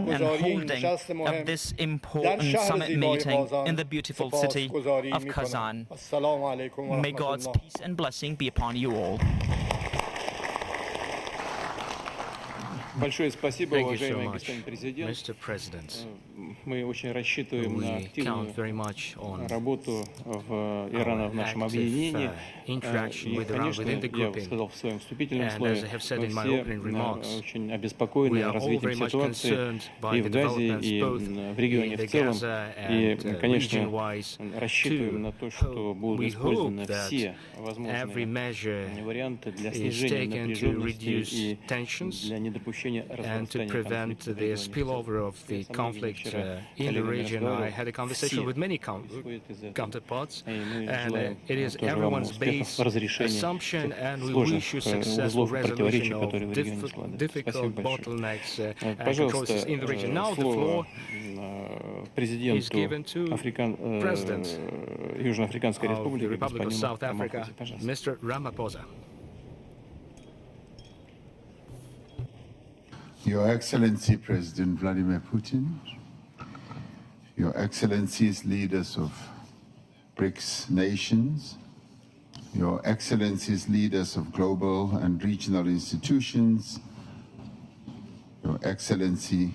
organizing and holding of this important summit meeting in the beautiful city of Kazan. May God's peace and blessing be upon you all. Thank you so much, Mr. President. We count very much on active interaction with Iran within the grouping. And as I have said in my opening remarks, we are all very much concerned by the developments both in the Gaza and region-wise too. We hope that every measure is taken to reduce tensions and to prevent the spillover of the conflict in the region. I had a conversation with many counterparts, and it is everyone's base assumption, and we wish you successful resolution of difficult bottlenecks and controversies in the region. Now the floor is given to President of the Republic of South Africa, Mr. Ramaphosa. Your Excellency President Vladimir Putin, Your Excellencies leaders of Brics nations, Your Excellencies leaders of global and regional institutions, Your Excellency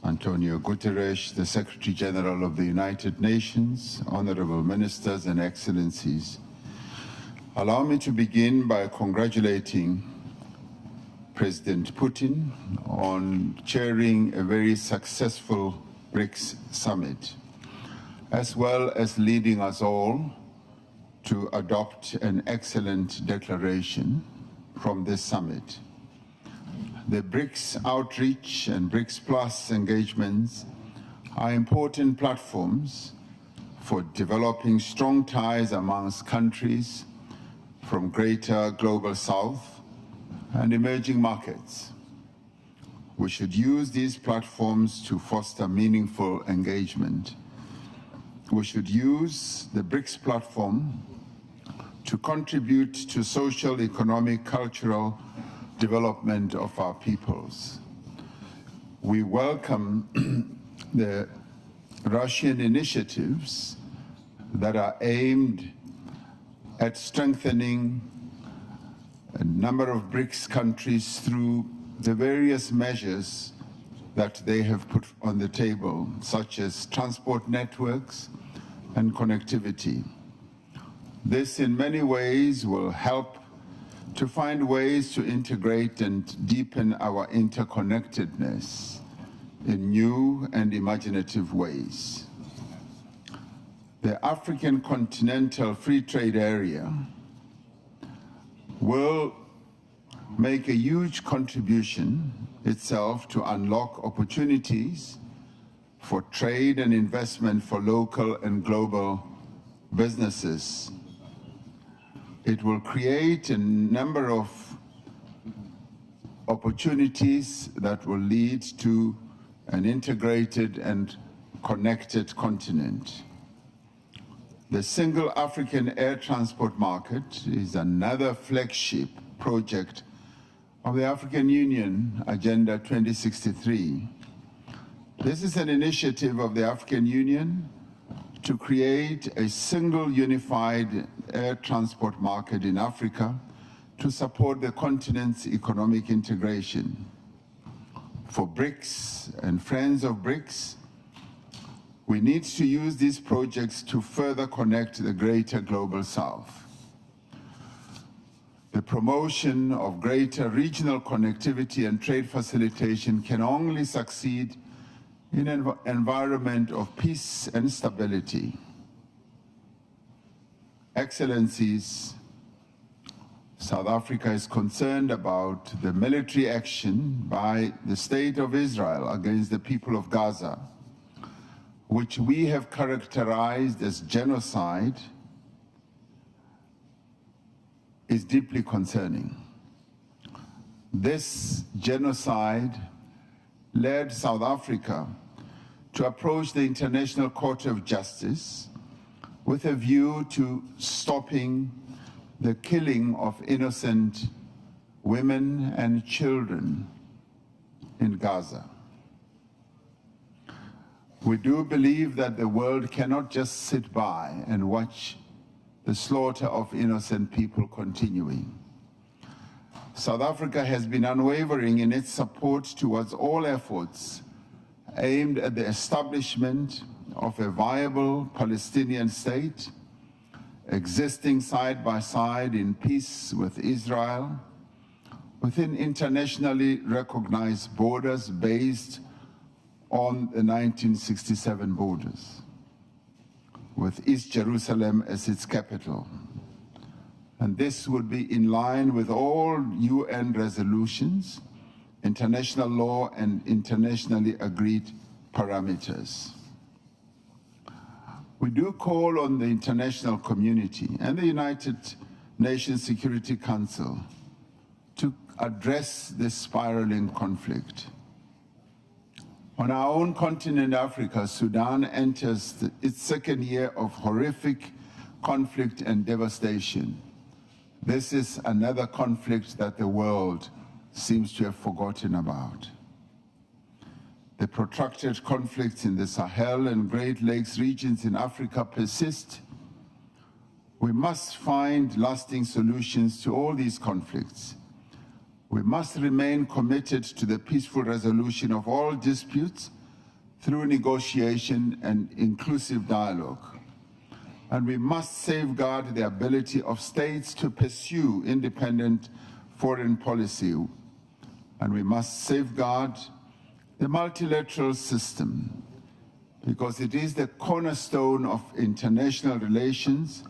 Antonio Guterres, the Secretary General of the United Nations, honorable ministers and excellencies. Allow me to begin by congratulating President Putin on chairing a very successful BRICS summit, as well as leading us all to adopt an excellent declaration from this summit. The BRICS outreach and BRICS Plus engagements are important platforms for developing strong ties amongst countries from greater global south and emerging markets. We should use these platforms to foster meaningful engagement. We should use the BRICS platform to contribute to social, economic, cultural development of our peoples. We welcome the Russian initiatives that are aimed at strengthening a number of BRICS countries through the various measures that they have put on the table, such as transport networks and connectivity. This in many ways will help to find ways to integrate and deepen our interconnectedness in new and imaginative ways. The African Continental Free Trade Area will make a huge contribution itself to unlock opportunities for trade and investment for local and global businesses. It will create a number of opportunities that will lead to an integrated and connected continent. The Single African Air Transport Market is another flagship project of the African Union Agenda 2063. This is an initiative of the African Union to create a single unified air transport market in Africa to support the continent's economic integration. For BRICS and friends of BRICS, we need to use these projects to further connect the greater global south. The promotion of greater regional connectivity and trade facilitation can only succeed in an environment of peace and stability. Excellencies, South Africa is concerned about the military action by the State of Israel against the people of Gaza, which we have characterized as genocide, is deeply concerning. This genocide led South Africa to approach the International Court of Justice with a view to stopping the killing of innocent women and children in Gaza. We do believe that the world cannot just sit by and watch the slaughter of innocent people continuing. South Africa has been unwavering in its support towards all efforts aimed at the establishment of a viable Palestinian state, existing side by side in peace with Israel, within internationally recognized borders based on the 1967 borders, with East Jerusalem as its capital. And this would be in line with all UN resolutions, international law, and internationally agreed parameters. We do call on the international community and the United Nations Security Council to address this spiraling conflict. On our own continent, Africa, Sudan enters its second year of horrific conflict and devastation. This is another conflict that the world seems to have forgotten about. The protracted conflicts in the Sahel and Great Lakes regions in Africa persist. We must find lasting solutions to all these conflicts. We must remain committed to the peaceful resolution of all disputes through negotiation and inclusive dialogue. And we must safeguard the ability of states to pursue independent foreign policy. And we must safeguard the multilateral system, because it is the cornerstone of international relations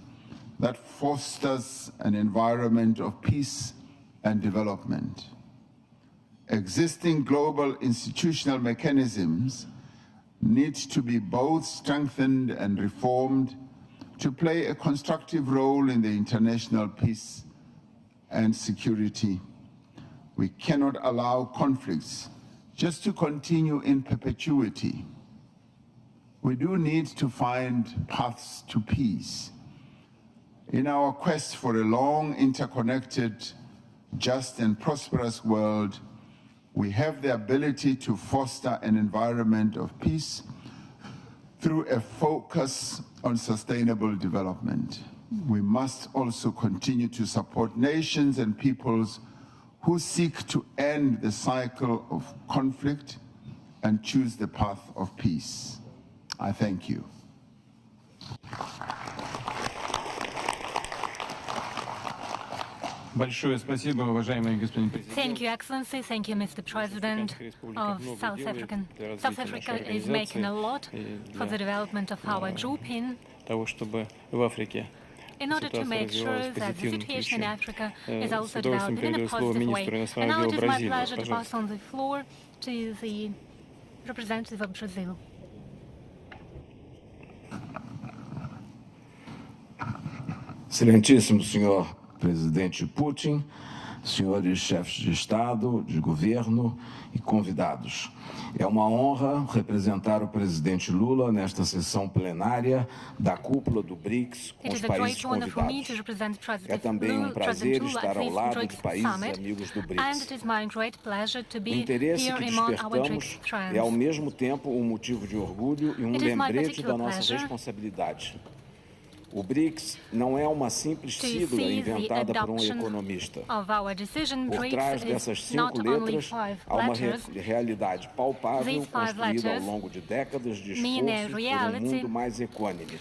that fosters an environment of peace and development. Existing global institutional mechanisms need to be both strengthened and reformed to play a constructive role in the international peace and security. We cannot allow conflicts just to continue in perpetuity. We do need to find paths to peace. In our quest for a long, interconnected, just and prosperous world, we have the ability to foster an environment of peace through a focus on sustainable development. We must also continue to support nations and peoples who seek to end the cycle of conflict and choose the path of peace. I thank you. Thank you, Excellency. Thank you, Mr. President of South Africa. South Africa is making a lot for the development of our grouping in order to make sure that the situation in Africa is also developing in a positive way. And now it is my pleasure to pass on the floor to the representative of Brazil. Excelentíssimo Senhor Presidente Putin, senhores chefes de Estado, de governo e convidados. É uma honra representar o presidente Lula nesta sessão plenária da cúpula do Brics com os países convidados. É também um prazer estar ao lado de países amigos do Brics. O interesse que despertamos é ao mesmo tempo um motivo de orgulho e um lembrete da nossa responsabilidade. O Brics não é uma simples sigla inventada por um economista. Por trás dessas 5 letras, há uma realidade palpável construída ao longo de décadas de esforço por um mundo mais equânime.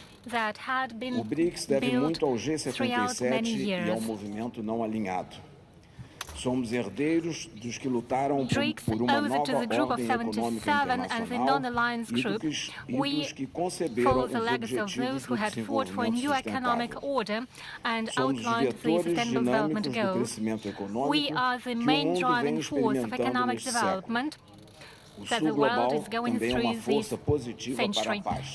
O Brics deve muito ao G77 e ao movimento não alinhado. Somos herdeiros dos que lutaram por uma nova ordem econômica internacional e dos que conceberam os objetivos do desenvolvimento sustentável. Somos vetores dinâmicos do crescimento econômico que o mundo vem experimentando neste século. O Sul global também é uma força positiva para a paz.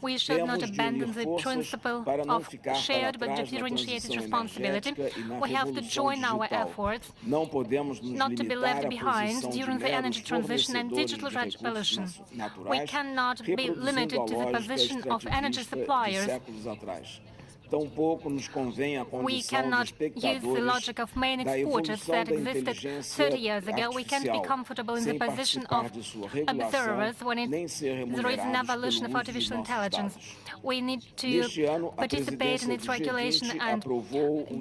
We should not abandon the principle of shared but differentiated responsibility. We have to join our efforts not to be left behind during the energy transition and digital revolution. We cannot be limited to the position of energy suppliers. We cannot use the logic of main exporters that existed 30 years ago. We can't be comfortable in the position of observers when there is an evolution of artificial intelligence. We need to participate in its regulation and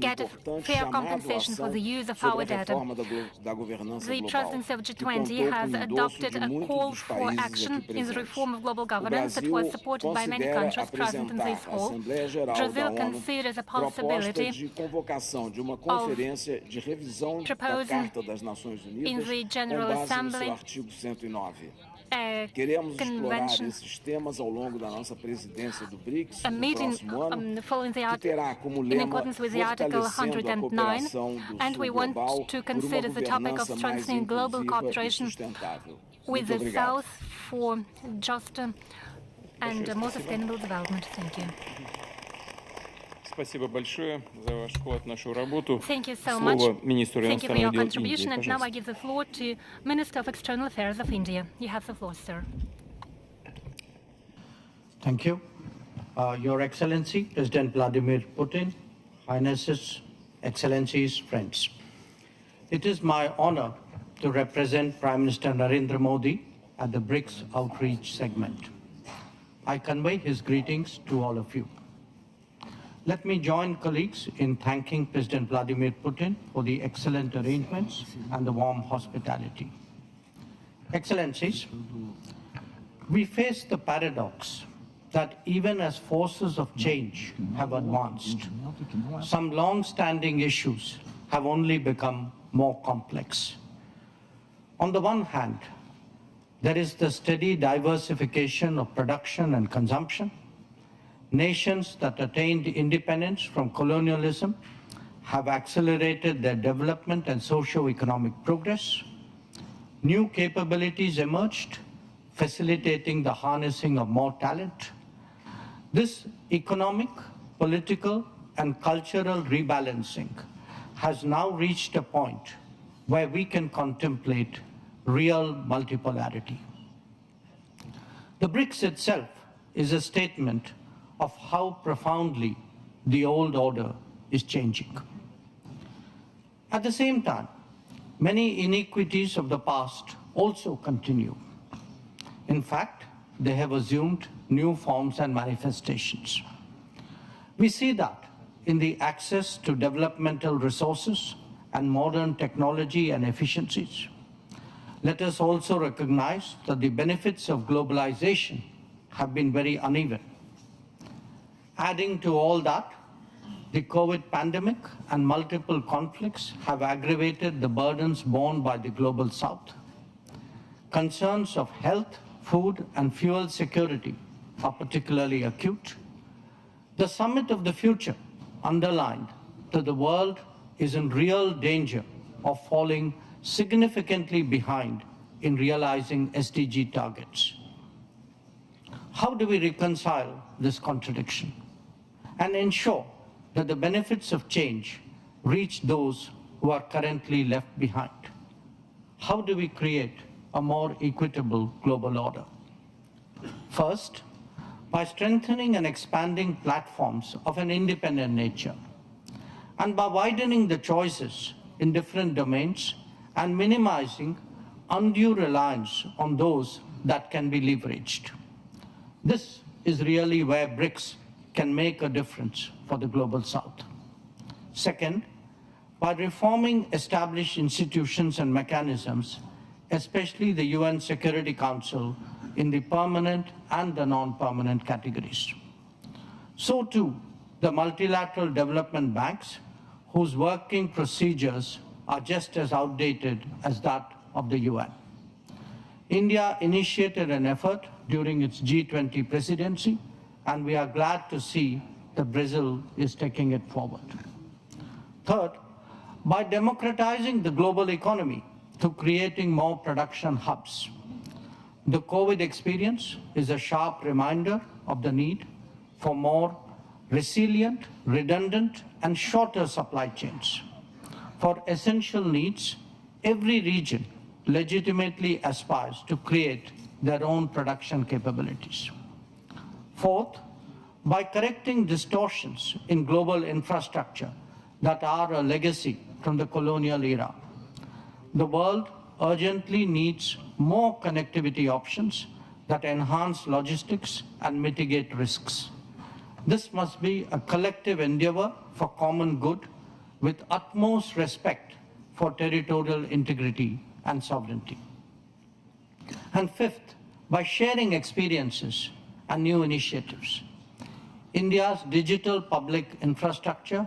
get a fair compensation for the use of our data. The presidency of G20 has adopted a call for action in the reform of global governance that was supported by many countries present in this hall. Brazil considers a possibility of proposing in the General Assembly a convention, a meeting following in accordance with the Article 109, and we want to consider the topic of strengthening global cooperation with the South for just and more sustainable development. Thank you. Thank you so much. Thank you for your contribution. And now I give the floor to Minister of External Affairs of India. You have the floor, sir. Thank you. Your Excellency, President Vladimir Putin, Highnesses, Excellencies, friends. It is my honor to represent Prime Minister Narendra Modi at the Brics outreach segment. I convey his greetings to all of you. Let me join colleagues in thanking President Vladimir Putin for the excellent arrangements and the warm hospitality. Excellencies, we face the paradox that even as forces of change have advanced, some long-standing issues have only become more complex. On the one hand, there is the steady diversification of production and consumption. Nations that attained independence from colonialism have accelerated their development and socio-economic progress. New capabilities emerged, facilitating the harnessing of more talent. This economic, political, and cultural rebalancing has now reached a point where we can contemplate real multipolarity. The BRICS itself is a statement of how profoundly the old order is changing. At the same time, many inequities of the past also continue. In fact, they have assumed new forms and manifestations. We see that in the access to developmental resources and modern technology and efficiencies. Let us also recognize that the benefits of globalization have been very uneven. Adding to all that, the COVID pandemic and multiple conflicts have aggravated the burdens borne by the global South. Concerns of health, food, and fuel security are particularly acute. The Summit of the Future underlined that the world is in real danger of falling significantly behind in realizing SDG targets. How do we reconcile this contradiction and ensure that the benefits of change reach those who are currently left behind? How do we create a more equitable global order? First, by strengthening and expanding platforms of an independent nature, and by widening the choices in different domains and minimizing undue reliance on those that can be leveraged. This is really where BRICS can make a difference for the global South. Second, by reforming established institutions and mechanisms, especially the UN Security Council in the permanent and the non-permanent categories. So too, the multilateral development banks, whose working procedures are just as outdated as that of the UN. India initiated an effort during its G20 presidency, and we are glad to see that Brazil is taking it forward. Third, by democratizing the global economy through creating more production hubs. The COVID experience is a sharp reminder of the need for more resilient, redundant, and shorter supply chains. For essential needs, every region legitimately aspires to create their own production capabilities. Fourth, by correcting distortions in global infrastructure that are a legacy from the colonial era, the world urgently needs more connectivity options that enhance logistics and mitigate risks. This must be a collective endeavor for common good with utmost respect for territorial integrity and sovereignty. And fifth, by sharing experiences and new initiatives. India's digital public infrastructure,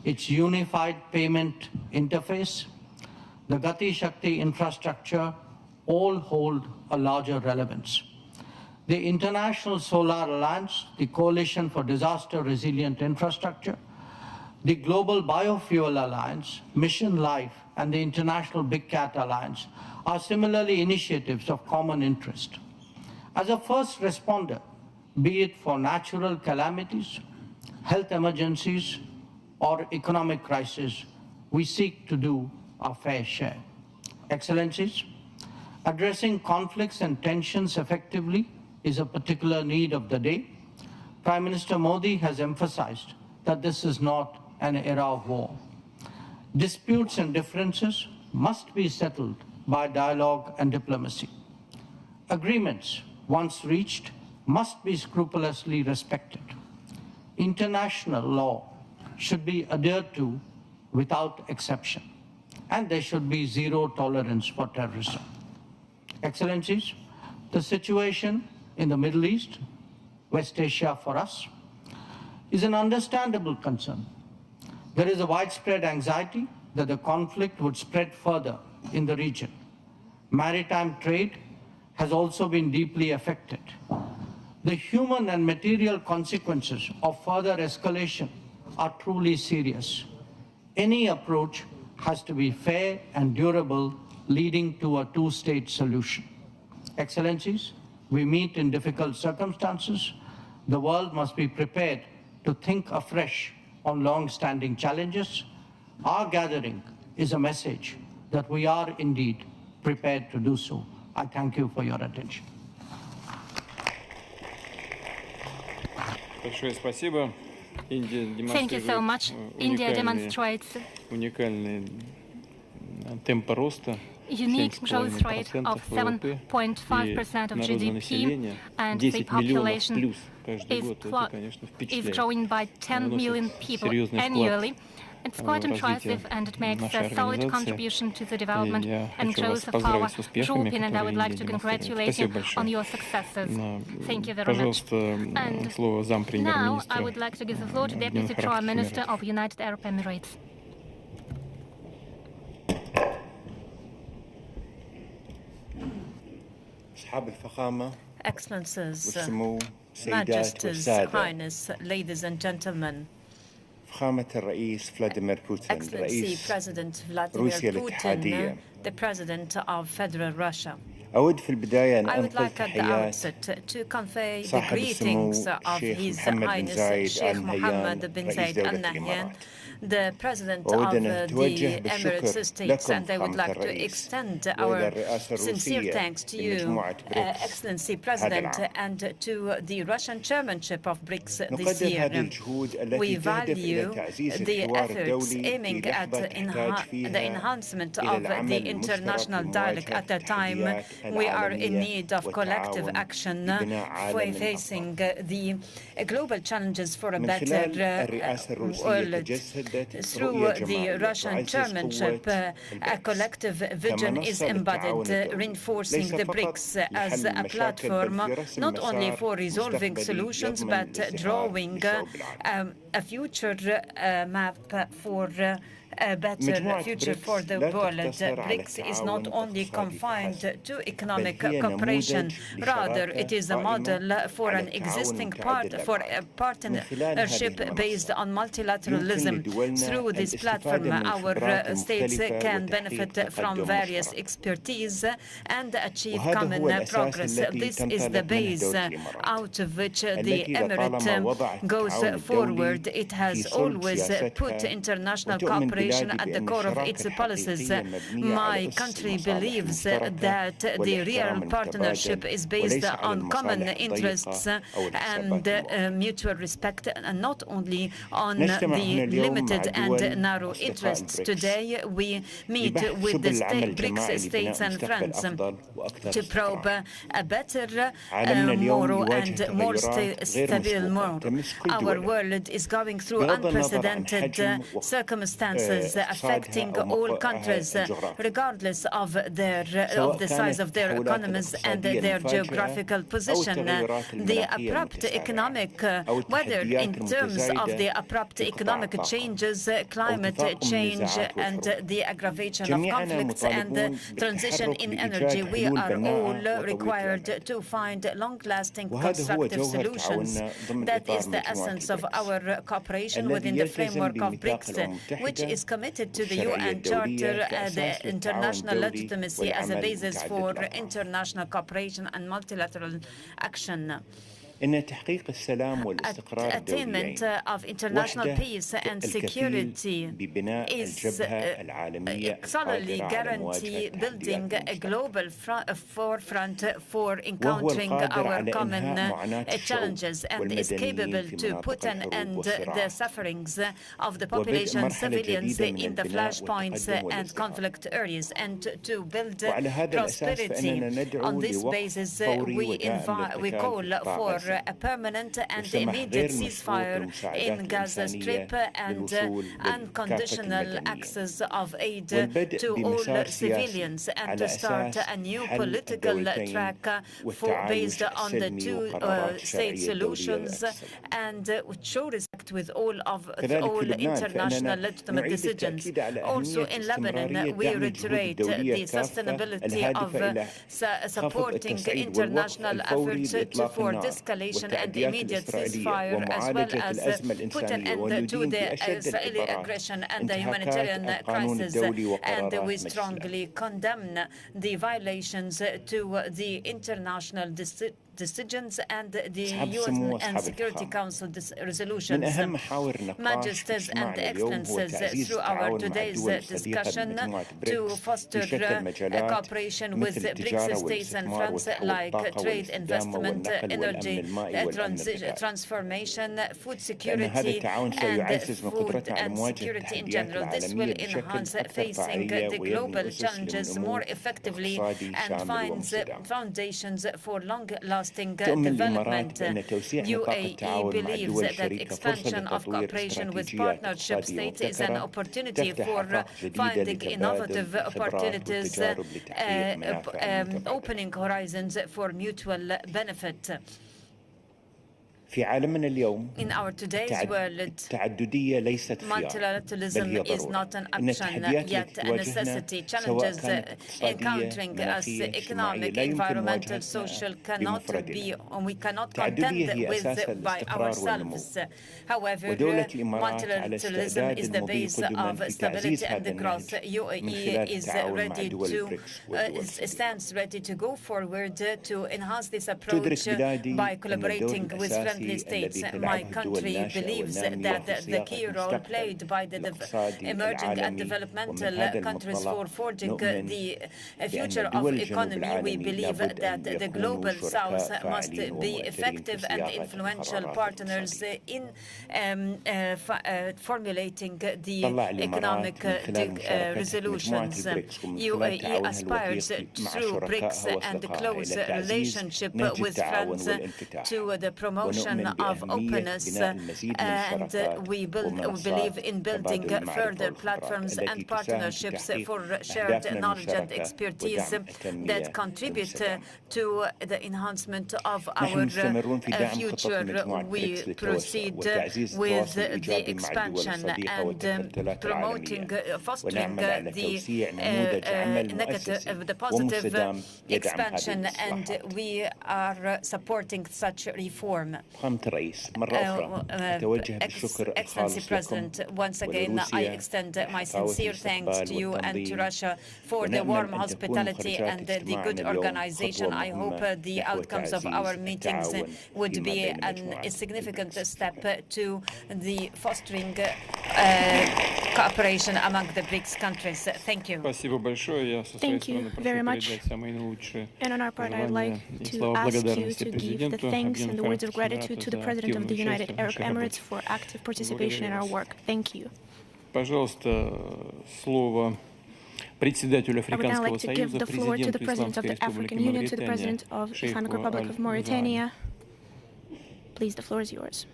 its unified payment interface, the Gati Shakti infrastructure all hold a larger relevance. The International Solar Alliance, the Coalition for Disaster Resilient Infrastructure, the Global Biofuel Alliance, Mission Life, and the International Big Cat Alliance are similarly initiatives of common interest. As a first responder, be it for natural calamities, health emergencies, or economic crisis, we seek to do our fair share. Excellencies, addressing conflicts and tensions effectively is a particular need of the day. Prime Minister Modi has emphasized that this is not an era of war. Disputes and differences must be settled by dialogue and diplomacy. Agreements, once reached, must be scrupulously respected. International law should be adhered to without exception, and there should be zero tolerance for terrorism. Excellencies, the situation in the Middle East, West Asia for us, is an understandable concern. There is a widespread anxiety that the conflict would spread further in the region. Maritime trade has also been deeply affected. The human and material consequences of further escalation are truly serious. Any approach has to be fair and durable, leading to a two-state solution. Excellencies, we meet in difficult circumstances. The world must be prepared to think afresh on long-standing challenges. Our gathering is a message that we are indeed prepared to do so. I thank you for your attention. Thank you so much. India demonstrates unique growth rate of 7.5% of GDP, and the population is growing by 10 million people annually. It's quite impressive, and it makes a solid contribution to the development and growth of our grouping, and I would like to congratulate you on your successes. Thank you very much. And now I would like to give the floor to Deputy Prime Minister of United Arab Emirates. Excellencies, Majesties, Highness, ladies and gentlemen, Excellency President Vladimir Putin, the President of Federal Russia. I would like at the outset to convey the greetings of His Highness Sheikh Mohammed bin Zayed Al Nahyan, the President of the Emirates States, and I would like to extend our sincere thanks to you, Excellency President, and to the Russian chairmanship of Brics this year. We value the efforts aiming at the enhancement of the international dialogue at a time we are in need of collective action facing the global challenges for a better world. Through the Russian chairmanship, a collective vision is embodied, reinforcing the Brics as a platform not only for resolving solutions, but drawing a future map for a better future for the world. BRICS is not only confined to economic cooperation, rather it is a model for an existing partnership based on multilateralism. Through this platform, our states can benefit from various expertise and achieve common progress. This is the base out of which the Emirate goes forward. It has always put international cooperation at the core of its policies. My country believes that the real partnership is based on common interests and mutual respect, and not only on the limited and narrow interests. Today, we meet with the BRICS states and friends to probe a better, more and more stable world. Our world is going through unprecedented circumstances affecting all countries, regardless of the size of their economies and their geographical position. The abrupt economic, whether in terms of the abrupt economic changes, climate change, and the aggravation of conflicts and the transition in energy, we are all required to find long-lasting constructive solutions. That is the essence of our cooperation within the framework of BRICS, which is committed to the UN Charter and the international legitimacy as a basis for international cooperation and multilateral action. Attainment of international peace and security is solidly guarantee building a global forefront for encountering our common challenges, and is capable to put an end to the sufferings of the population, civilians in the flashpoints and conflict areas, and to build prosperity. On this basis, we call for a permanent and immediate ceasefire in Gaza Strip and unconditional access of aid to all civilians, and to start a new political track based on the two-state solutions, and show respect with all international legitimate decisions. Also in Lebanon, we reiterate the sustainability of supporting international efforts for de-escalation and immediate ceasefire, as well as put an end to the Israeli aggression and the humanitarian crisis. And we strongly condemn the violations to the international decisions and the UN and Security Council resolutions. Majesties and Excellencies, through our today's discussion, to foster cooperation with BRICS states and friends, like trade, investment, energy transformation, food security, and food and security in general. This will enhance facing the global challenges more effectively and finds foundations for long-lasting development. UAE believes that expansion of cooperation with partnership states is an opportunity for finding innovative opportunities, opening horizons for mutual benefit. In our today's world, multilateralism is not an option, yet a necessity. Challenges encountering us, economic, environmental, social, we cannot contend with by ourselves. However, multilateralism is the base of stability and growth. UAE stands ready to go forward to enhance this approach by collaborating with friends states. My country believes that the key role played by the emerging and developmental countries for forging the future of economy, we believe that the global South must be effective and influential partners in formulating the economic resolutions. UAE aspires through BRICS and close relationship with friends to the promotion foundation of openness, and we believe in building further platforms and partnerships for shared knowledge and expertise that contribute to the enhancement of our future. We proceed with the expansion and promoting, fostering the positive expansion, and we are supporting such reform. Excellency President, once again, I extend my sincere thanks to you and to Russia for the warm hospitality and the good organization. I hope the outcomes of our meetings would be a significant step to the fostering cooperation among the BRICS countries. Thank you. Thank you very much. And on our part, I'd like to ask you to give the thanks and the words of gratitude to the President of the United Arab Emirates for active participation in our work. Thank you. I would now like to give the floor to the President of the African Union, to the President of the Islamic Republic of Mauritania. Please, the floor is yours.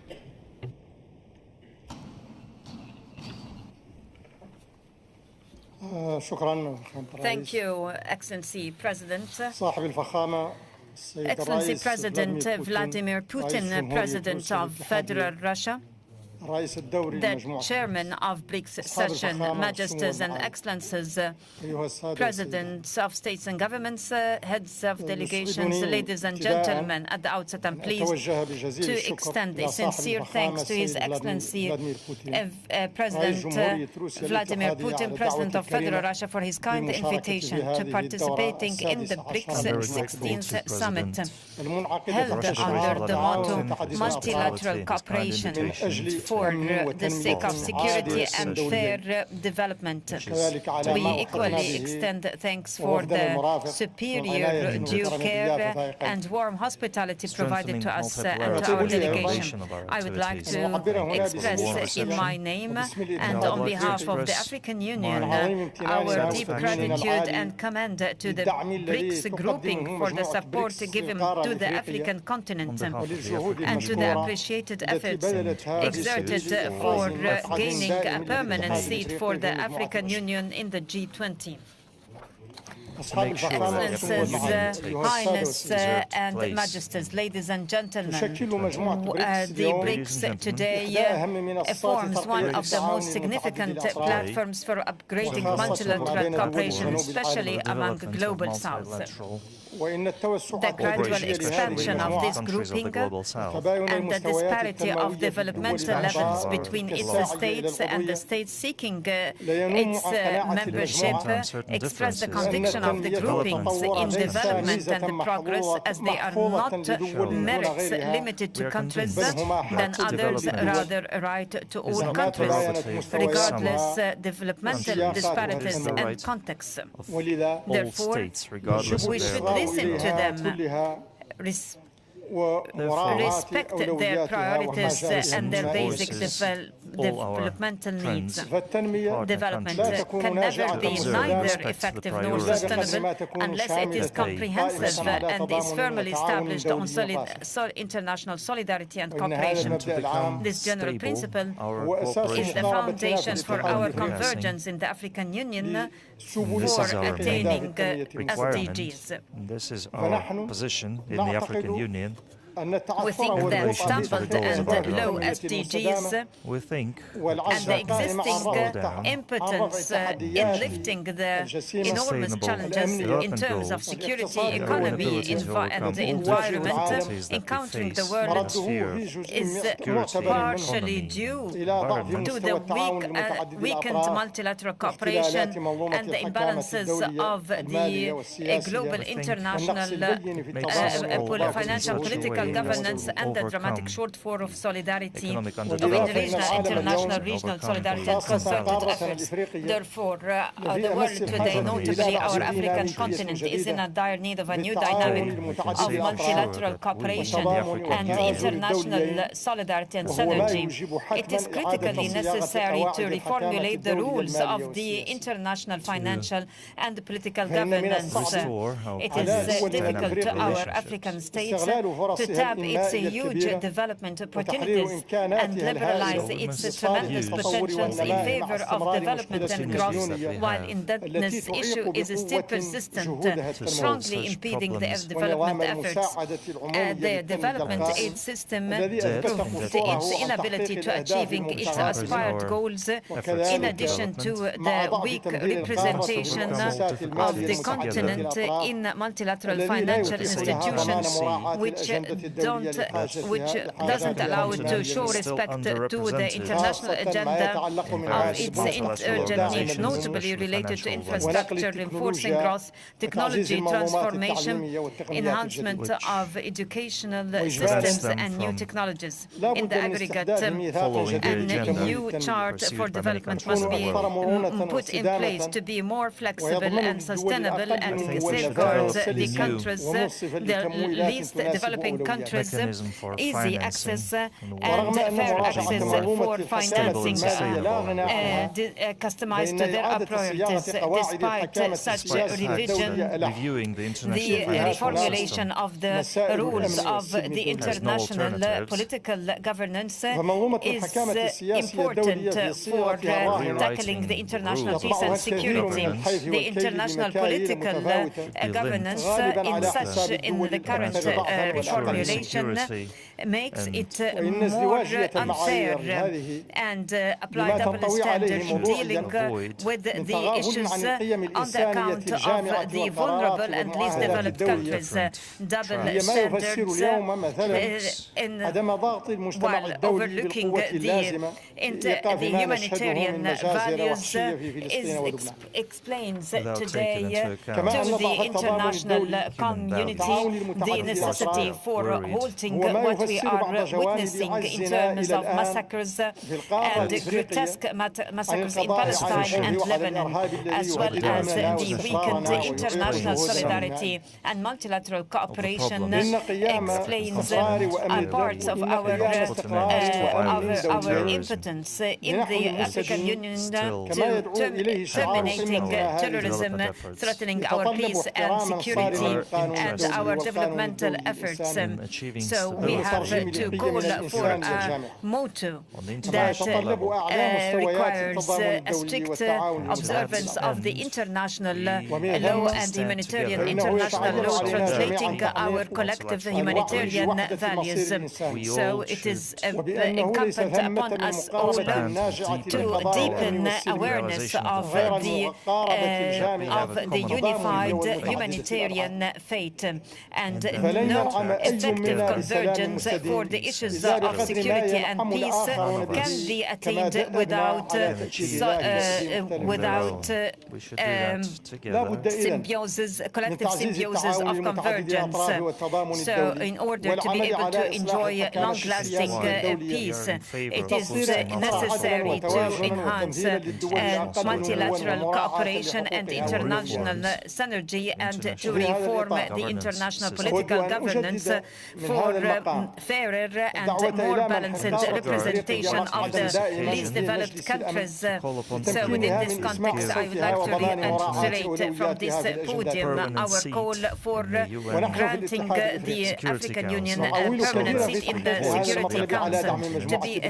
Thank you, Excellency President. Excellency President Vladimir Putin, President of Federal Russia, the Chairman of BRICS session, Majesties and Excellencies, Presidents of States and Governments, Heads of Delegations, ladies and gentlemen, at the outset I'm pleased to extend a sincere thanks to His Excellency President Vladimir Putin, President of Federal Russia, for his kind invitation to participating in the BRICS 16th Summit, held under the motto Multilateral Cooperation for the sake of security and fair development. We equally extend thanks for the superior due care and warm hospitality provided to us and to our delegation. I would like to express in my name and on behalf of the African Union our deep gratitude and commend to the BRICS grouping for the support given to the African continent and to the appreciated efforts exerted for gaining a permanent seat for the African Union in the G20. Excellencies, Highness and Majesties, ladies and gentlemen, the BRICS today forms one of the most significant platforms for upgrading multilateral cooperation, especially among the Global South. The gradual expansion of this grouping and the disparity of developmental levels between its states and the states seeking its membership express the conviction of the groupings in development and progress, as they are not merits limited to countries than others, rather right to all countries, regardless developmental disparities and contexts. Therefore, we should listen to them, respect their priorities and their basic developmental needs. Development can never be neither effective nor sustainable unless it is comprehensive and is firmly established on international solidarity and cooperation. This general principle is the foundation for our convergence in the African Union for attaining SDGs. This is our position in the African Union. We think that stumbled and low SDGs and the existing impotence in lifting the enormous challenges in terms of security, economy, and environment encountering the world is partially due to the weakened multilateral cooperation and the imbalances of the global international financial political governance and the dramatic shortfall of solidarity between international, regional solidarity and concerted efforts. Therefore, the world today, notably our African continent, is in a dire need of a new dynamic of multilateral cooperation and international solidarity and synergy. It is critically necessary to reformulate the rules of the international financial and political governance. It is difficult to our African states to tap its huge development opportunities and liberalize its tremendous potentials in favor of development and growth, while indebtedness issue is still persistent, strongly impeding the development efforts. The development aid system proved its inability to achieving its aspired goals, in addition to the weak representation of the continent in multilateral financial institutions, which doesn't allow it to show respect to the international agenda of its urgent needs, notably related to infrastructure, reinforcing growth, technology transformation, enhancement of educational systems and new technologies. In the aggregate, a new chart for development must be put in place to be more flexible and sustainable and safeguard the countries, the least developing countries, easy access and fair access for financing customized to their priorities. Despite such revision, the reformulation of the rules of the international political governance is important for tackling the international peace and security. The international political governance in the current reformulation makes it more unfair and apply double standards dealing with the issues on the account of the vulnerable and least developed countries. Double standards while overlooking the humanitarian values explains today to the international community the necessity for halting what we are witnessing in terms of massacres and grotesque massacres in Palestine and Lebanon, as well as the weakened international solidarity and multilateral cooperation explains parts of our impotence in the African Union to terminating terrorism, threatening our peace and security and our developmental efforts. So we have to call for a motto that requires a strict observance of the international law and humanitarian international law, translating our collective humanitarian values. So it is incumbent upon us all to deepen awareness of the unified humanitarian fate, and no effective convergence for the issues of security and peace can be attained without collective symbiosis of convergence. So in order to be able to enjoy long-lasting peace, it is necessary to enhance multilateral cooperation and international synergy, and to reform the international political governance for fairer and more balanced representation of the least developed countries. So within this context, I would like to reiterate from this podium our call for granting the African Union a permanent seat in the Security Council to be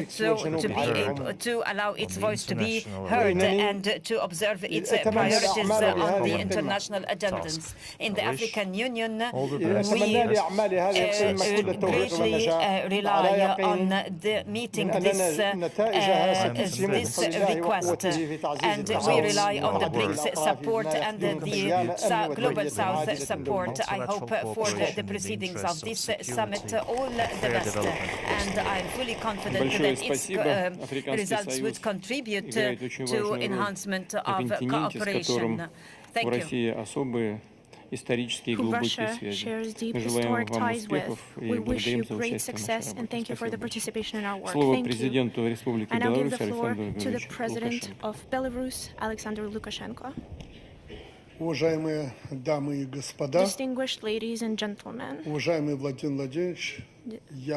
able to allow its voice to be heard and to observe its priorities on the international agendas. In the African Union, we greatly rely on meeting this request, and we rely on the Brics support and the Global South support. I hope for the proceedings of this summit all the best, and I'm fully confident that its results would contribute to enhancement of cooperation. Thank you. Who Russia shares deep historic ties with. We wish you great success and thank you for the participation in our work. Thank you. I now give the floor to the President of Belarus, Alexander Lukashenko. Distinguished ladies and gentlemen,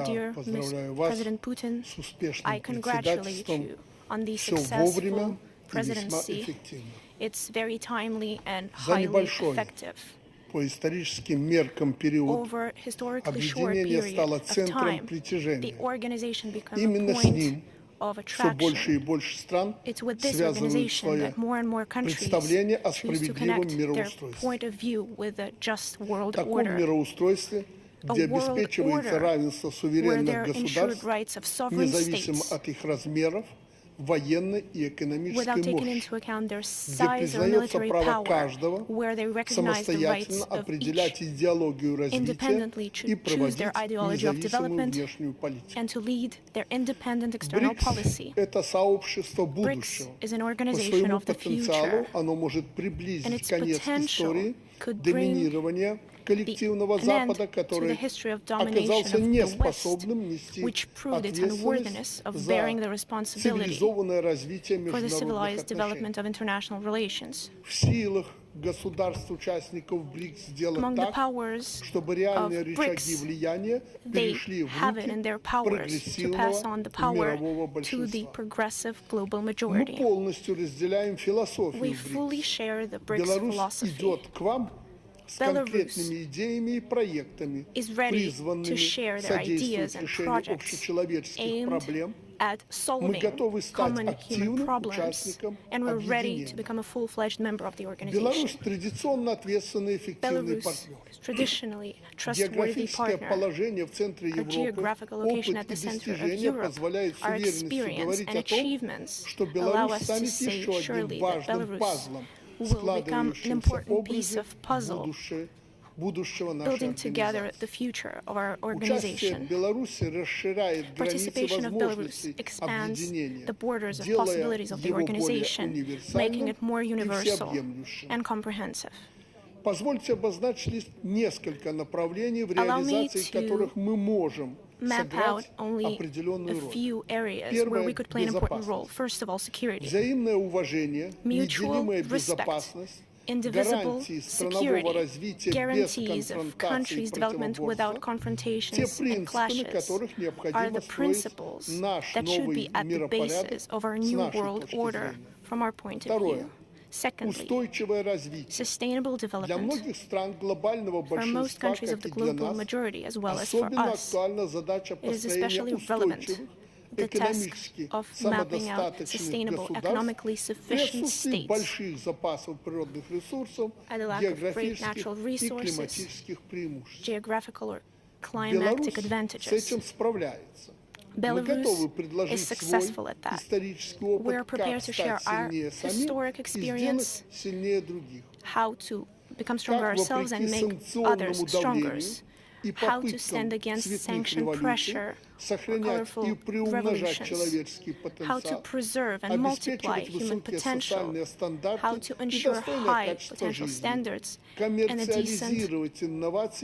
dear President Putin, I congratulate you on the successful presidency. It's very timely and highly effective. over historically short period of time, the organization became a point of attraction. It's with this organization that more and more countries choose to connect their point of view with a just world order. A world order where there are ensured rights of sovereign states without taking into account their size or military power, where they recognize the rights of each independently to choose their ideology of development and to lead their independent external policy. Brics is an organization of the future, and its potential could bring an end to the history of domination of the West, which proved its unworthiness of bearing the responsibility for the civilized development of international relations. Among the powers of BRICS, they have it in their powers to pass on the power to the progressive global majority. We fully share the BRICS philosophy. Belarus is ready to share their ideas and projects aimed at solving common human problems, and we're ready to become a full-fledged member of the organization. Belarus is traditionally a trustworthy partner. Our geographical location at the center of Europe, our experience and achievements allow us to say surely that Belarus will become an important piece of puzzle, building together the future of our organization. Participation of Belarus expands the borders of possibilities of the organization, making it more universal and comprehensive. Allow me to map out only a few areas where we could play an important role. First of all, security. Mutual respect, indivisible security, guarantees of countries' development without confrontations and clashes are the principles that should be at the basis of our new world order from our point of view. Secondly, sustainable development for most countries of the global majority, as well as for us. It is especially relevant, the task of mapping out sustainable, economically sufficient states at the lack of great natural resources, geographical or climatic advantages. Belarus is successful at that. We are prepared to share our historic experience, how to become stronger ourselves and make others stronger, how to stand against sanction pressure or colorful revolutions, how to preserve and multiply human potential, how to ensure high potential standards and a decent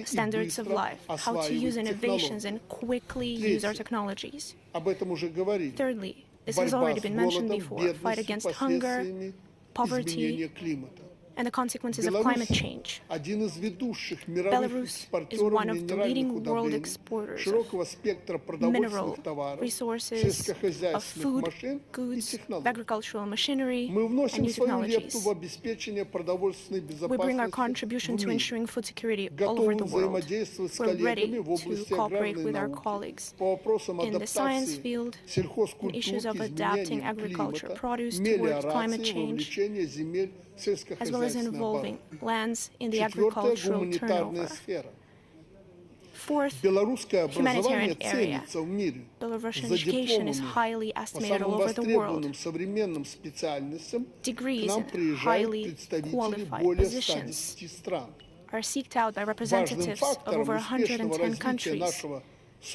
standards of life, how to use innovations and quickly use our technologies. Thirdly, this has already been mentioned before, fight against hunger, poverty, and the consequences of climate change. Belarus is one of the leading world exporters of mineral resources, of food, goods, of agricultural machinery, and new technologies. We bring our contribution to ensuring food security all over the world. We're ready to cooperate with our colleagues in the science field, in issues of adapting agriculture, produce towards climate change, as well as involving lands in the agricultural turnover. Fourth, humanitarian area. Belarusian education is highly estimated all over the world. Degrees in highly qualified positions are sought out by representatives of over 110 countries.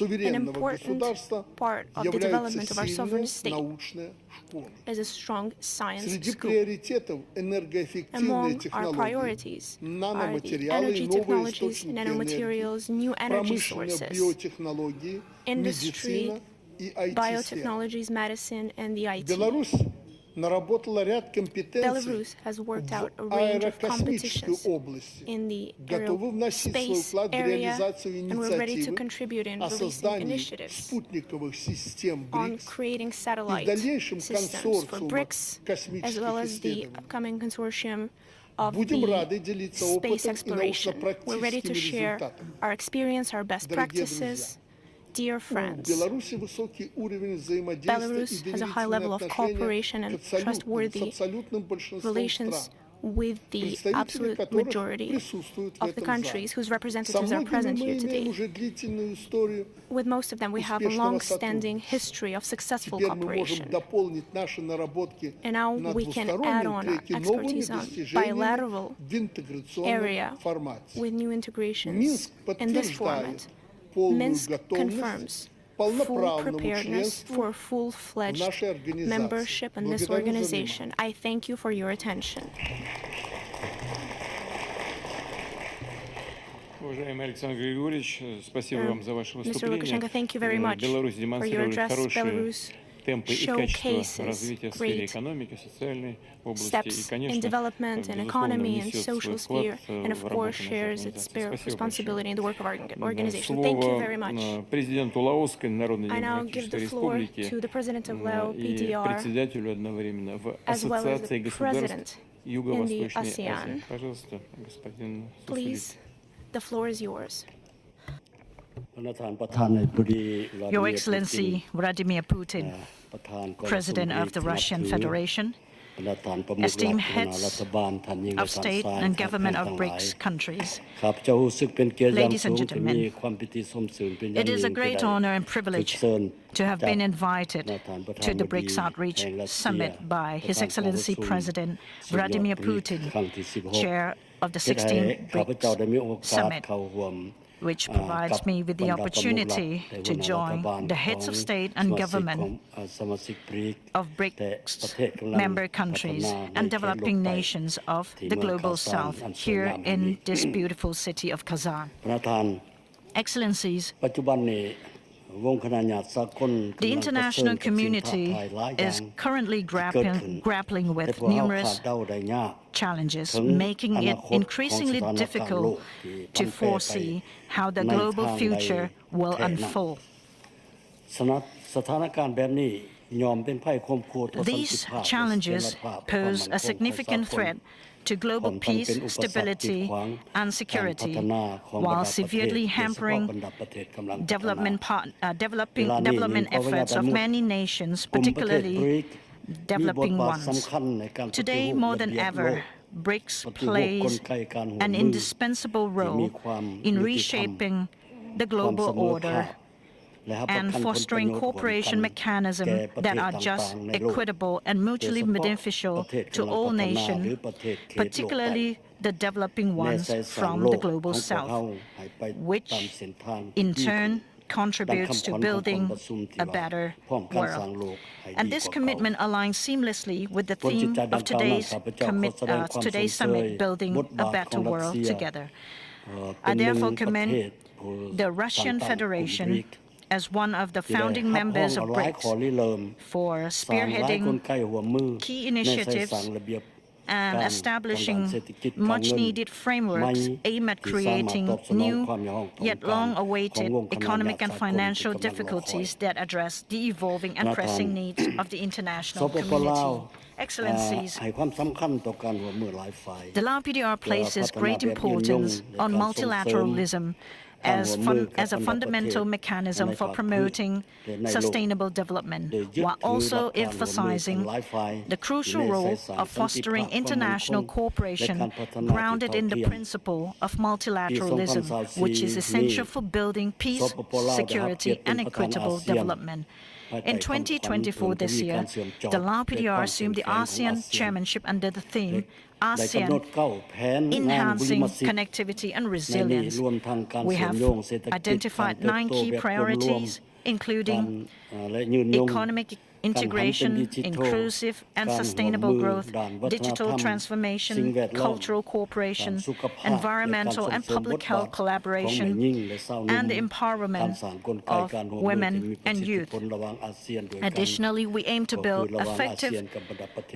An important part of the development of our sovereign state is a strong science school. Among our priorities are the energy technologies, nanomaterials, new energy sources, industry, biotechnologies, medicine, and the IT. Belarus has worked out a range of competitions in the aerospace area, and we're ready to contribute in releasing initiatives on creating satellite systems for Brics, as well as the upcoming consortium of the space exploration. We're ready to share our experience, our best practices. Dear friends, Belarus has a high level of cooperation and trustworthy relations with the absolute majority of the countries whose representatives are present here today. With most of them, we have a long-standing history of successful cooperation. And now we can add on our expertise on bilateral area with new integrations in this format. Minsk confirms full preparedness for full-fledged membership in this organization. I thank you for your attention. Mr. Lukashenko, thank you very much for your address. Belarus showcases great steps in development and economy and social sphere, and of course shares its responsibility in the work of our organization. Thank you very much. I now give the floor to the President of Laos, PDR, as well as the President in the ASEAN. Please, the floor is yours. Your Excellency Vladimir Putin, President of the Russian Federation, esteemed heads of state and government of Brics countries, ladies and gentlemen, it is a great honor and privilege to have been invited to the Brics Outreach Summit by His Excellency President Vladimir Putin, Chair of the 16th Brics Summit, which provides me with the opportunity to join the heads of state and government of Brics member countries and developing nations of the Global South here in this beautiful city of Kazan. Excellencies, the international community is currently grappling with numerous challenges, making it increasingly difficult to foresee how the global future will unfold. These challenges pose a significant threat to global peace, stability, and security, while severely hampering development efforts of many nations, particularly developing ones. Today, more than ever, Brics plays an indispensable role in reshaping the global order and fostering cooperation mechanisms that are just, equitable, and mutually beneficial to all nations, particularly the developing ones from the Global South, which in turn contributes to building a better world. And this commitment aligns seamlessly with the theme of today's summit, Building a Better World Together. I therefore commend the Russian Federation as one of the founding members of Brics for spearheading key initiatives and establishing much-needed frameworks aimed at creating new, yet long-awaited economic and financial difficulties that address the evolving and pressing needs of the international community. Excellencies, the Lao PDR places great importance on multilateralism as a fundamental mechanism for promoting sustainable development, while also emphasizing the crucial role of fostering international cooperation grounded in the principle of multilateralism, which is essential for building peace, security, and equitable development. In 2024, this year, the Lao PDR assumed the ASEAN chairmanship under the theme ASEAN Enhancing Connectivity and Resilience. We have identified 9 key priorities, including economic integration, inclusive and sustainable growth, digital transformation, cultural cooperation, environmental and public health collaboration, and the empowerment of women and youth. Additionally, we aim to build effective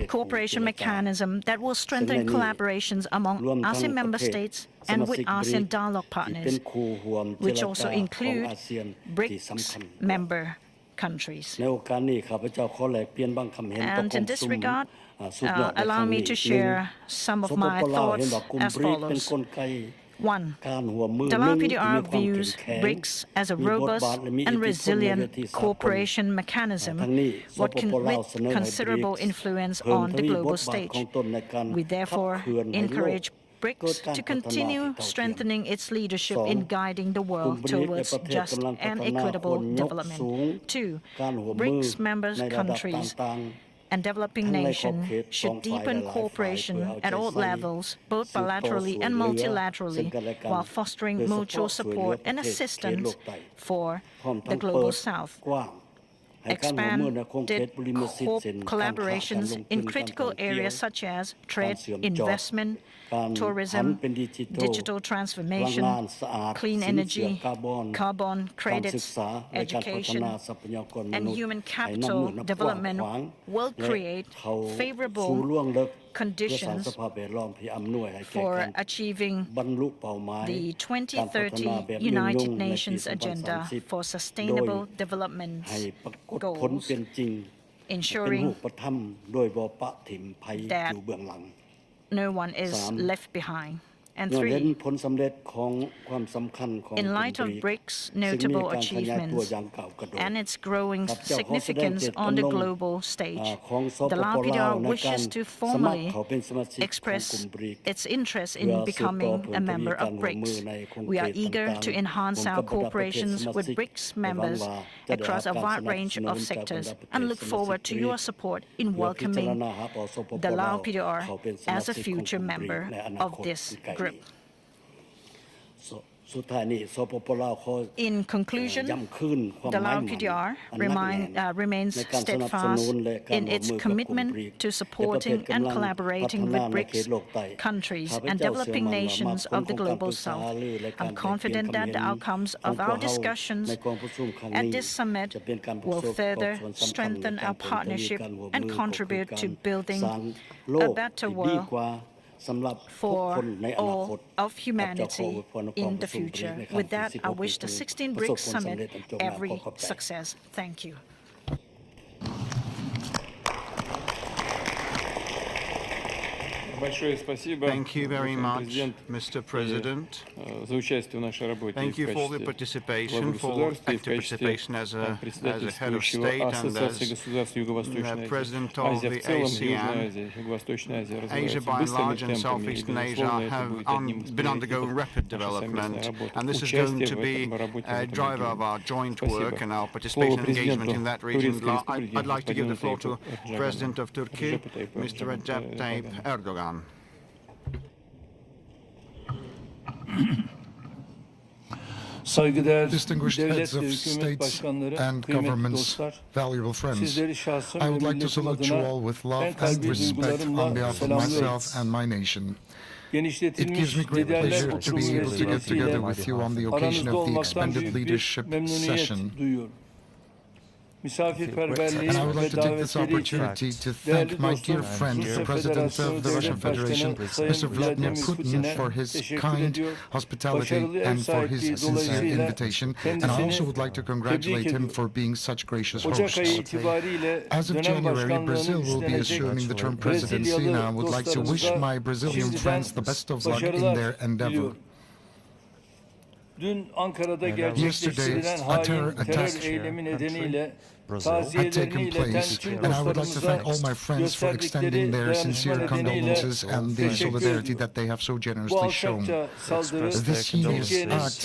cooperation mechanism that will strengthen collaborations among ASEAN member states and with ASEAN dialogue partners, which also include BRICS member countries. And in this regard, allow me to share some of my thoughts as follows. 1. The Lao PDR views BRICS as a robust and resilient cooperation mechanism with considerable influence on the global stage. We therefore encourage BRICS to continue strengthening its leadership in guiding the world towards just and equitable development. 2. BRICS member countries and developing nations should deepen cooperation at all levels, both bilaterally and multilaterally, while fostering mutual support and assistance for the Global South. Expanded collaborations in critical areas such as trade, investment, tourism, digital transformation, clean energy, carbon credits, education, and human capital development will create favorable conditions for achieving the 2030 United Nations Agenda for Sustainable Development goals, ensuring that no one is left behind. And 3, in light of BRICS' notable achievements and its growing significance on the global stage, the Lao PDR wishes to formally express its interest in becoming a member of BRICS. We are eager to enhance our cooperations with BRICS members across a wide range of sectors and look forward to your support in welcoming the Lao PDR as a future member of this group. In conclusion, the Lao PDR remains steadfast in its commitment to supporting and collaborating with BRICS countries and developing nations of the Global South. I'm confident that the outcomes of our discussions at this summit will further strengthen our partnership and contribute to building a better world for all of humanity in the future. With that, I wish the 16th BRICS Summit every success. Thank you. Thank you very much, Mr. President. Thank you for the participation, for active participation as a head of state and as the president of the ASEAN. Asia by and large and Southeastern Asia have been undergoing rapid development, and this is going to be a driver of our joint work and our participation and engagement in that region. I'd like to give the floor to President of Turkey, Mr. Recep Tayyip Erdogan. Distinguished heads of states and governments, valuable friends, I would like to salute you all with love and respect on behalf of myself and my nation. It gives me great pleasure to be able to get together with you on the occasion of the expanded leadership session. And I would like to take this opportunity to thank my dear friend, the President of the Russian Federation, Mr. Vladimir Putin, for his kind hospitality and for his sincere invitation. And I also would like to congratulate him for being such gracious hosts. As of January, Brazil will be assuming the term presidency, and I would like to wish my Brazilian friends the best of luck in their endeavor. Yesterday, a terror attack had taken place, and I would like to thank all my friends for extending their sincere condolences and the solidarity that they have so generously shown. This heinous act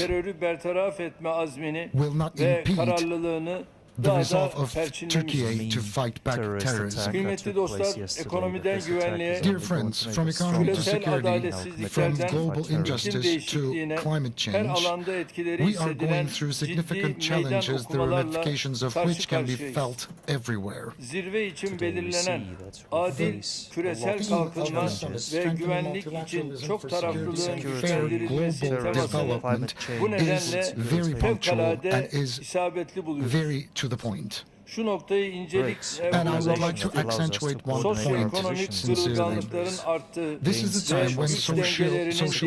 will not impede the resolve of Turkey to fight back terrorism. Dear friends, from economy to security, from global injustice to climate change, we are going through significant challenges, the ramifications of which can be felt everywhere. Zirve için belirlenen adil küresel kalkınma ve güvenlik için çok taraflılığın güçlendirilmesi temasını bu nedenle fevkalade isabetli buluyoruz. Very to the point. Şu noktayı incelik ve sosyoekonomik kırılganlıkların arttığı This is the time when social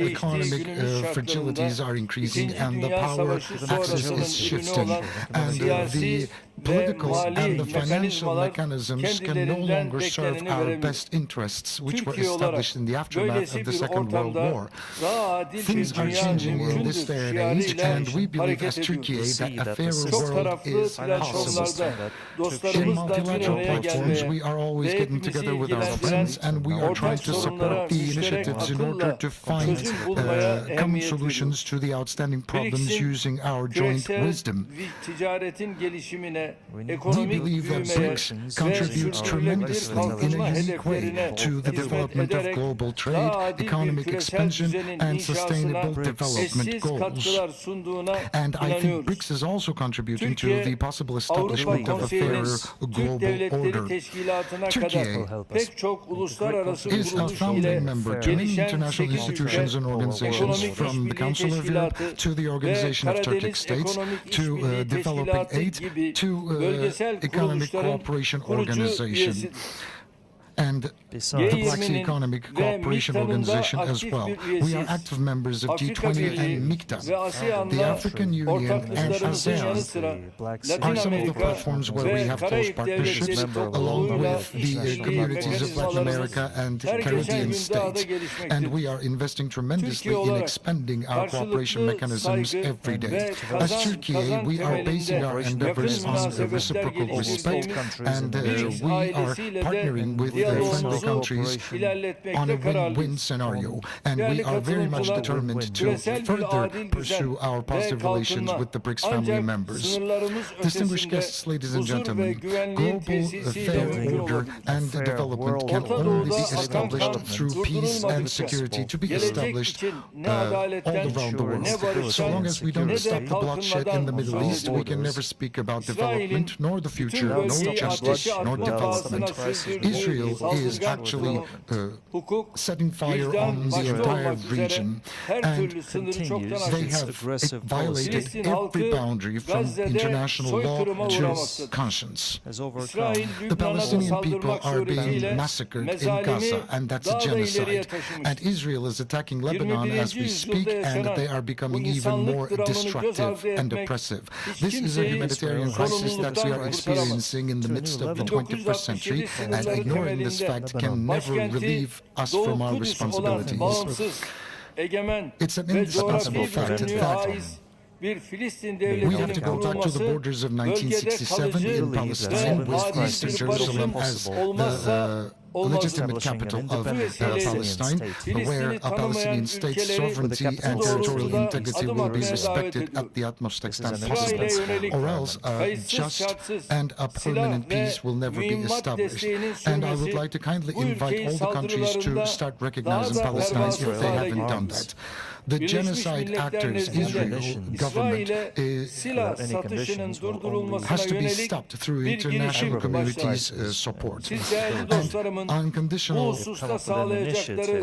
economic fragilities are increasing and the power axis is shifting, and the political and the financial mechanisms can no longer serve our best interests, which were established in the aftermath of the Second World War. Things are changing in this day and age, and we believe as Turkey that a fairer world is possible. In multilateral platforms, we are always getting together with our friends, and we are trying to support the initiatives in order to find common solutions to the outstanding problems using our joint wisdom. We believe that Brics contributes tremendously in a unique way to the development of global trade, economic expansion, and sustainable development goals. And I think Brics is also contributing to the possible establishment of a fairer global order. Turkey is a founding member to many international institutions and organizations, from the Council of Europe to the Organization of Turkic States to Developing Aid to Economic Cooperation Organization and the Black Sea Economic Cooperation Organization as well. We are active members of G20 and MICTA. The African Union and ASEAN are some of the platforms where we have close partnerships, along with the communities of Latin America and Caribbean states. And we are investing tremendously in expanding our cooperation mechanisms every day. As Turkey, we are basing our endeavors on reciprocal respect, and we are partnering with friendly countries on a win-win scenario, and we are very much determined to further pursue our positive relations with the Brics family members. Distinguished guests, ladies and gentlemen, global fair order and development can only be established through peace and security to be established all around the world. So long as we don't stop the bloodshed in the Middle East, we can never speak about development, nor the future, nor justice, nor development. Israel is actually setting fire on the entire region, and they have violated every boundary from international law to conscience. The Palestinian people are being massacred in Gaza, and that's a genocide. And Israel is attacking Lebanon as we speak, and they are becoming even more destructive and oppressive. This is a humanitarian crisis that we are experiencing in the midst of the 21st century, and ignoring this fact can never relieve us from our responsibilities. It's an indispensable fact that we have to go back to the borders of 1967 in Palestine, with Eastern Jerusalem as the legitimate capital of Palestine, where a Palestinian state's sovereignty and territorial integrity will be respected at the utmost extent possible, or else a just and a permanent peace will never be established. And I would like to kindly invite all the countries to start recognizing Palestine if they haven't done that. The genocide actors, Israel government, has to be stopped through international community's support. And unconditional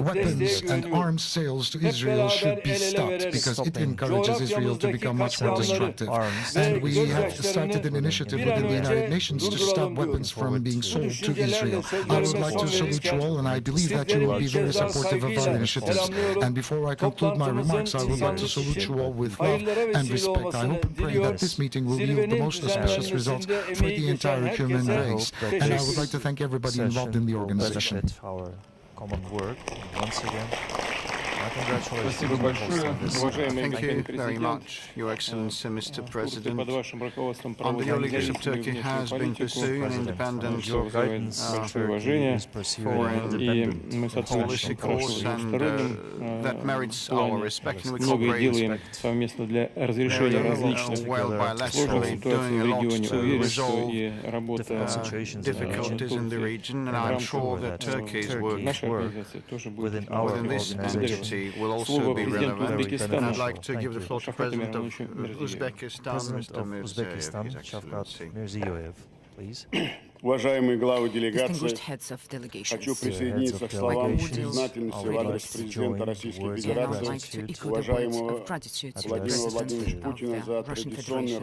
weapons and arms sales to Israel should be stopped, because it encourages Israel to become much more destructive. And we have started an initiative within the United Nations to stop weapons from being sold to Israel. I would like to salute you all, and I believe that you will be very supportive of our initiatives. And before I conclude my remarks, I would like to salute you all with love and respect. I hope and pray that this meeting will yield the most auspicious results for the entire human race. And I would like to thank everybody involved in the organization. Our common work once again. Thank you very much, Your Excellency, Mr. President. Under your leadership, Turkey has been pursuing an independent foreign policy course, and that merits our respect, and we cooperate well bilaterally, doing a lot to resolve difficulties in the region, and I'm sure that Turkey's work within this entity will also be relevant. And I'd like to give the floor to President of Uzbekistan, Mr. Mirziyoyev, please. Distinguished heads of delegations, I would like to echo the words of gratitude to the President of the Russian Federation,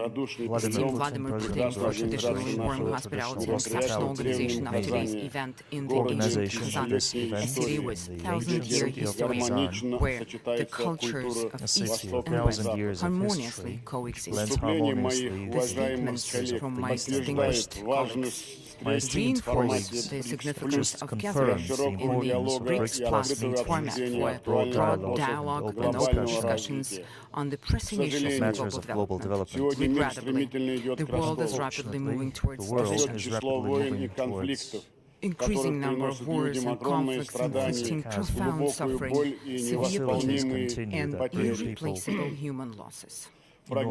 esteemed Vladimir Putin, for traditionally warm hospitality and exceptional organization of today's event in the ancient Kazan, a city with 1,000-year history, where the cultures of East and West harmoniously coexist. The statements from my distinguished colleagues reinforce the significance of gatherings in the Brics Plus format for broad dialogue and open discussions on the pressing issues of global development. Regrettably, the world is rapidly moving towards division. Increasing number of wars and conflicts inflicting profound suffering, severe pain, and irreplaceable human losses. The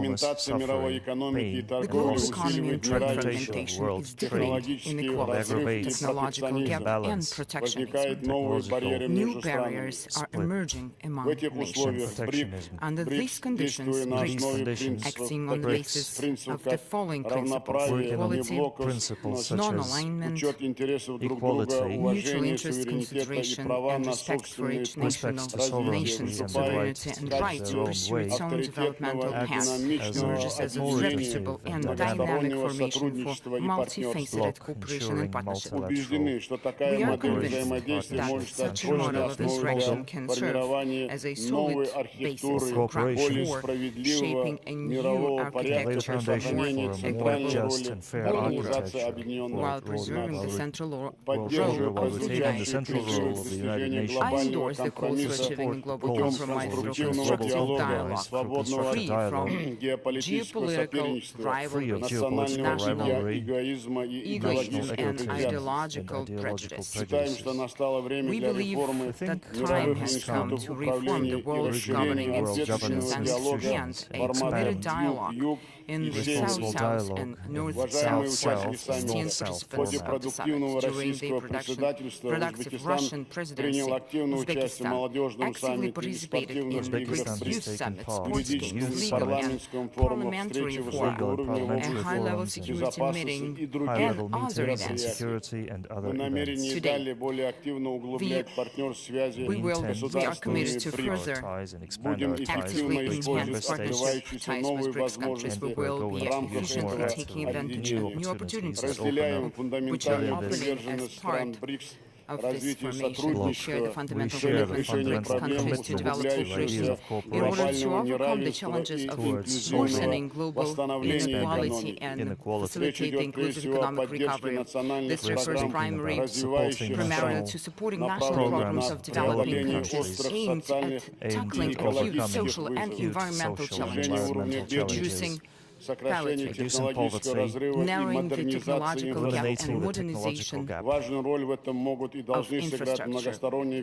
global economy and trade fragmentation is deepening inequality, technological gap, and protectionism. New barriers are emerging among nations. Under these conditions, BRICS, acting on the basis of the following principles: equality, non-alignment, mutual interest consideration, and respect for each nation's sovereignty and right to pursue its own developmental path, emerges as a reputable and dynamic formation for multifaceted cooperation and partnership. We are convinced that such a model of interaction can serve as a solid basis for shaping a new architecture for more equitable world, while preserving the central role of the United Nations. I endorse the calls for achieving global compromise through constructive dialogue, free from geopolitical rivalries, national egoism, and ideological prejudice. We believe that time has come to reform the world's governing institutions and expand a committed dialogue in the South-South and North-South sustained participants of the summit. During the productive Russian presidency, Uzbekistan actively participated in the BRICS Youth Summit, supported legal and parliamentary fora, a high-level security meeting, and other events. Today, we are committed to further actively enhance partnership ties with BRICS countries. We will be efficiently taking advantage of new opportunities which are opening as part of this formation. We share the fundamental commitment of BRICS countries to develop cooperation in order to overcome the challenges of worsening global inequality and facilitate the inclusive economic recovery. This refers primarily to supporting national programs of developing countries aimed at tackling acute social and environmental challenges, reducing poverty, narrowing the technological gap and modernization of infrastructure.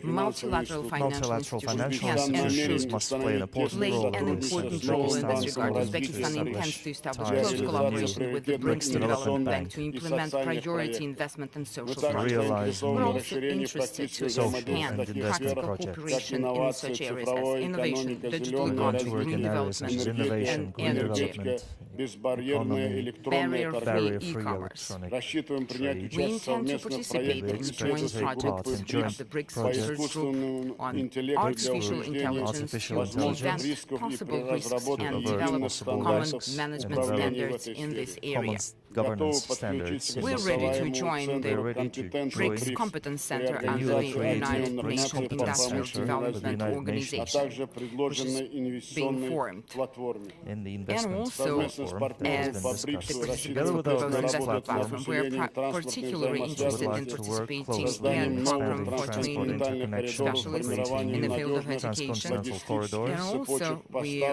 Multilateral financial institutions must play an important role in this regard. Uzbekistan intends to establish close collaboration with the BRICS Development Bank to implement priority investment and social projects. We're also interested to expand practical cooperation in such areas as innovation, digital economy, green development, and energy. Barrier-free e-commerce. We intend to participate in joint projects of the BRICS Research Group on artificial intelligence to prevent possible risks and develop common management standards in this area. governance standards. We're ready to join the BRICS Competence Center and the United Nations Industrial Development Organization, which is being formed. In the And investment also, platform that has been as the discussed. Together with our proposed BRICS investment platform, platform, we're particularly interested in participating closely in in program expanding for transport training interconnection, specialists in the field of education. transcontinental corridors, And also, we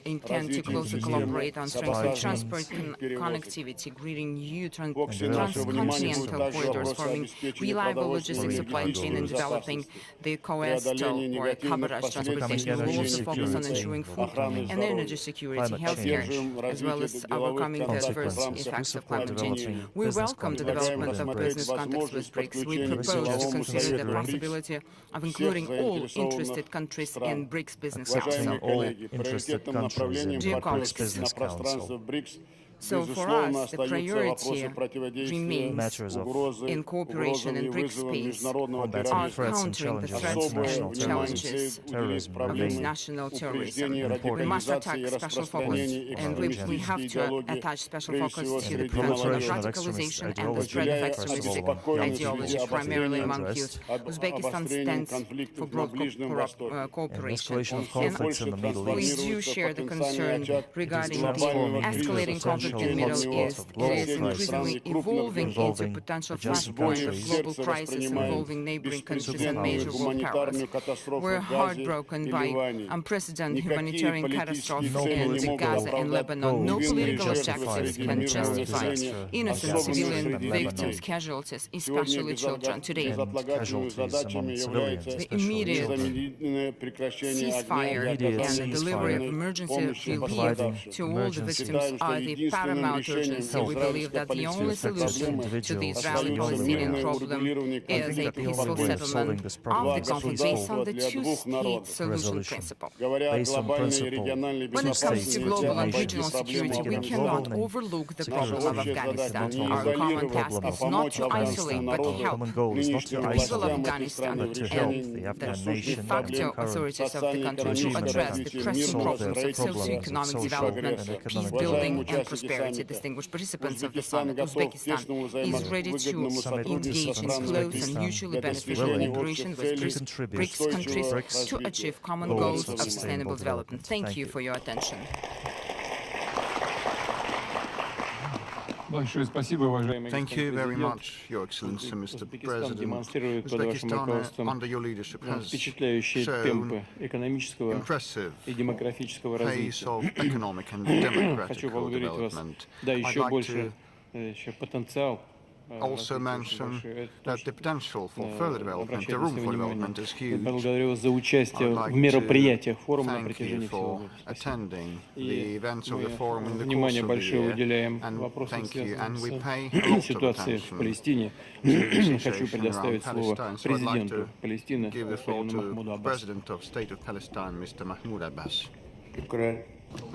intend to closely collaborate on strengthening transport connectivity, creating new transcontinental corridors, forming reliable logistics supply chain, and developing the coastal or coverage transportation. We'll also focus on ensuring food and energy security, healthcare, as well as overcoming the adverse effects of climate change. We welcome the development of business contacts with BRICS. We propose to consider the possibility of including all interested countries in BRICS Business Council. all interested countries in the BRICS Business Council. So for us, the priority remains in cooperation in BRICS space, are countering the threats and challenges of international terrorism. We must attack special focus, and we have to attach special focus to the prevention of radicalization and the spread of extremistic ideology, primarily among youth. Uzbekistan stands for broad cooperation, and we do share the concern regarding the escalating conflict in the Middle East. It is increasingly evolving into a potential flashpoint of global crisis involving neighboring countries and major world powers. We're heartbroken by unprecedented humanitarian catastrophes in Gaza and Lebanon. No political objectives can justify innocent civilian victims, casualties, especially children. Today, the immediate ceasefire and the delivery of emergency relief to all the victims are the paramount urgency. We believe that the only solution to the Israeli-Palestinian problem is a peaceful settlement of the conflict based on the two-state solution principle. When it comes to global and regional security, we cannot overlook the problem of Afghanistan. Our common task is not to isolate, but to help the people of Afghanistan and the de facto authorities of the country to address the pressing problems of socio-economic development, peace building, and prosperity. Distinguished participants of the summit, Uzbekistan is ready to engage in close and mutually beneficial cooperation with BRICS countries to achieve common goals of sustainable development. Thank you for your attention. Thank you very much, Your Excellency, Mr. President. Uzbekistan, under your leadership, has shown impressive pace of economic and democratical development. I'd like to also mention that the potential for further development, the room for development is huge. I would like to thank you for attending the events of the forum in the course of the year, and thank you, and we pay a lot of attention to the situation around Palestine. So I'd like to give the floor to the President of State of Palestine, Mr. Mahmoud Abbas.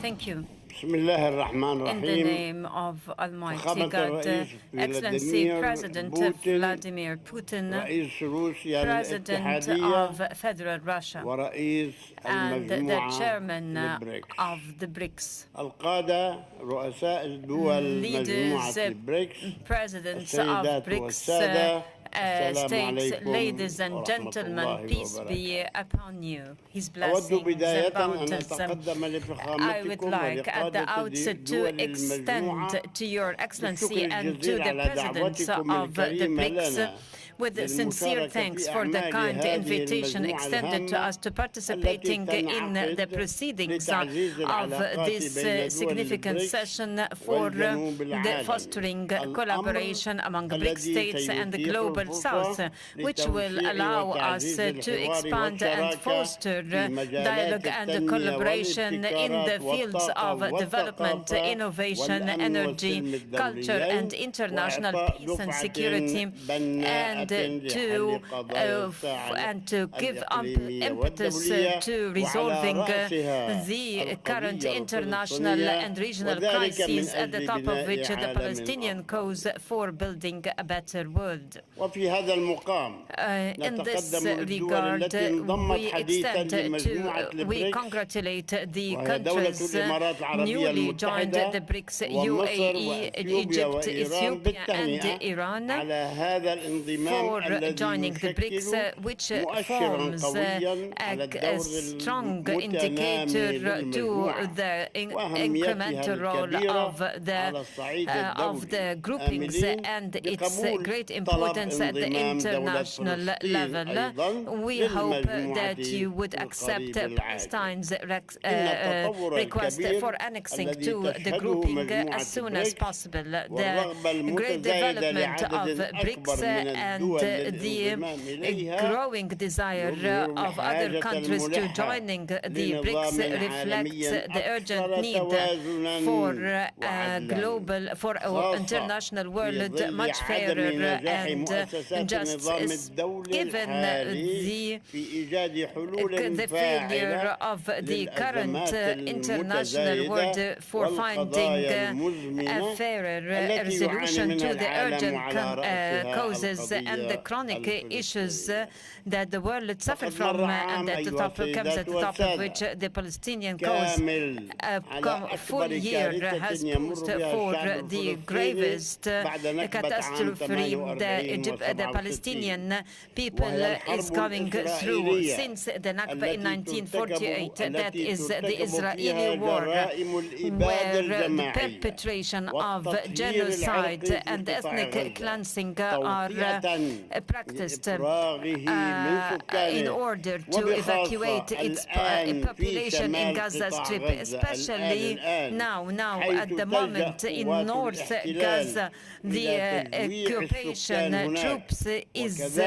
Thank you. In the name of Almighty God, Excellency President Vladimir Putin, President of Federal Russia, and the Chairman of the BRICS, leaders, presidents of BRICS, states, ladies and gentlemen, peace be upon you. His blessings about us. I would like at the outset to extend to Your Excellency and to the presidents of the BRICS with sincere thanks for the kind invitation extended to us to participating in the proceedings of this significant session for the fostering collaboration among BRICS states and the global South, which will allow us to expand and foster dialogue and collaboration in the fields of development, innovation, energy, culture, and international peace and security, and and to give impetus to resolving the current international and regional crises, at the top of which the Palestinian cause for building a better world. In this regard, we congratulate the countries newly joined the Brics, UAE, Egypt, Ethiopia, and Iran, for joining the Brics, which forms a strong indicator to the incremental role of the groupings and its great importance at the international level. We hope that you would accept Palestine's request for annexing to the grouping as soon as possible. The great development of Brics and the growing desire of other countries to joining the Brics reflects the urgent need for a international world much fairer and just, given the failure of the current international world for finding a fairer resolution to the urgent causes and the chronic issues that the world suffers from, and comes at the top of which the Palestinian cause full year has posed for the gravest catastrophe the Palestinian people is going through since the Nakba in 1948, that is the Israeli war, where the perpetration of genocide and ethnic cleansing are practiced in order to evacuate its population in Gaza Strip, especially now at the moment in North Gaza. The occupation troops is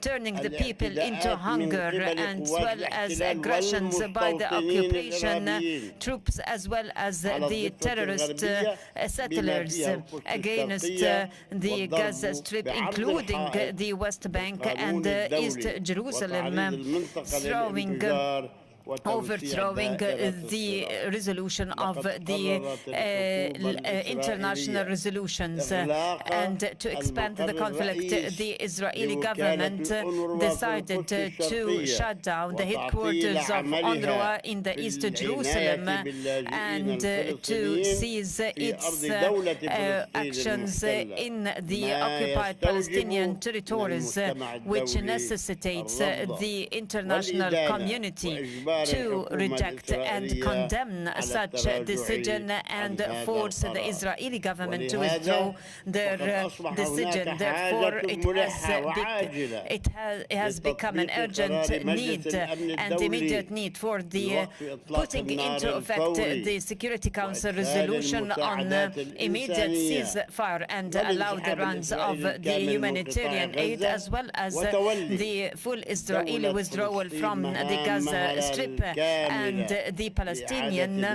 turning the people into hunger, as well as aggressions by the occupation troops, as well as the terrorist settlers against the Gaza Strip, including the West Bank and East Jerusalem, overthrowing the resolution of the international resolutions. And to expand the conflict, the Israeli government decided to shut down the headquarters of UNRWA in the East Jerusalem and to seize its actions in the occupied Palestinian territories, which necessitates the international community to reject and condemn such a decision and force the Israeli government to withdraw their decision. Therefore, it has become an urgent need and immediate need for the putting into effect the Security Council resolution on immediate ceasefire and allow the runs of the humanitarian aid, as well as the full Israeli withdrawal from the Gaza Strip, and the Palestinian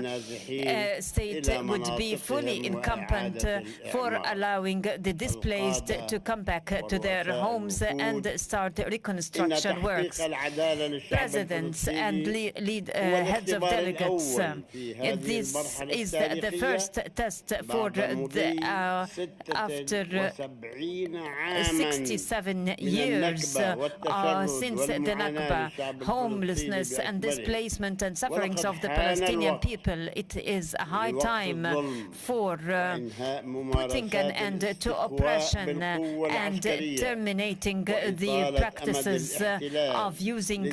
state would be fully incumbent for allowing the displaced to come back to their homes and start reconstruction works. Presidents and heads of delegates, this is the first test for after 67 years since the Nakba, homelessness and displacement and sufferings of the Palestinian people. It is a high time for putting an end to oppression and terminating the practices of using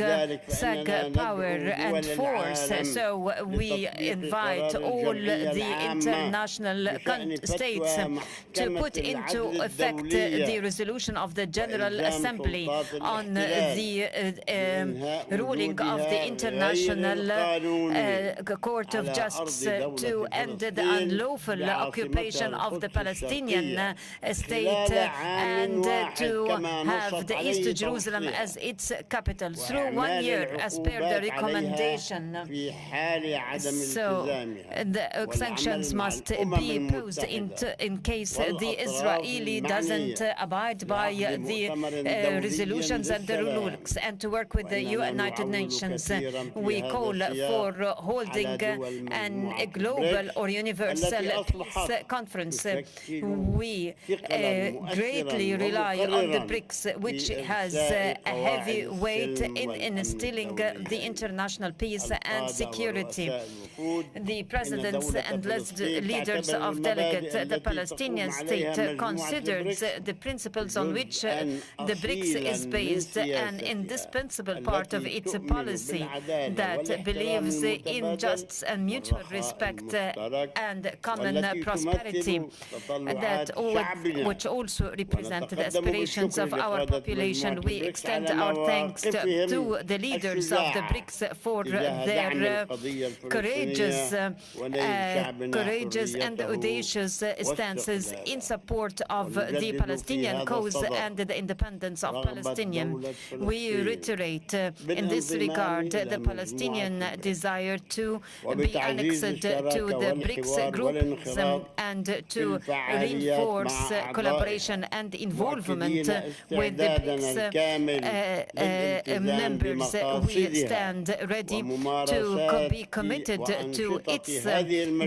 power and force. So we invite all the international states to put into effect the resolution of the General Assembly on the ruling of the international International Court of Justice to end the unlawful occupation of the Palestinian state and to have the East Jerusalem as its capital through 1 year as per the recommendation. So the sanctions must be imposed in case the Israeli doesn't abide by the resolutions and the rules, and to work with the United Nations. We call for holding a global or universal peace conference. We greatly rely on the Brics, which has a heavy weight in instilling the international peace and security. The presidents and leaders of delegates, the Palestinian state considers the principles on which the Brics is based an indispensable part of its policy that believes in justice and mutual respect and common prosperity, which also represent the aspirations of our population. We extend our thanks to the leaders of the Brics for their courageous and audacious stances in support of the Palestinian cause and the independence of Palestinian. We reiterate in this regard the Palestinian desire to be annexed to the Brics group and to reinforce collaboration and involvement with the Brics members. We stand ready to be committed to its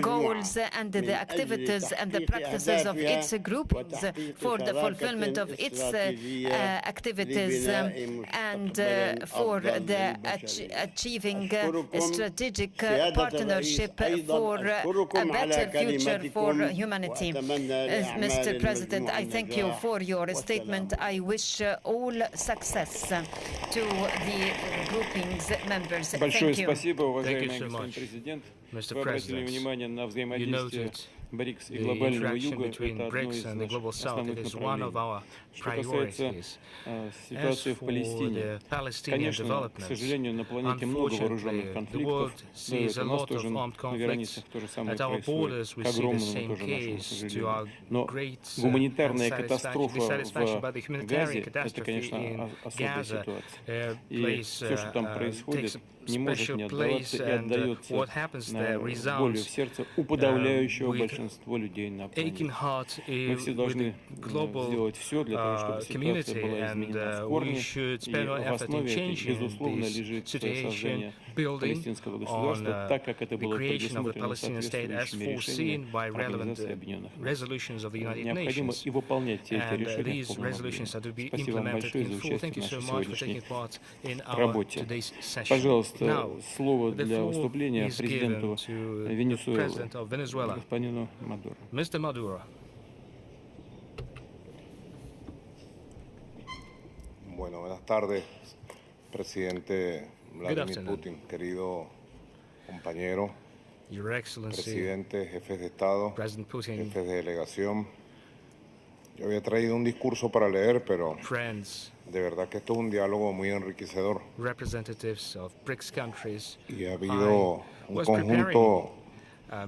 goals and the activities and the practices of its groupings for the fulfillment of its activities and for the achieving a strategic partnership for a better future for humanity. Mr. President, I thank you for your statement. I wish all success to the groupings members. Thank you. Thank you so much, Mr. President. You noted the interaction between Brics and the Global South. It is one of our priorities. As for the Palestinian developments, unfortunately, the world sees a lot of armed conflicts. At our borders, we see the same case, to our great dissatisfaction. But the humanitarian catastrophe in Gaza takes special place, and what happens there resounds with aching heart with the global community, and we should spend our effort in changing this situation, building on the creation of the Palestinian state as foreseen by relevant resolutions of the United Nations, and these resolutions are to be implemented in full. Thank you so much for taking part in our today's session. Now, the floor is given to the President of Venezuela, Mr. Maduro. Bueno, buenas tardes, Presidente Vladimir Putin, querido compañero, Your Excellency, Presidente, jefes de Estado, President Putin, jefes de delegación. Yo había traído un discurso para leer, pero de verdad que esto es un diálogo muy enriquecedor. Representatives of Brics countries, y ha habido un conjunto de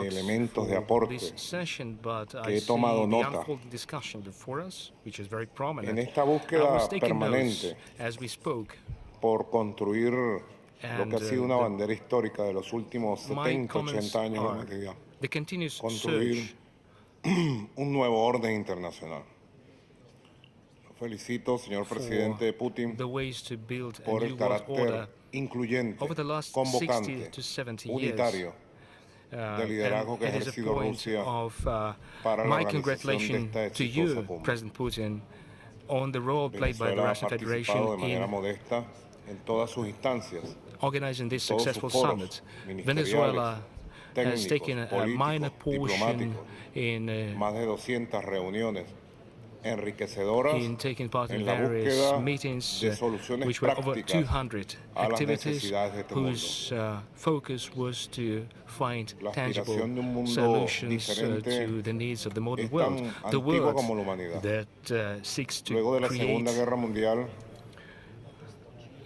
elementos de aporte que he tomado nota. En esta búsqueda permanente por construir lo que ha sido una bandera histórica de los últimos 70, 80 años de la humanidad, construir un nuevo orden internacional. Felicito, señor presidente Putin, por el carácter incluyente, convocante, unitario del liderazgo que ha ejercido Rusia para la organización de esta exitosa cumbre. On the role played by the Russian Federation en todas sus instancias, organizing this successful summit. Venezuela has taken a minor portion in más de 200 reuniones enriquecedoras in taking part in various meetings, which were over 200 activities whose focus was to find tangible solutions to the needs of the modern world, the world that seeks to create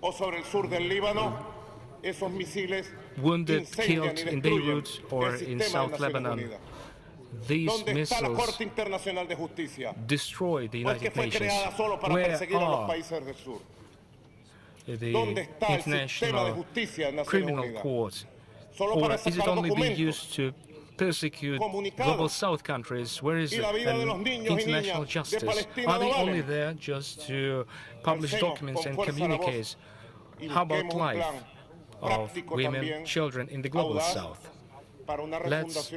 o sobre el sur del Líbano, wounded, killed in Beirut or in South Lebanon. These missiles destroy the United Nations. Where are the International Criminal Court? Or is it only being used to persecute Global South countries? Where is international justice? Are they only there just to publish documents and communiques? How about life of women, children in the Global South? Let's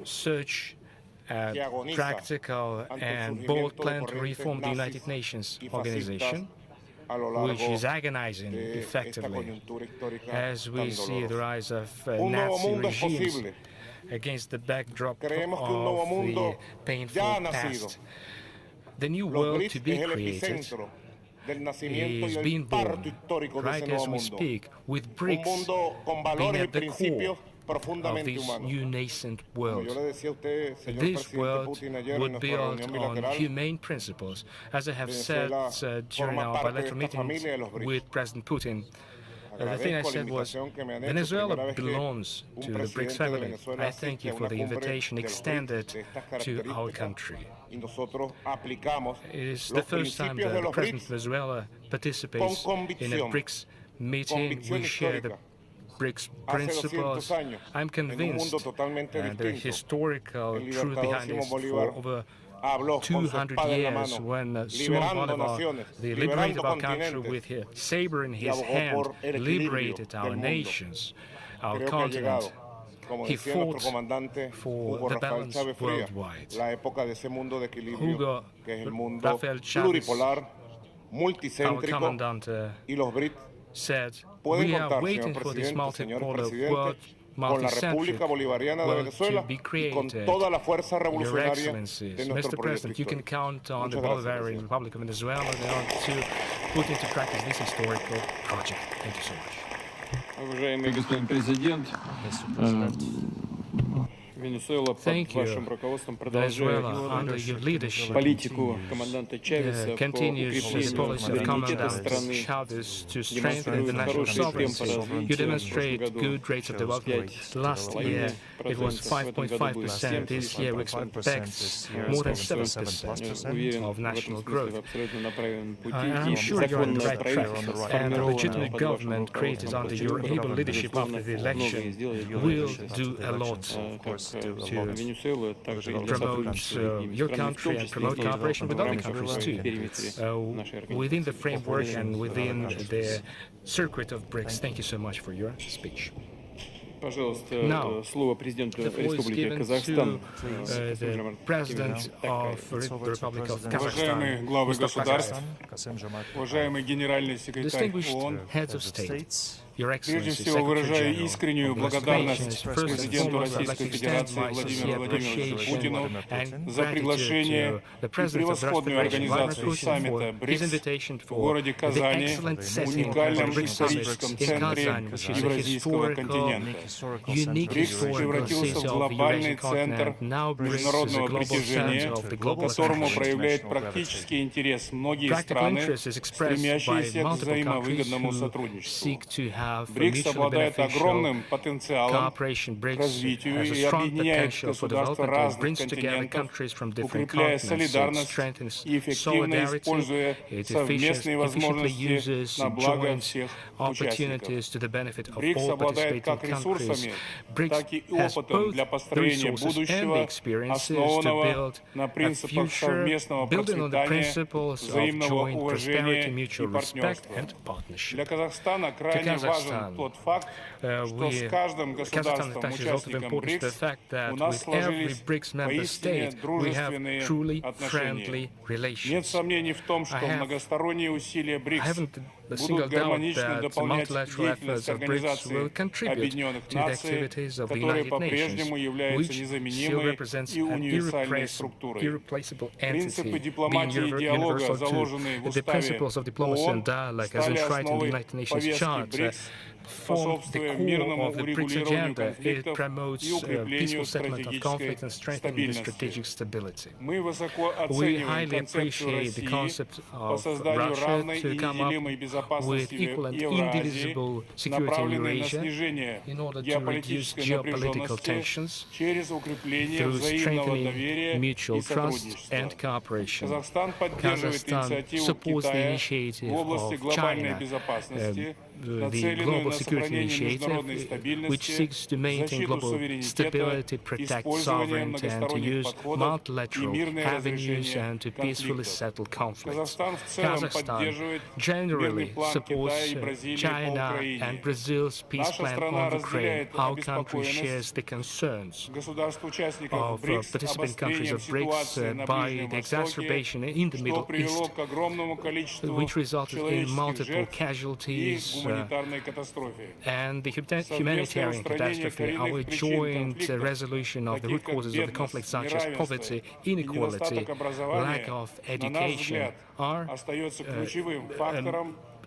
search a practical and bold plan to reform the United Nations organization, which is agonizing effectively as we see the rise of Nazi regimes against the backdrop of the painful past. The new world to be created is being born right as we speak, with Brics being at the core of this new nascent world. This world would build on humane principles. As I have said during our bilateral meetings with President Putin, the thing I said was, Venezuela belongs to the Brics family. I thank you for the invitation extended to our country. It is the first time that the President of Venezuela participates in a Brics meeting. We share the Brics principles. I'm convinced the historical truth behind this for over 200 years when Simon Bolivar, the liberator of our country, with his saber in his hand, liberated our nations, our continent. He fought for the balance worldwide. Hugo Rafael Chavez, our commandant, said, we are waiting for this multipolar world, multi-centric world to be created. Your Excellencies, Mr. President, you can count on the Bolivarian Republic of Venezuela to put into practice this historical project. Thank you so much. Уважаемый господин президент, Венесуэла под вашим руководством продолжает политику команданта Чавеса по укреплению суверенитета страны. You demonstrate good rates of development. Last year it was 5.5%. This year we expect more than 7% of national growth. I'm sure you're on the right track, and the legitimate government created under your able leadership after the election will do a lot to promote your country and promote cooperation with other countries too, within the framework and within the circuit of Brics. Thank you so much for your speech. Now, the floor is given to the President of the Republic of Kazakhstan, distinguished heads of state, Your Excellency, Secretary General of the Nations, first and foremost, I'd like to extend my sincere appreciation and gratitude to the President of the Russian Federation, Vladimir Putin, for his invitation for the excellent setting of the Brics Summit in Kazan, which is a unique historical city of the Eurasian continent. Now Brics is a global center of the global practical interest is expressed by multiple countries who seek to have mutually beneficial cooperation. Brics has a strong potential for development. It brings together countries from different continents. It strengthens solidarity. It efficiently uses joint opportunities to the benefit of all participating countries. Brics has both the resources and the experiences to build a future building on the principles of joint prosperity, mutual respect and partnership. To Kazakhstan, Kazakhstan attaches also the importance to the fact that with every Brics member state we have truly friendly relations. I haven't a single doubt that the multilateral efforts of Brics will contribute to the activities of the United Nations, which still represents an irreplaceable entity, being universal to the principles of diplomacy and dialogue as enshrined in the United Nations Charter. formed the core of the BRICS agenda. It promotes peaceful settlement of conflict and strengthening the strategic stability. We highly appreciate the concept of Russia to come up with equal and indivisible security in Eurasia in order to reduce geopolitical tensions through strengthening mutual trust and cooperation. Kazakhstan supports the initiative of China, the Global Security Initiative, which seeks to maintain global stability, protect sovereignty, and to use multilateral avenues and to peacefully settle conflicts. Kazakhstan generally supports China and Brazil's peace plan on Ukraine. Our country shares the concerns of participant countries of BRICS by the exacerbation in the Middle East, which resulted in multiple casualties and the humanitarian catastrophe. Our joint resolution of the root causes of the conflict, such as poverty, inequality, lack of education, are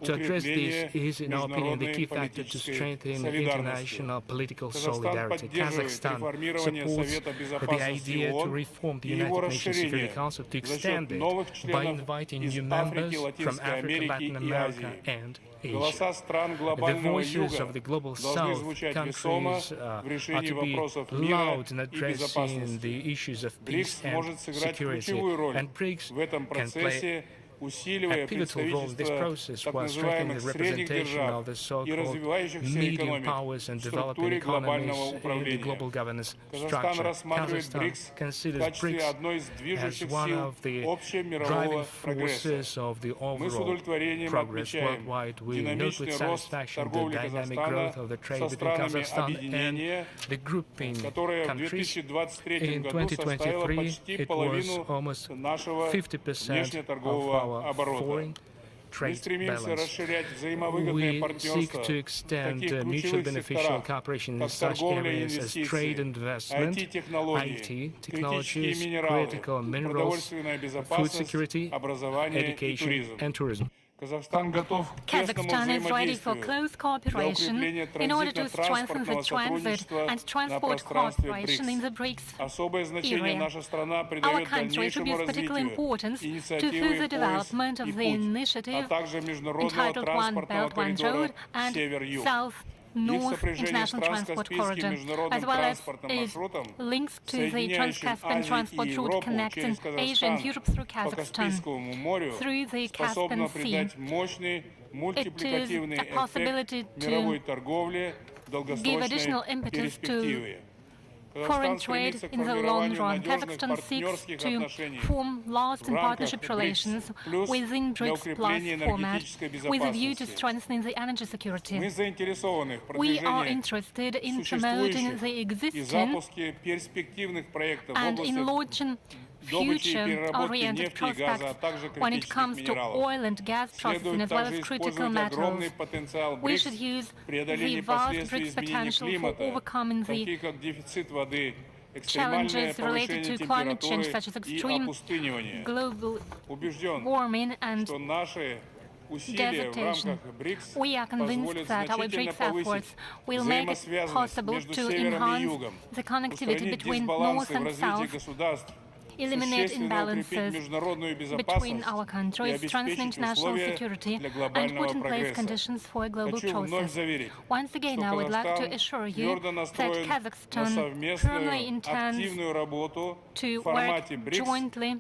to address this is, in our opinion, the key factor to strengthen international political solidarity. Kazakhstan supports the idea to reform the United Nations Security Council, to extend it by inviting new members from Africa, Latin America, and Asia. The voices of the Global South countries are to be loud in addressing the issues of peace and security, and BRICS can play a pivotal role in this process while strengthening the representation of the so-called medium powers and developing economies in the global governance structure. Kazakhstan considers BRICS as one of the driving forces of the overall progress worldwide. We note with satisfaction the dynamic growth of the trade between Kazakhstan and the grouping countries. In 2023, it was almost 50% of our foreign trade balance. We seek to extend mutually beneficial cooperation in such areas as trade, investment, IT, technologies, critical minerals, food security, education, and tourism. Kazakhstan is ready for close cooperation in order to strengthen the transit and transport cooperation in the BRICS area. Our country attributes particular importance to further development of the initiative entitled One Belt, One Road and South-North International Transport Corridor, as well as links to the Trans-Caspian transport route connecting Asia and Europe through Kazakhstan, through the Caspian Sea. It is a possibility to give additional impetus to foreign trade in the long run. Kazakhstan seeks to form lasting partnership relations within BRICS Plus format with a view to strengthening the energy security. We are interested in promoting the existing and in launching future-oriented prospects when it comes to oil and gas processing as well as critical metals. We should use the vast BRICS potential for overcoming the challenges related to climate change, such as extreme global warming and desertation. We are convinced that our BRICS efforts will make it possible to enhance the connectivity between North and South, eliminate imbalances between our countries, strengthen international security, and put in place conditions for a global process. Once again, I would like to assure you that Kazakhstan firmly intends to work jointly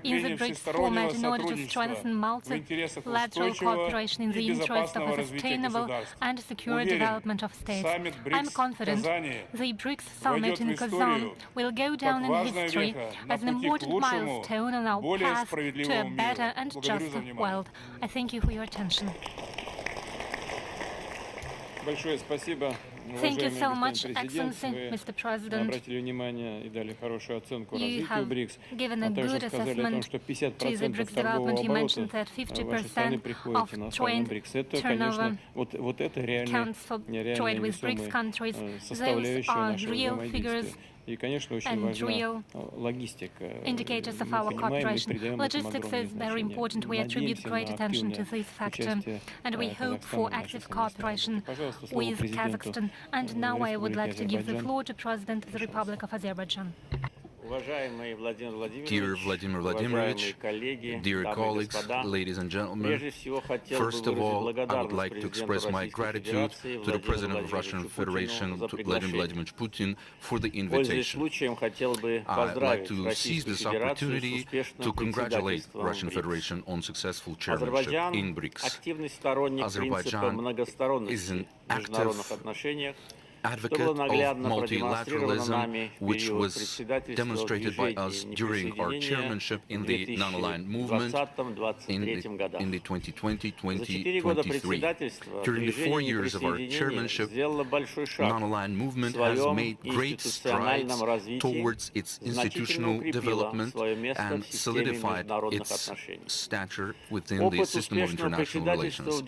in the BRICS format in order to strengthen multilateral cooperation in the interest of a sustainable and secure development of states. I'm confident the BRICS summit in Kazan will go down in history as an important milestone on our path to a better and juster world. I thank you for your attention. Thank you so much, Excellency, Mr. President. You have given a good assessment to the BRICS development. You mentioned that 50% of trade turnover counts for trade with BRICS countries. Those are real figures and real indicators of our cooperation. Logistics is very important. We attribute great attention to this factor, and we hope for active cooperation with Kazakhstan. And now I would like to give the floor to President of the Republic of Azerbaijan. Dear Vladimir Vladimirovich, dear colleagues, ladies and gentlemen, first of all, I would like to express my gratitude to the President of Russian Federation, Vladimir Vladimirovich Putin, for the invitation. I'd like to seize this opportunity to congratulate the Russian Federation on successful chairmanship in Brics. Azerbaijan is an active advocate of multilateralism, which was demonstrated by us during our chairmanship in the non-aligned movement in the 2020-2023. During the 4 years of our chairmanship, non-aligned movement has made great strides towards its institutional development and solidified its stature within the system of international relations.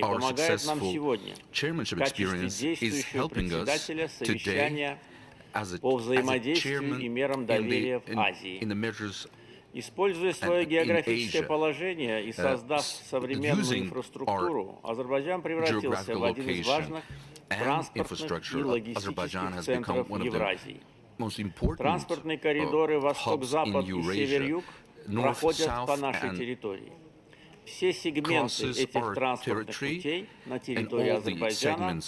Our successful chairmanship experience is helping us today as a chairman in the measures Используя свое географическое положение и создав современную инфраструктуру, Азербайджан превратился в один из важных транспортных и логистических центров Евразии. Транспортные коридоры восток-запад и север-юг проходят по нашей территории. Все сегменты этих транспортных путей на территории Азербайджана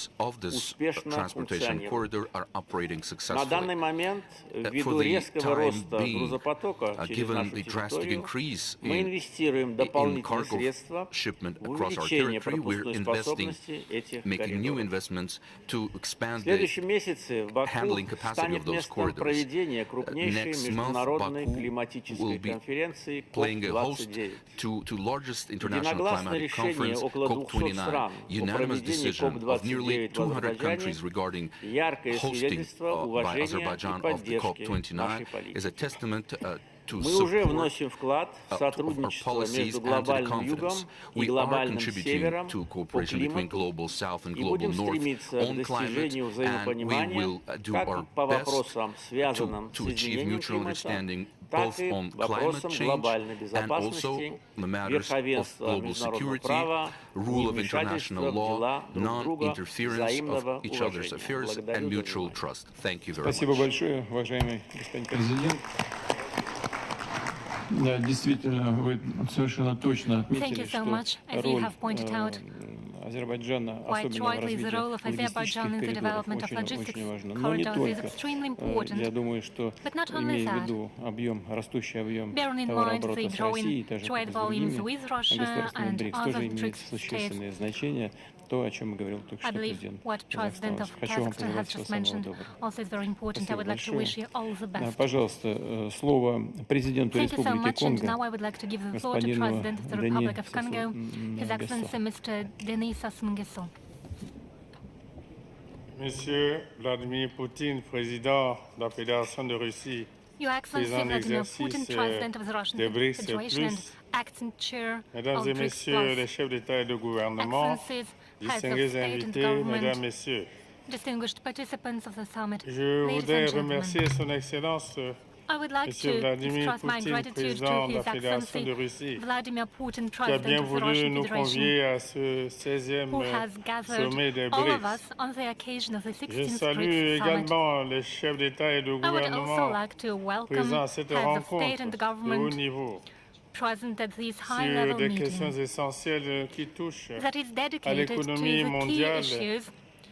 успешно функционируют. На данный момент, ввиду резкого роста грузопотока через нашу территорию, мы инвестируем дополнительные средства в увеличение пропускной способности этих коридоров. В следующем месяце в Баку станет местом проведения крупнейшей международной климатической конференции КОП-29. International Climatic Conference, COP29, unanimous decision of nearly 200 countries regarding hosting by Azerbaijan of the COP29 is a testament to support our policies and to the confidence. We are contributing to cooperation between Global South and Global North on climate, and we will do our best to achieve mutual understanding both on climate change and also the matters of global security, rule of international law, non-interference of each other's affairs, and mutual trust. Thank you very much. Спасибо большое, уважаемый господин президент. Да, действительно, вы совершенно точно отметили, что роль Азербайджана, особенно в развитии логистических коридоров, очень важна. Но не только. Я думаю, что, имея в виду растущий объем товарооборота с Россией, также с другими государствами БРИКС тоже имеет существенное значение. То, о чем говорил только что президент Казахстана. Хочу вам пожелать всего самого доброго. Спасибо большое. Пожалуйста, слово президенту Республики Конго, господину Денису. Monsieur Vladimir Poutine, président de la Fédération de Russie, Your Excellency Vladimir Putin, President of the Russian Federation and acting chair Mesdames et Messieurs les chefs d'État et de gouvernement, distingués invités, Mesdames, Messieurs, je voudrais remercier Son Excellence Monsieur Vladimir Poutine, président de la Fédération de Russie, qui a bien voulu nous convier à ce 16e sommet des BRICS. Je salue également les chefs d'État et de gouvernement présents à cette rencontre de haut niveau sur des questions essentielles qui touchent à l'économie mondiale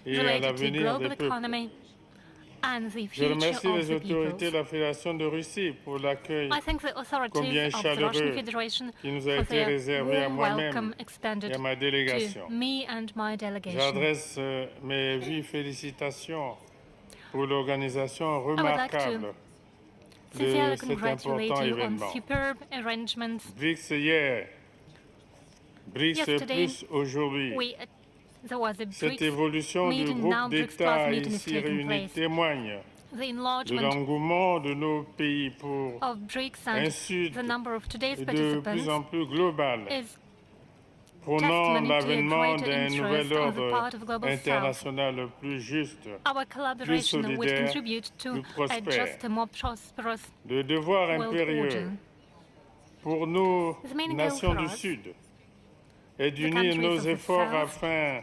et à l'avenir des peuples. Je remercie les autorités de la Fédération de Russie pour l'accueil combien chaleureux qui nous a été réservé à moi-même et à ma délégation. J'adresse mes vives félicitations pour l'organisation remarquable de cet important événement. BRICS hier, BRICS plus aujourd'hui. Cette évolution du groupe d'États ici réunis témoigne de l'engouement de nos pays pour un Sud de plus en plus global prônant testimony to a l'avènement greater d'un nouvel interest on the ordre part of the global South. international plus juste, Our plus collaboration would solidaire, contribute to plus a prospère. just, more prosperous Le devoir world impérieux order. pour nous, The main goal nations for du us, Sud, est the d'unir countries nos of the efforts South, afin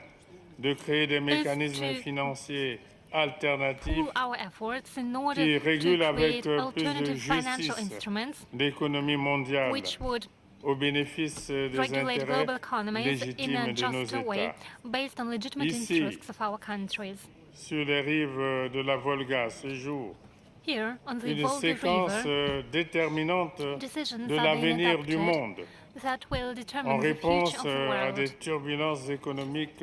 de créer des mécanismes to financiers alternatifs pool our efforts in order qui to régulent avec create plus de alternative financial justice instruments l'économie mondiale which would au bénéfice des regulate intérêts global economies in légitimes a de nos just way États. based on legitimate Ici, interests of our countries. Sur les rives de la Volga ce jour, Here, on the une Volga séquence River, déterminante decisions de are being l'avenir du adopted monde that will en determine the réponse future of the à world des turbulences économiques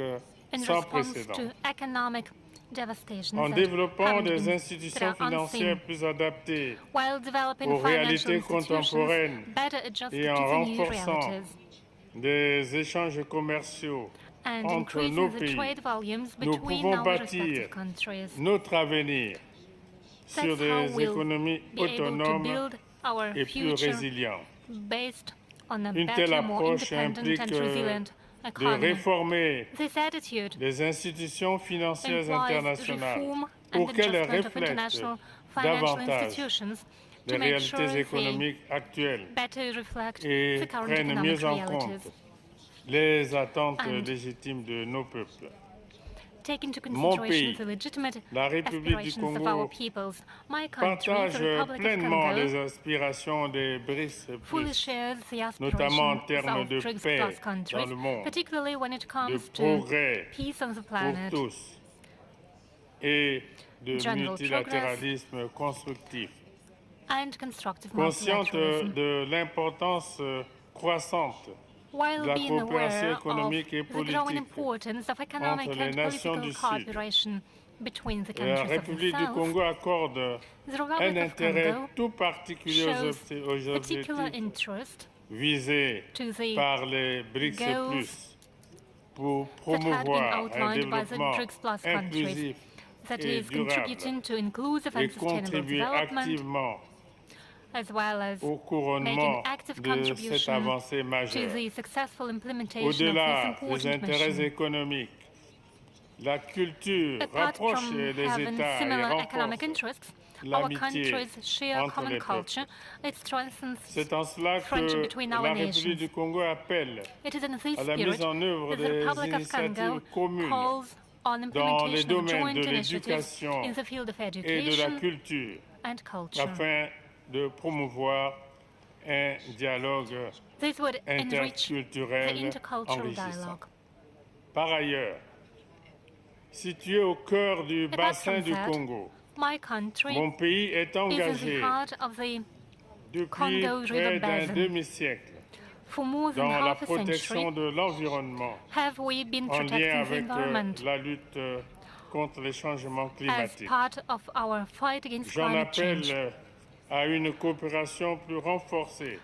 in sans response précédent. to economic devastations En that développant haven't des been- institutions that are financières unseen, plus adaptées while developing aux financial réalités institutions contemporaines better adjusted et to en the new renforçant realities, des échanges commerciaux and entre increasing nos the pays, trade volumes nous between pouvons our bâtir respective countries. notre avenir sur That's how des we'll économies be able to autonomes build our et plus future résilientes. based on a Une telle better, more approche independent and implique resilient de economy. réformer This attitude les institutions financières implies internationales reform pour and qu'elles adjustment of reflètent international financial davantage institutions les to make sure réalités they économiques actuelles better reflect et the current prennent economic mieux en realities. compte les attentes And légitimes de nos peuples. Take into Mon consideration pays, the legitimate la République du aspirations of our Congo, peoples. My country, partage the Republic of pleinement les Congo, aspirations des Brics+, fully shares the notamment en aspirations termes of de BRICS paix plus dans countries, le monde, particularly when it de comes to progrès peace on the pour planet, tous et de general multilatéralisme constructif. and constructive Consciente multilateralism. de l'importance croissante While de la being coopération aware of économique et the growing politique importance of economic entre les and nations political du Sud, cooperation between the la countries of the République du South, Congo accorde the un Republic of intérêt Congo tout particulier shows aux particular objectifs interest visés to the par les BRICS+, goals pour that had been promouvoir un outlined by the développement BRICS Plus countries, inclusif that et is durable contributing to inclusive et and sustainable contribuer development, activement as well as au making couronnement active de cette contribution avancée to majeure. the successful implementation of Au-delà this des important intérêts mission. économiques, la culture Apart rapproche from les having États et similar economic renforce interests, our l'amitié countries share entre common les culture. peuples. It strengthens C'est en cela friendship que between la our République nations. du Congo appelle It is in this à la spirit mise en œuvre that the des Republic of Congo initiatives communes calls on dans les implementation of domaines joint de initiatives l'éducation in the field of et de la education culture and culture. afin de promouvoir un dialogue This would enrich the interculturel intercultural enrichissant. dialogue. Par ailleurs, situé au cœur du Apart bassin from du that, Congo, my country mon pays est is in engagé the heart of the depuis Congo près River d'un Basin. demi-siècle For more than dans la half a protection century, de l'environnement have we been en lien protecting the avec environment la lutte contre les changements as climatiques. part of our fight against J'en climate change. appelle à une coopération plus renforcée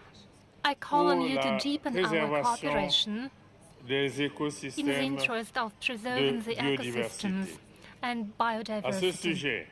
I call on pour you to la deepen our préservation cooperation des in the écosystèmes interest of preserving de the ecosystems biodiversité. and À ce biodiversity. sujet,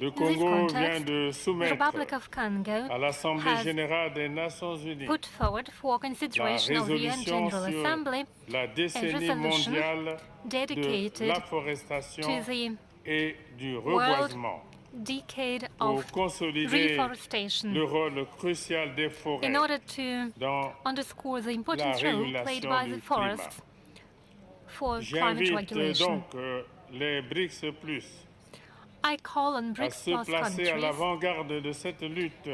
le In this Congo vient context, de the soumettre Republic of Congo à l'Assemblée has générale des Nations unies put forward for la consideration of the UN résolution General sur Assembly la a décennie resolution mondiale de dedicated l'afforestation to the et du World reboisement decade pour of consolider reforestation le rôle crucial des forêts in order to dans underscore the la important role played régulation by du the forests for climate J'invite regulation. donc les BRICS+, I call on à BRICS se Plus placer à countries l'avant-garde de cette lutte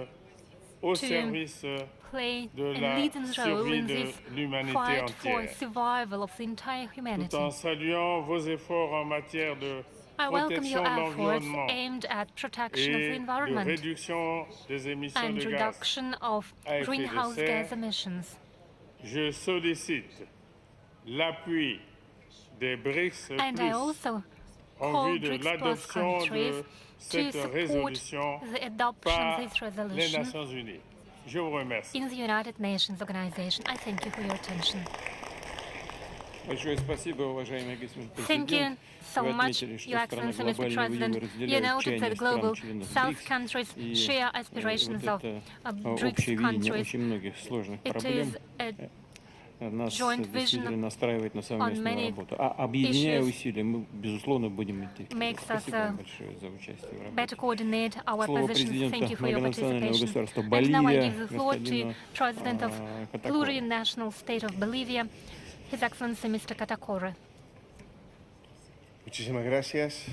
au service play de a la leading role survie in de this l'humanité fight for entière. survival of the entire humanity. Tout en saluant vos efforts en matière de I welcome your protection de efforts l'environnement aimed at protection of the et de environment réduction des émissions and de gaz reduction of à effet de greenhouse serre, gas emissions. je sollicite l'appui des BRICS+, And I also en call vue de BRICS Plus l'adoption countries de to cette support résolution the adoption par of this les resolution Nations Unies. Je vous remercie. in the United Nations Organization. I thank you for your attention. Большое спасибо, уважаемый господин Thank you президент. so Вы much, отметили, что Your страны Excellency, Mr. глобального President. юга You разделяют noted чаяния that global стран-членов South БРИКС, countries и share вот aspirations of это BRICS общее видение countries. очень многих сложных It проблем is a нас joint действительно vision настраивает на on совместную many работу. А объединяя issues усилия, мы, безусловно, будем идти. makes us Спасибо вам большое за участие в better работе. coordinate our Слово positions. Thank президента you for your многонационального participation. государства And now I Боливия, give the floor to господину President of Катакору. plurinational state of Bolivia, His Excellency Mr. Katakore. Muchísimas gracias.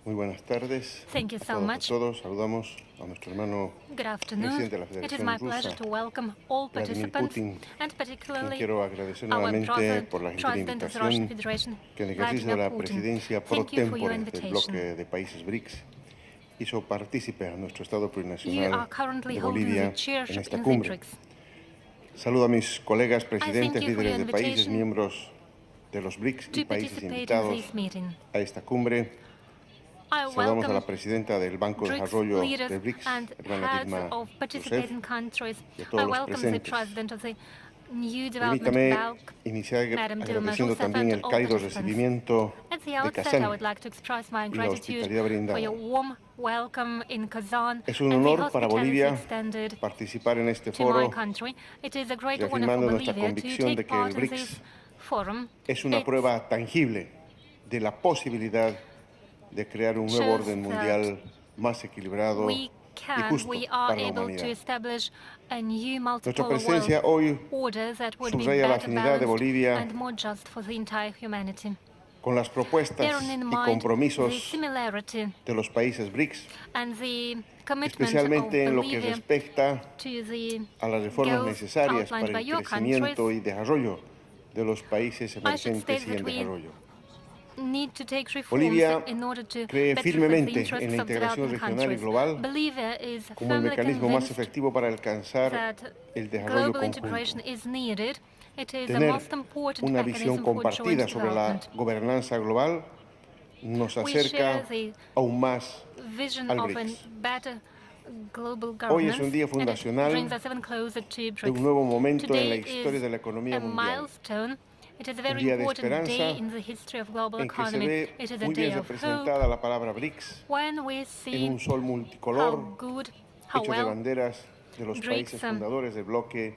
Muy buenas tardes. Thank you so much. Todos saludamos a nuestro hermano Good presidente de la afternoon. It is Federación my pleasure Rusa, to welcome all Vladimir participants, Putin, and particularly quiero agradecer our nuevamente brother, por la gentil President of the Russian invitación Federation, que en el ejercicio de Vladimir la Putin. presidencia pro Thank you for your tempore del invitation. bloque de países Brics hizo partícipe a nuestro Estado You plurinacional are currently de holding Bolivia the chairship en esta in the cumbre. Brics. Saludo a mis colegas thank presidentes, you for líderes your de países, invitation miembros de los Brics y to países participate in invitados this meeting. a esta cumbre. I Saludamos a la welcome presidenta del Banco de Brics Desarrollo leaders de Brics, and hermana heads Dilma of Rousseff, participating countries. y a I todos los welcome the presentes. President of the New Development Permítame Bank, iniciar Madam Dilma agradeciendo Rousseff, también and el all cálido participants. recibimiento At the de outset, I Kazan would like to express my y la gratitude hospitalidad for brindada. your warm welcome in Kazan Es un and the honor para hospitality Bolivia extended participar en este to my foro, country. It is a great honor for reafirmando nuestra Bolivia to convicción de take que el part in Brics this forum. es una It prueba tangible de la posibilidad de crear un nuevo shows orden that mundial más equilibrado we y justo we are para la able to humanidad. establish a new Nuestra multipolar presencia world hoy order that would be subraya la better afinidad de balanced Bolivia and more just for the entire humanity. con las propuestas Bearing in y mind the compromisos similarity de los países Brics, and the commitment of especialmente en lo que Bolivia respecta to the a las reformas goals necesarias outlined para by el your crecimiento countries. y desarrollo de los países I should emergentes state y en that we desarrollo. need to take reforms Bolivia in order to cree better serve the firmemente en interests la of integración developing regional y countries. global Bolivia is como el firmly mecanismo más convinced efectivo para alcanzar that el desarrollo global integration conjunto. is needed. It is the Tener most important una visión mechanism for joint compartida sobre la development. gobernanza global nos We share acerca the aún más vision al of a Brics. better global Hoy es governance, un día and it fundacional brings us even closer to de BRICS. un nuevo momento en Today la historia is de la economía a mundial, milestone. It is a un very día de important day esperanza in the history of global en que se economy. ve It is a muy day bien of hope representada la palabra Brics when we en see un sol how multicolor good, how hecho de well banderas de los Brics, países fundadores del bloque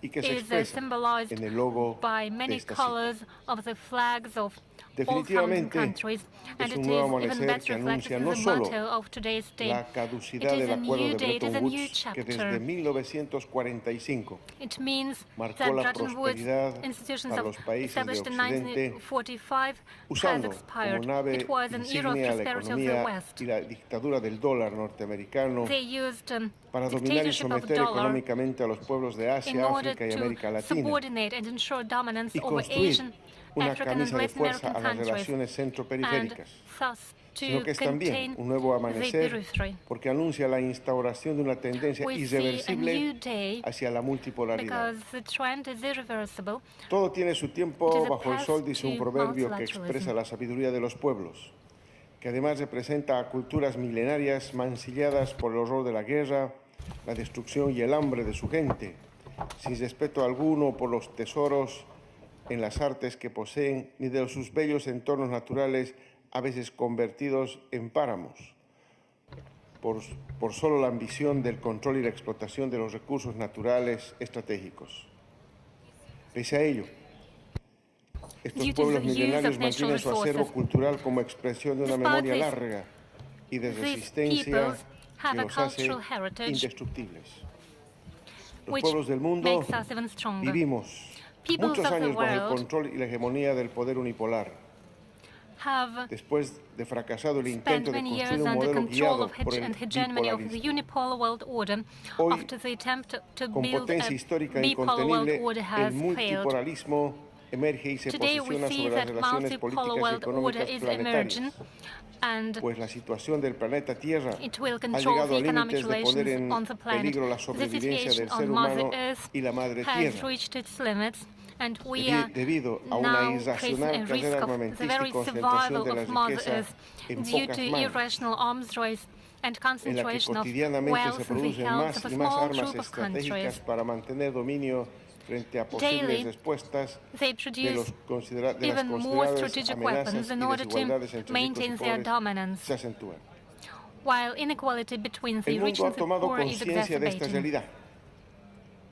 y que se is expresa symbolized en el logo by de many esta cita. colors of the flags of all founding Definitivamente countries, and es it un is nuevo even amanecer better que reflected anuncia in no the solo motto of today's day. la It caducidad is del a acuerdo new de day, it is Bretton a new Woods que desde chapter. 1945 It means marcó that la Bretton Woods prosperidad institutions para los países de established in Occidente, 1945 has usando como expired. nave It was an era of insignia la prosperity of the economía West. y la dictadura del dólar norteamericano They used para dominar y dictatorship of someter dollar económicamente a los pueblos de in Asia, order África y to América Latina subordinate and ensure dominance y over construir Asian, una African, and camisa de Latin fuerza American a las countries, relaciones and centroperiféricas, thus sino to que es también contain un nuevo the amanecer periphery. porque anuncia la instauración de una tendencia We see a irreversible new day hacia la multipolaridad. because the trend is irreversible. Todo tiene su It tiempo is a bajo el path sol, dice un to proverbio que multilateralism. expresa la sabiduría de los pueblos, que además representa a culturas milenarias mancilladas por el horror de la guerra, la destrucción y el hambre de su gente, sin respeto alguno por los tesoros en las artes que poseen, ni de sus bellos entornos naturales, a veces convertidos en páramos, por solo la ambición del control y la explotación de los recursos naturales estratégicos. Pese a ello, estos pueblos milenarios mantienen su acervo cultural como expresión de una memoria larga y de resistencia que los hace indestructibles. Los pueblos del mundo vivimos muchos años bajo el control y la hegemonía del poder unipolar. Después de fracasado el intento de construir un modelo guiado por el bipolarismo, hoy, con potencia histórica incontenible, el multipolarismo emerge y se posiciona sobre las relaciones políticas y económicas planetarias, pues la situación del planeta Tierra ha llegado a límites de poner en peligro la sobrevivencia del ser humano y la madre Tierra, debido a una irracional carrera armamentista y concentración de las riquezas en pocas manos, en la que cotidianamente se producen más y más armas estratégicas para mantener dominio frente a posibles respuestas de las consideradas amenazas y desigualdades entre ricos y pobres se acentúan. El mundo ha tomado conciencia de esta realidad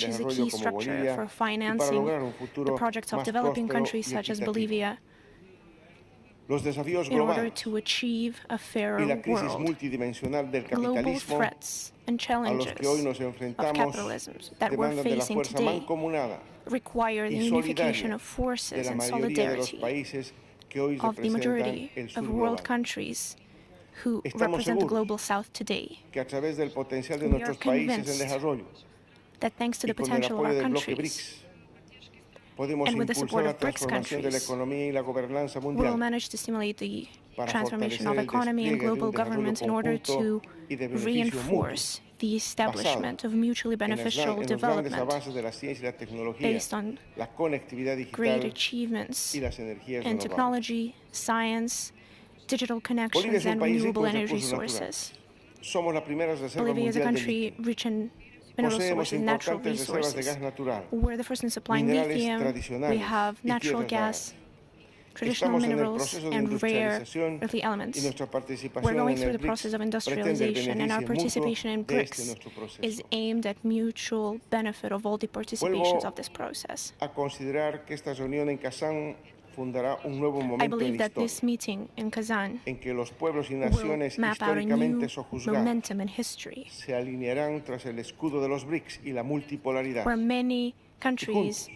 which is a key structure for financing the projects of developing countries such as Bolivia. in order to achieve a fairer world. Global threats and challenges of capitalism that we're facing today require the unification of forces and solidarity of the majority of world countries who represent the global south today. We are convinced that thanks to the potential of our countries and with the support of Brics countries, we will manage to stimulate the transformation of economy and global government in order to reinforce the establishment of mutually beneficial development based on great achievements in technology, science, digital connections, and renewable energy sources. Bolivia is a country rich in mineral sources and natural resources. We're the first in supplying lithium. We have natural gas, traditional minerals, and rare earthly elements. We're going through the process of industrialization, and our participation in Brics is aimed at mutual benefit of all the participations of this process. I believe that this meeting in Kazan will map out a new momentum in history, where many countries,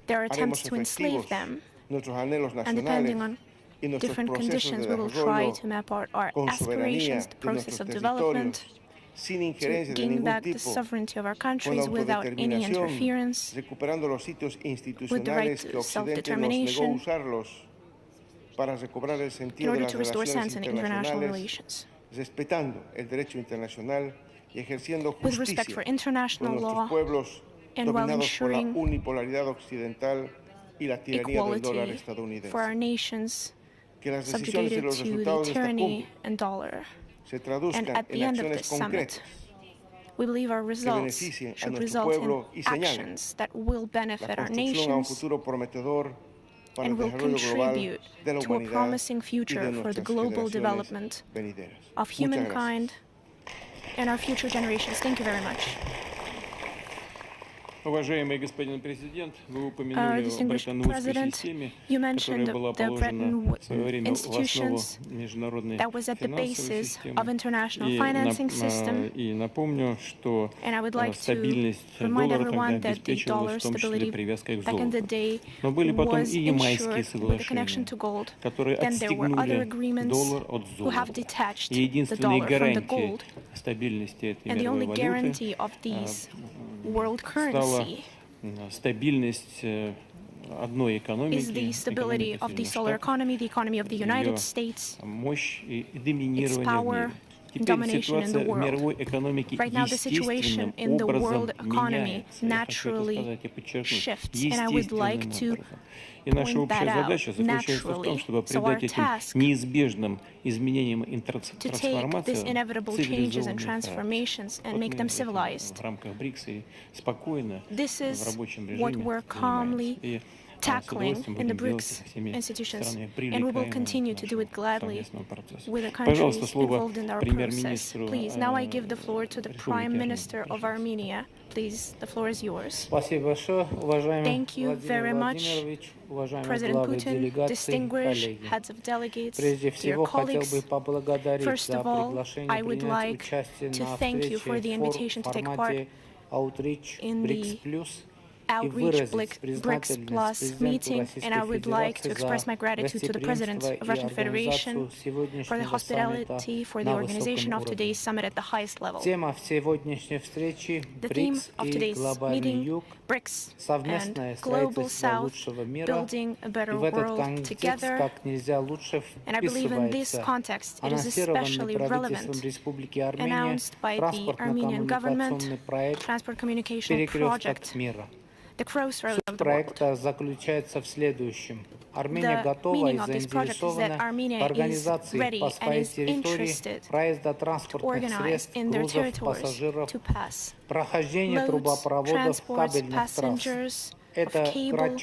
there are attempts to enslave them, and depending on different conditions, we will try to map out our aspirations, the process of development, to gain back the sovereignty of our countries without any interference, with the right to self-determination, in order to restore sense in international relations, with respect for international law, and while ensuring equality for our nations subjugated to the tyranny and dollar. And at the end of this summit, we believe our results should result in actions that will benefit our nations and will contribute to a promising future for the global development of humankind and our future generations. Thank you very much. Distinguished President, you mentioned the Bretton Woods institutions that was at the basis of international financing system, and I would like to remind everyone that the dollar stability back in the day was ensured with a connection to gold. Then there were other agreements who have detached the dollar from the gold, and the only guarantee of these world currency is the stability of the solar economy, the economy of the United States, its power and domination in the world. Right now, the situation in the world economy naturally shifts, and I would like to point that out naturally. So our task to take these inevitable changes and transformations and make them civilized. This is what we're calmly tackling in the Brics institutions, and we will continue to do it gladly with the countries involved in our process. Please, now I give the floor to the Prime Minister of Armenia. Please, the floor is yours. Thank you very much, President Putin, distinguished heads of delegates, dear colleagues. First of all, I would like to thank you for the invitation to take part in the Outreach Brics Plus meeting, and I would like to express my gratitude to the President of Russian Federation for the hospitality for the organization of today's summit at the highest level. The theme of today's meeting, Brics and Global South, building a better world together, and I believe in this context it is especially relevant, announced by the Armenian government, Transport Communication Project, the crossroads of the world. The meaning of this project is that Armenia is ready and is interested to organize in their territories to pass loads, transports, passengers, of cable routes.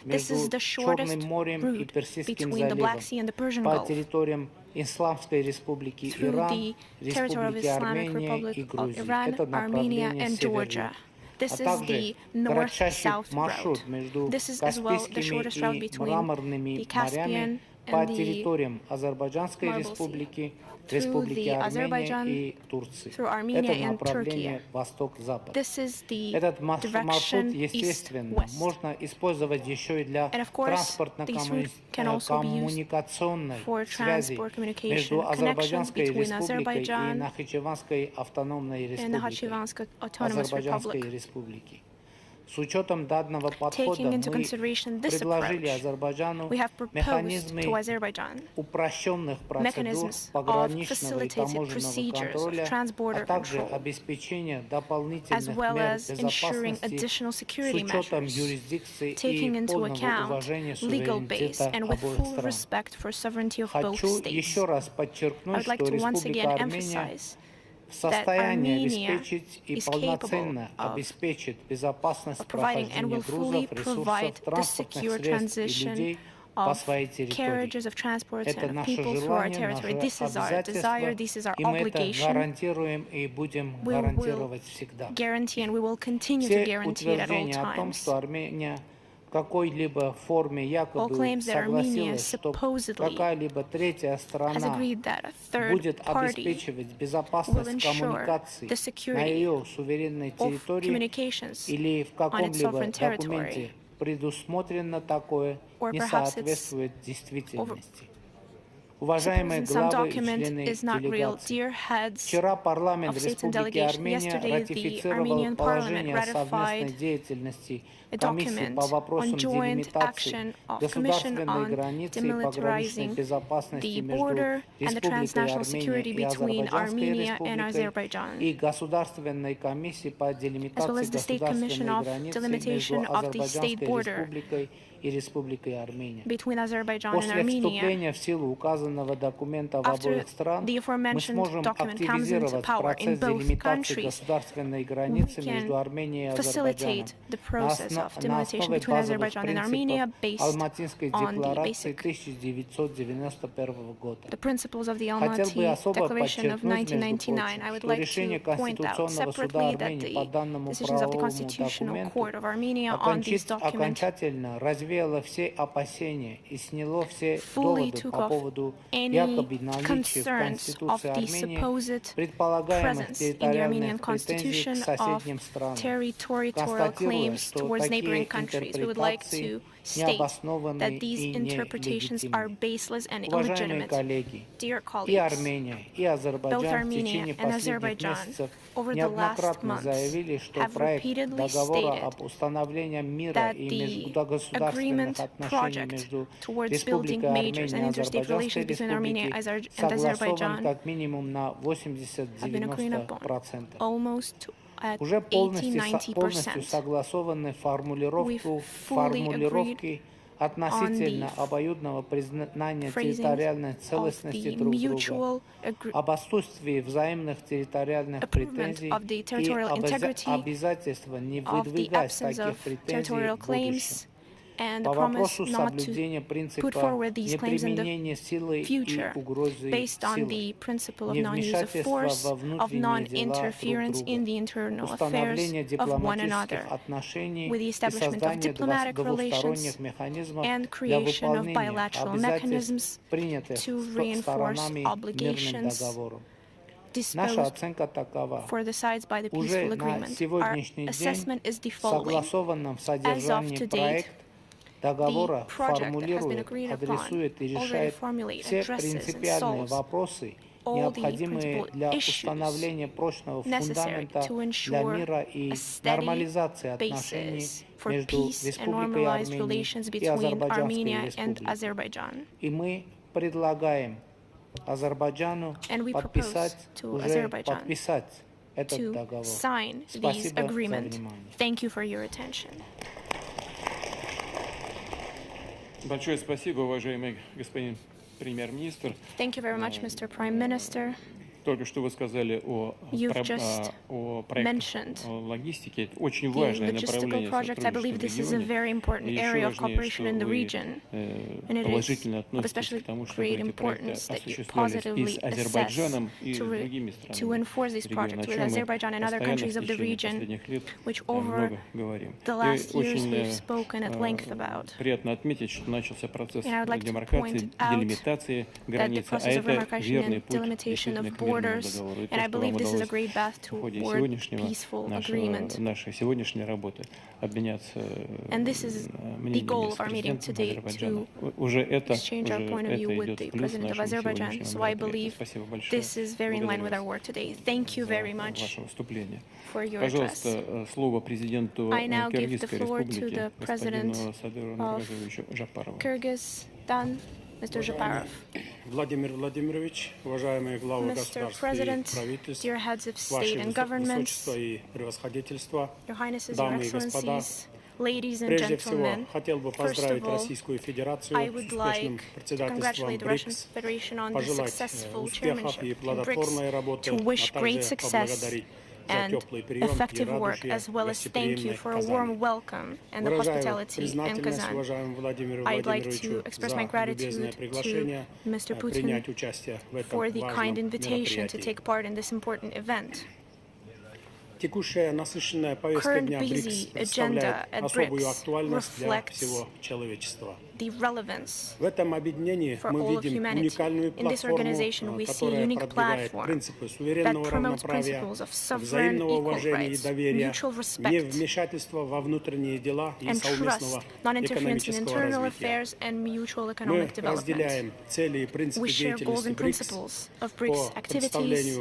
This is the shortest route between the Black Sea and the Persian Gulf, through the territory of Islamic Republic of Iran, Armenia, and Georgia. This is the north-south route. This is as well the shortest route between the Caspian and the Marble Sea, through the Azerbaijan, through Armenia and Turkey. This is the direction east-west. And of course, this route can also be used for transport communication connections between Azerbaijan and the Nakhichevan Autonomous Republic. Taking into consideration this approach, we have proposed to Azerbaijan mechanisms of facilitated procedures of trans-border control, as well as ensuring additional security measures, taking into account legal base and with full respect for sovereignty of both states. I would like to once again emphasize that Armenia is capable of providing and will fully provide the secure transition of carriages of transports and of people through our territory. This is our desire, this is our obligation. We will guarantee and we will continue to guarantee it at all times. All claims that Armenia supposedly has agreed that a third party will ensure the security of communications on its sovereign territory, or perhaps it's supposing some document is not real. Dear heads of states and delegation, yesterday the Armenian parliament ratified a document on joint action of Commission on demilitarizing the border and the transnational security between Armenia and Azerbaijan, as well as the State Commission of delimitation of the state border between Azerbaijan and Armenia. After the aforementioned document comes into power in both countries, we can facilitate the process of demilitation between Azerbaijan and Armenia based on the principles of the Almaty Declaration of 1999. I would like to point out separately that the decisions of the Constitutional Court of Armenia on these documents fully took off any concerns of the supposed presence in the Armenian constitution of territorial claims towards neighboring countries. We would like to state that these interpretations are baseless and illegitimate. Dear colleagues, both Armenia and Azerbaijan over the last months have repeatedly stated that the agreement project towards building majors and interstate relations between Armenia and Azerbaijan have been agreed upon almost at 80–90%. We've fully agreed on the phrasing of the mutual improvement of the territorial integrity, of the absence of territorial claims, and the promise not to put forward these claims in the future based on the principle of non-use of force, of non-interference in the internal affairs of one another, with the establishment of diplomatic relations and creation of bilateral mechanisms to reinforce obligations disposed for the sides by the peaceful agreement. Our assessment is the following. As of to date, the project that has been agreed upon already formulates, addresses, and solves all the principal issues necessary to ensure a steady basis for peace and normalized relations between Armenia and Azerbaijan. And we propose to Azerbaijan to sign these agreements. Thank you for your attention. Большое спасибо, уважаемый господин премьер-министр. Thank you very much, Mr. Prime Minister. You've just mentioned the logistical project. I believe this is a very important area of cooperation in the region, and it is of especially great importance that you positively assess to enforce these projects with Azerbaijan and other countries of the region, which over the last years we've spoken at length about. And I would like to point out that the process of demarcation and delimitation of borders, and I believe this is a great path toward peaceful agreement. And this is the goal of our meeting today, to exchange our point of view with the President of Azerbaijan. So I believe this is very in line with our work today. Thank you very much for your address. I now give the floor to the President of Kyrgyzstan, Mr. Zhaparov. Mr. President, dear heads of state and governments, Your Highnesses, Your Excellencies, ladies and gentlemen, first of all, I would like to congratulate the Russian Federation on the successful chairmanship in Brics, to wish great success and effective work, as well as thank you for a warm welcome and the hospitality in Kazan. I'd like to express my gratitude to Mr. Putin for the kind invitation to take part in this important event. Current busy agenda at Brics reflects the relevance for all of humanity. In this organization, we see a unique platform that promotes principles of sovereign equal rights, mutual respect, and trust, non-interference in internal affairs, and mutual economic development. We share goals and principles of Brics activities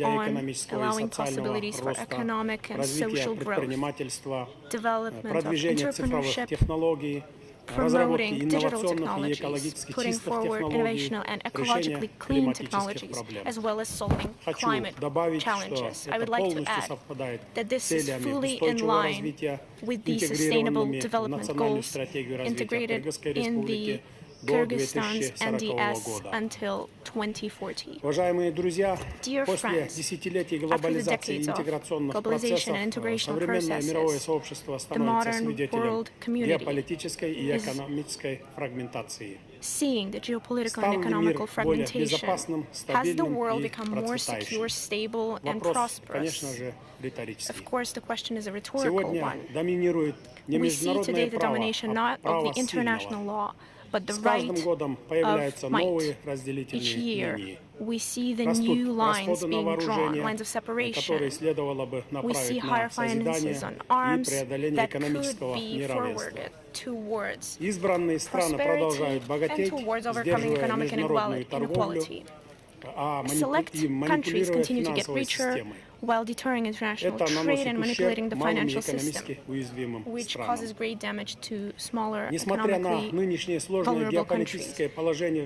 on allowing possibilities for economic and social growth, development of entrepreneurship, promoting digital technologies, putting forward innovational and ecologically clean technologies, as well as solving climate challenges. I would like to add that this is fully in line with the Sustainable Development Goals integrated in the Kyrgyzstan's NDS until 2040. Dear friends, after the decades of globalization and integration processes, the modern world community is seeing the geopolitical and economical fragmentation. Has the world become more secure, stable, and prosperous? Of course, the question is a rhetorical one. We see today the domination not of the international law, but the right of might. Each year, we see the new lines being drawn, lines of separation. We see higher finances on arms that could be forwarded towards prosperity and towards overcoming economic inequality. Select countries continue to get richer while deterring international trade and manipulating the financial system, which causes great damage to smaller, economically vulnerable countries.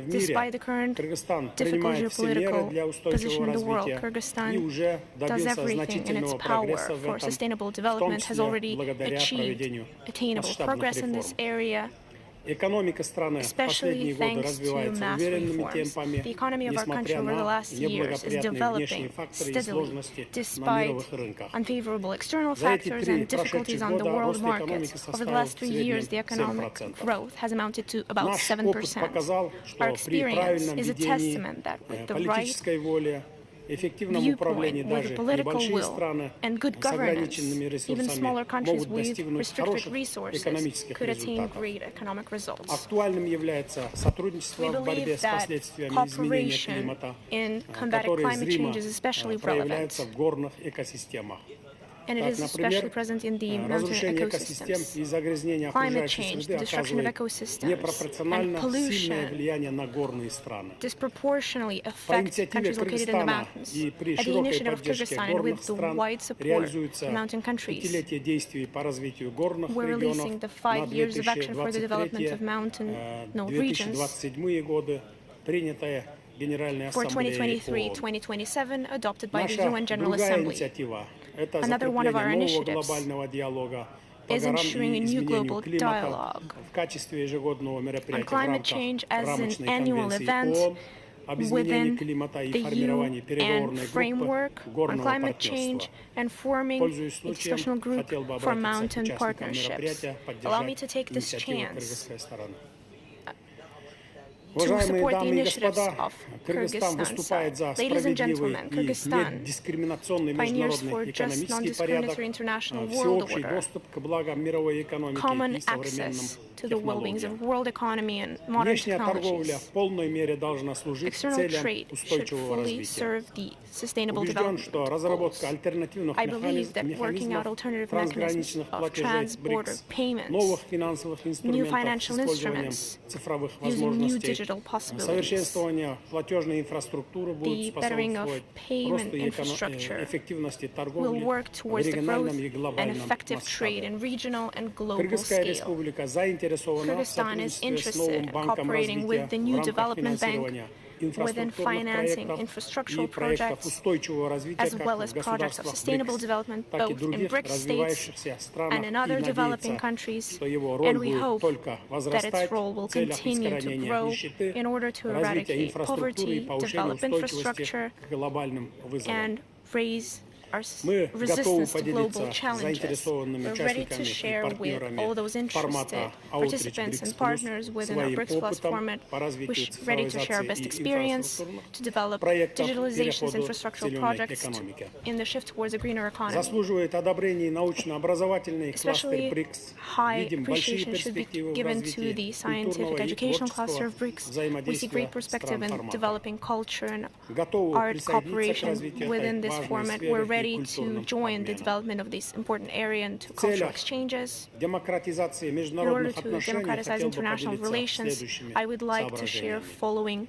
Despite the current difficult geopolitical position in the world, Kyrgyzstan does everything in its power for sustainable development, has already achieved attainable progress in this area, especially thanks to mass reforms. The economy of our country over the last years is developing steadily, despite unfavorable external factors and difficulties on the world market. Over the last 3 years, the economic growth has amounted to about 7%. Our experience is a testament that with the right viewpoint, with the political will and good governance, even smaller countries with restricted resources could attain great economic results. We believe that cooperation in combating climate change is especially relevant, and it is especially present in the mountain ecosystems. Climate change, the destruction of ecosystems, and pollution disproportionately affect countries located in the mountains. At the initiative of Kyrgyzstan and with the wide support of mountain countries, we're releasing the 5 years of action for the development of mountain regions for 2023-2027, adopted by the UN General Assembly. Another one of our initiatives is ensuring a new global dialogue on climate change as an annual event. within the UN framework on climate change and forming a discussional group for mountain partnerships. Allow me to take this chance to support the initiatives of Kyrgyzstan side. Ladies and gentlemen, Kyrgyzstan pioneers for just non-discriminatory international world order, common access to the well-being of world economy and modern technologies. External trade should fully serve the sustainable development goals. I believe that working out alternative mechanisms of trans-border payments, new financial instruments, using new digital possibilities, the bettering of payment infrastructure will work towards the growth and effective trade in regional and global scale. Kyrgyzstan is interested in cooperating with the new development bank within financing infrastructural projects as well as projects of sustainable development both in Brics states and in other developing countries, and we hope that its role will continue to grow in order to eradicate poverty, develop infrastructure, and raise our resistance to global challenges. We're ready to share with all those interested participants and partners within our Brics Plus format. We're ready to share our best experience to develop digitalization infrastructural projects in the shift towards a greener economy. Especially high appreciation should be given to the scientific educational cluster of Brics. We see great perspective in developing culture and art cooperation within this format. We're ready to join the development of this important area and to cultural exchanges. In order to democratize international relations, I would like to share following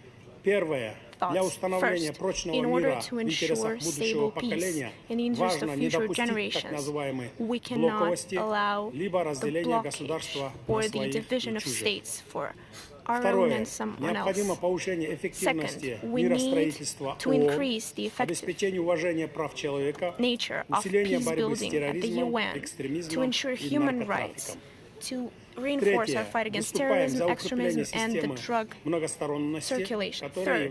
thoughts. First, in order to ensure stable peace in the interest of future generations, we cannot allow the blockage or the division of states for our own and someone else. Second, we need to increase the effective nature of peace building at the UN to ensure human rights, to reinforce our fight against terrorism, extremism, and the drug circulation. Third,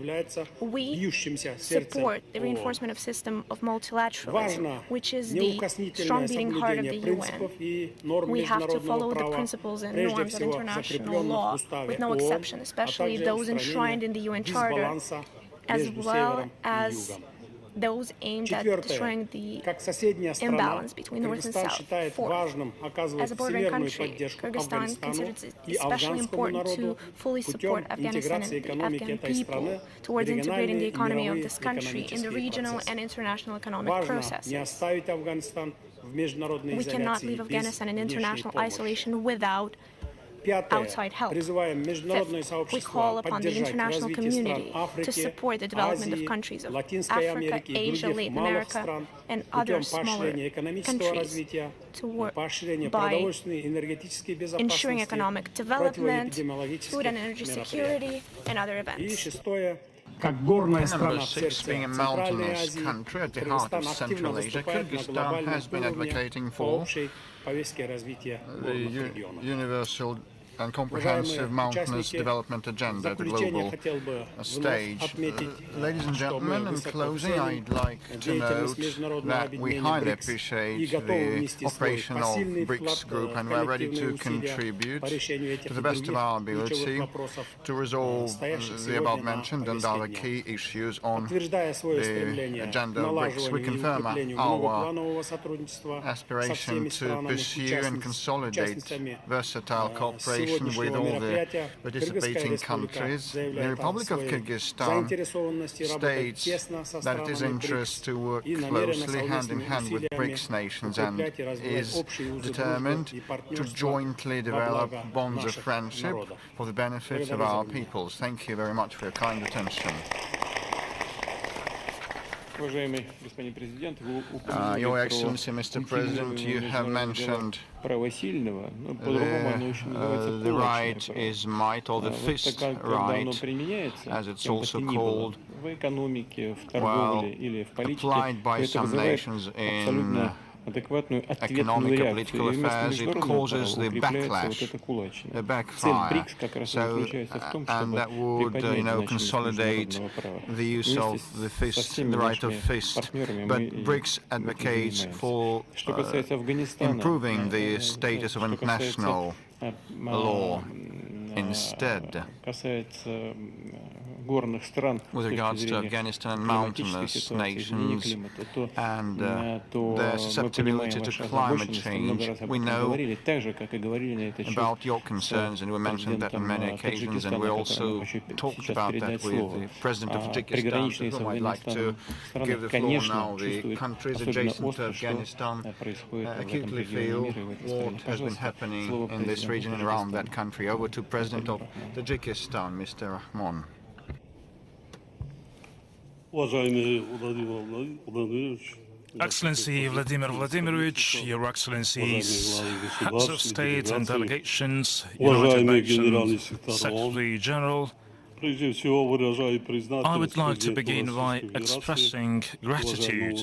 we support the reinforcement of system of multilateralism, which is the strong beating heart of the UN. We have to follow the principles and norms of international law with no exception, especially those enshrined in the UN Charter, as well as those aimed at destroying the imbalance between North and South. Fourth, as a bordering country, Kyrgyzstan considers it especially important to fully support Afghanistan and the Afghan people towards integrating the economy of this country in the regional and international economic processes. We cannot leave Afghanistan in international isolation without outside help. Fifth, we call upon the international community to support the development of countries of Africa, Asia, Latin America, and other smaller countries to work by ensuring economic development, food and energy security, and other events. Number 6, being a mountainous country at the heart of Central Asia, Kyrgyzstan has been advocating for the universal and comprehensive mountainous development agenda at the global stage. Ladies and gentlemen, in closing, I'd like to note that we highly appreciate the operation of Brics Group, and we're ready to contribute to the best of our ability to resolve the above-mentioned and other key issues on the agenda of Brics. We confirm our aspiration to pursue and consolidate versatile cooperation with all the participating countries. The Republic of Kyrgyzstan states that it is interested to work closely hand in hand with BRICS nations and is determined to jointly develop bonds of friendship for the benefit of our peoples. Thank you very much for your kind attention. Your Excellency, Mr. President, you have mentioned the right is might, or the fist right, as it's also called, well, applied by some nations in economic and political affairs, it causes the backlash, the backfire. So, and that would, consolidate the use of the fist, the right of fist. But Brics advocates for improving the status of international law instead. With regards to Afghanistan, mountainous nations and their susceptibility to climate change, we know about your concerns, and we mentioned that on many occasions, and we also talked about that with the President of Tajikistan, to whom I'd like to give the floor now. The countries adjacent to Afghanistan acutely feel what has been happening in this region and around that country. Over to President of Tajikistan, Mr. Rahman. Excellency Vladimir Vladimirovich, Your Excellencies, Heads of State and Delegations, United Nations Secretary General, I would like to begin by expressing gratitude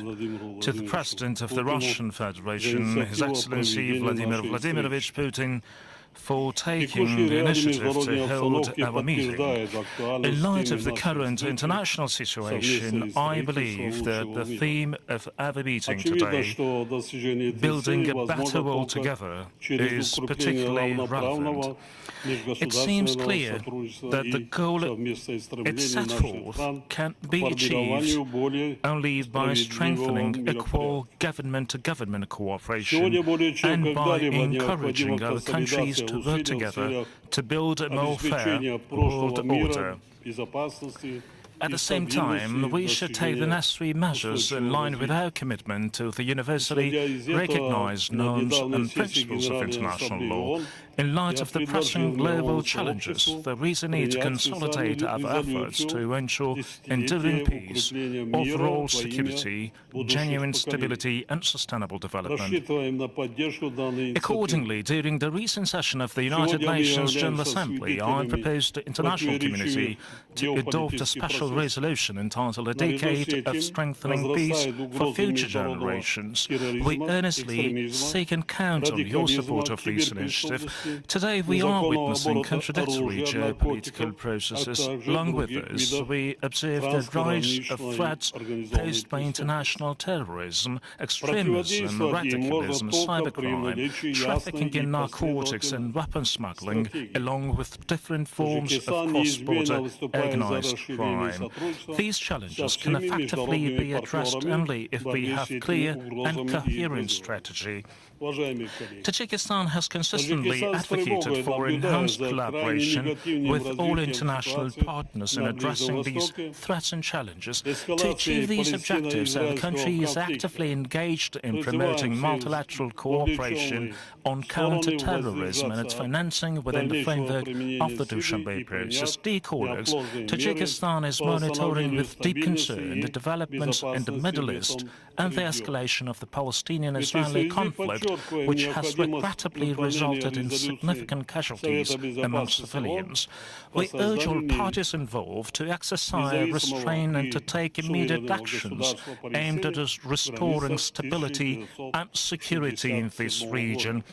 to the President of the Russian Federation, His Excellency Vladimir Vladimirovich Putin, for taking the initiative to hold our meeting. In light of the current international situation, I believe that the theme of our meeting today, building a better world together, is particularly relevant. It seems clear that the goal it set forth can be achieved only by strengthening equal government-to-government cooperation and by encouraging our countries to work together to build a more fair world order. At the same time, we should take the necessary measures in line with our commitment to the universally recognized norms and principles of international law. In light of the pressing global challenges, there is a need to consolidate our efforts to ensure enduring peace, overall security, genuine stability and sustainable development. Accordingly, during the recent session of the United Nations General Assembly, I proposed the international community to adopt a special resolution entitled "A Decade of Strengthening Peace for Future Generations." We earnestly seek and count on your support of this initiative. Today we are witnessing contradictory geopolitical processes. Along with this, we observe the rise of threats posed by international terrorism, extremism, radicalism, cybercrime, trafficking in narcotics and weapon smuggling, along with different forms of cross-border organized crime. These challenges can effectively be addressed only if we have clear and coherent strategy. Tajikistan has consistently advocated for enhanced collaboration with all international partners in addressing these threats and challenges. To achieve these objectives, our country is actively engaged in promoting multilateral cooperation on counter-terrorism and its financing within the framework of the Dushanbe process. Dear colleagues, Tajikistan is monitoring with deep concern the developments in the Middle East and the escalation of the Palestinian-Israeli conflict, which has regrettably resulted in significant casualties among civilians. We urge all parties involved to exercise restraint and to take immediate actions aimed at restoring stability and security in this region.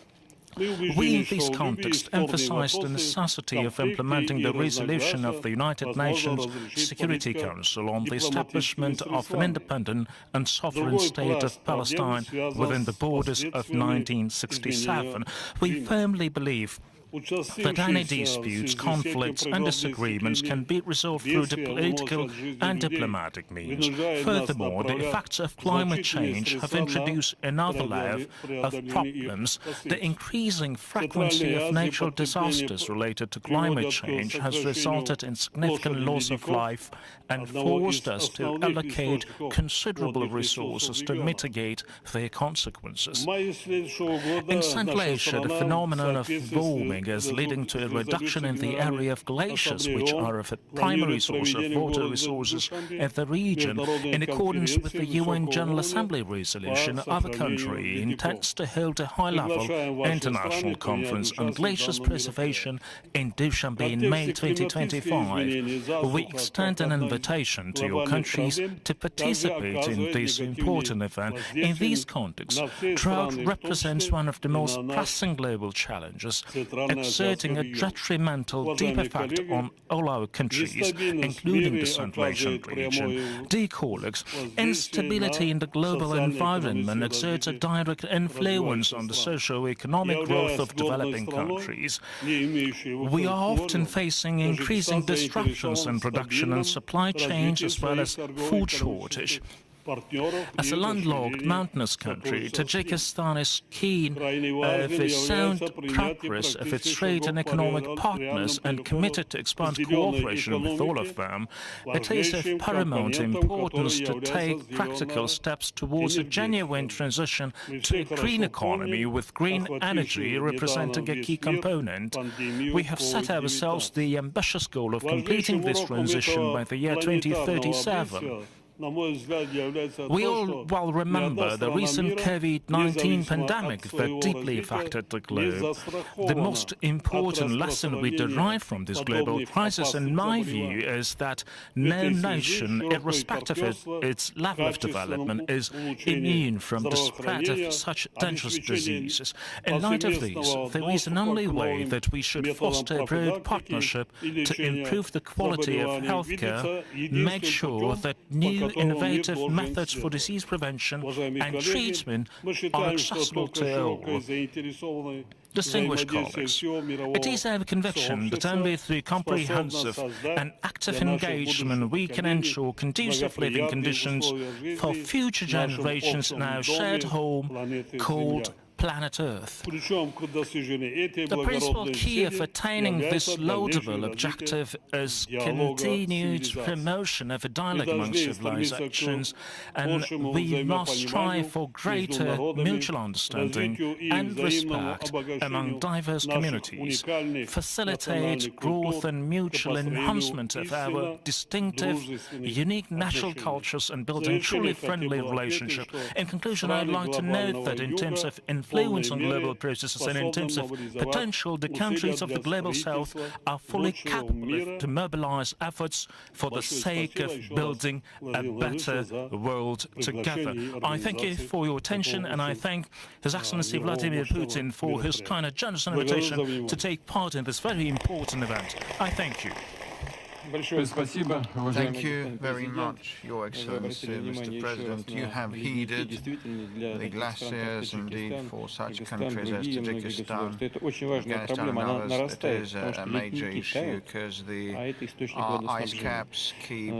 We, in this context, emphasize the necessity of implementing the resolution of the United Nations Security Council on the establishment of an independent and sovereign state of Palestine within the borders of 1967. We firmly believe that any disputes, conflicts and disagreements can be resolved through political and diplomatic means. Furthermore, the effects of climate change have introduced another layer of problems. The increasing frequency of natural disasters related to climate change has resulted in significant loss of life and forced us to allocate considerable resources to mitigate their consequences. In Central Asia, the phenomenon of warming warming is leading to a reduction in the area of glaciers, which are a primary source of water resources in the region. In accordance with the UN General Assembly resolution, our country intends to hold a high-level international conference on glaciers preservation in Dushanbe in May 2025. We extend an invitation to your countries to participate in this important event. In this context, drought represents one of the most pressing global challenges, exerting a detrimental deep effect on all our countries, including the Central Asian region. Dear colleagues, instability in the global environment exerts a direct influence on the socio-economic growth of developing countries. We are often facing increasing disruptions in production and supply chains, as well as food shortage. As a landlocked mountainous country, Tajikistan is keen of the sound progress of its trade and economic partners and committed to expand cooperation with all of them. It is of paramount importance to take practical steps towards a genuine transition to a green economy, with green energy representing a key component. We have set ourselves the ambitious goal of completing this transition by the year 2037. We all well remember the recent COVID-19 pandemic that deeply affected the globe. The most important lesson we derive from this global crisis, in my view, is that no nation, irrespective of its level of development, is immune from the spread of such dangerous diseases. In light of these, there is an only way that we should foster a broad partnership to improve the quality of healthcare, make sure that new innovative methods for disease prevention and treatment are accessible to all. Distinguished colleagues, it is our conviction that only through comprehensive and active engagement we can ensure conducive living conditions for future generations in our shared home called planet Earth. The principal key of attaining this laudable objective is continued promotion of a dialogue among civilizations, and we must strive for greater mutual understanding and respect among diverse communities, facilitate growth and mutual enhancement of our distinctive, unique natural cultures, and building truly friendly relationships. In conclusion, I'd like to note that in terms of influence on global processes and in terms of potential, the countries of the global south are fully capable to mobilize efforts for the sake of building a better world together. I thank you for your attention, and I thank His Excellency Vladimir Putin for his kind and generous invitation to take part in this very important event. I thank you. Thank you very much, Your Excellency, Mr. President. You have heeded the glaciers indeed for such countries as Tajikistan, Afghanistan and others. It is a major issue because the ice caps keep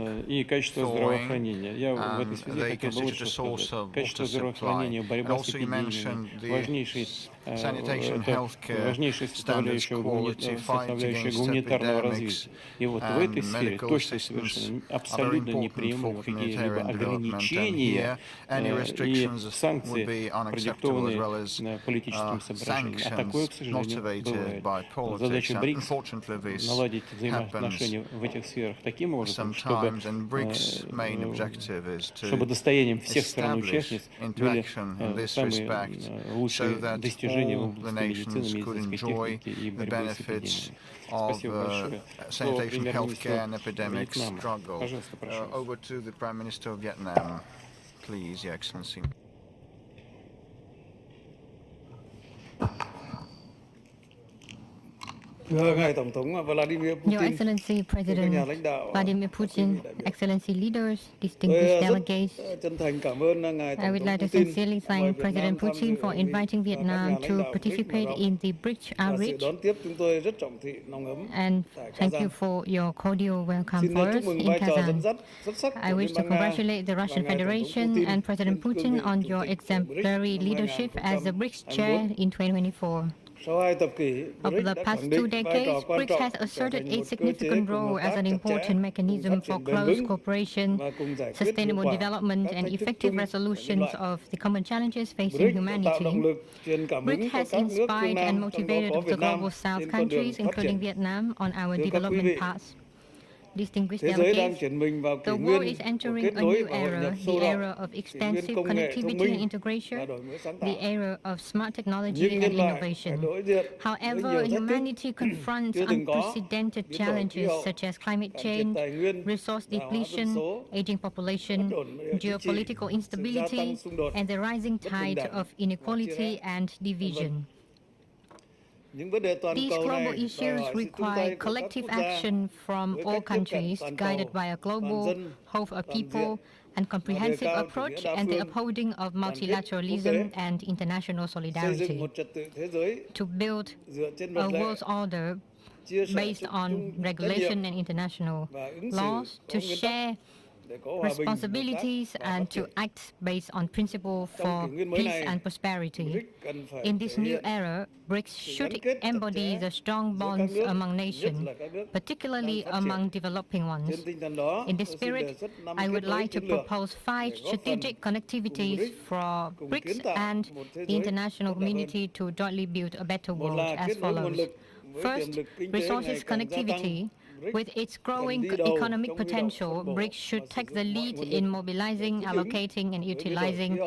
thawing and they constitute a source of water supply. And also you mentioned the sanitation, healthcare, standards, quality, fight against epidemics, and medical assistance are very important for humanitarian development. And here, any restrictions would be unacceptable, as well as sanctions motivated by politics. And unfortunately, this happens sometimes, and Brics' main objective is to establish interaction in this respect so that all the nations could enjoy the benefits of sanitation, healthcare and epidemic struggle. Over to the Prime Minister of Vietnam, please, Your Excellency. Your Excellency President Vladimir Putin, Excellency leaders, distinguished delegates, I would like to sincerely thank President Putin for inviting Vietnam to participate in the Brics outreach, and thank you for your cordial welcome for us in Kazan. I wish to congratulate the Russian Federation and President Putin on your exemplary leadership as the Brics chair in 2024. Over the past 2 decades, BRICS has asserted a significant role as an important mechanism for close cooperation, sustainable development, and effective resolutions of the common challenges facing humanity. BRICS has inspired and motivated the Global South countries, including Vietnam, on our development path. Distinguished delegates, the world is entering a new era, the era of extensive connectivity and integration, the era of smart technology and innovation. However, humanity confronts unprecedented challenges such as climate change, resource depletion, aging population, geopolitical instability, and the rising tide of inequality and division. These global issues require collective action from all countries, guided by a global, whole of people, and comprehensive approach, and the upholding of multilateralism and international solidarity to build a world order based on regulation and international laws, to share responsibilities and to act based on principle for peace and prosperity. In this new era, BRICS should embody the strong bonds among nations, particularly among developing ones. In this spirit, I would like to propose 5 strategic connectivities for BRICS and the international community to jointly build a better world as follows. First, resources connectivity. With its growing economic potential, BRICS should take the lead in mobilizing, allocating, and utilizing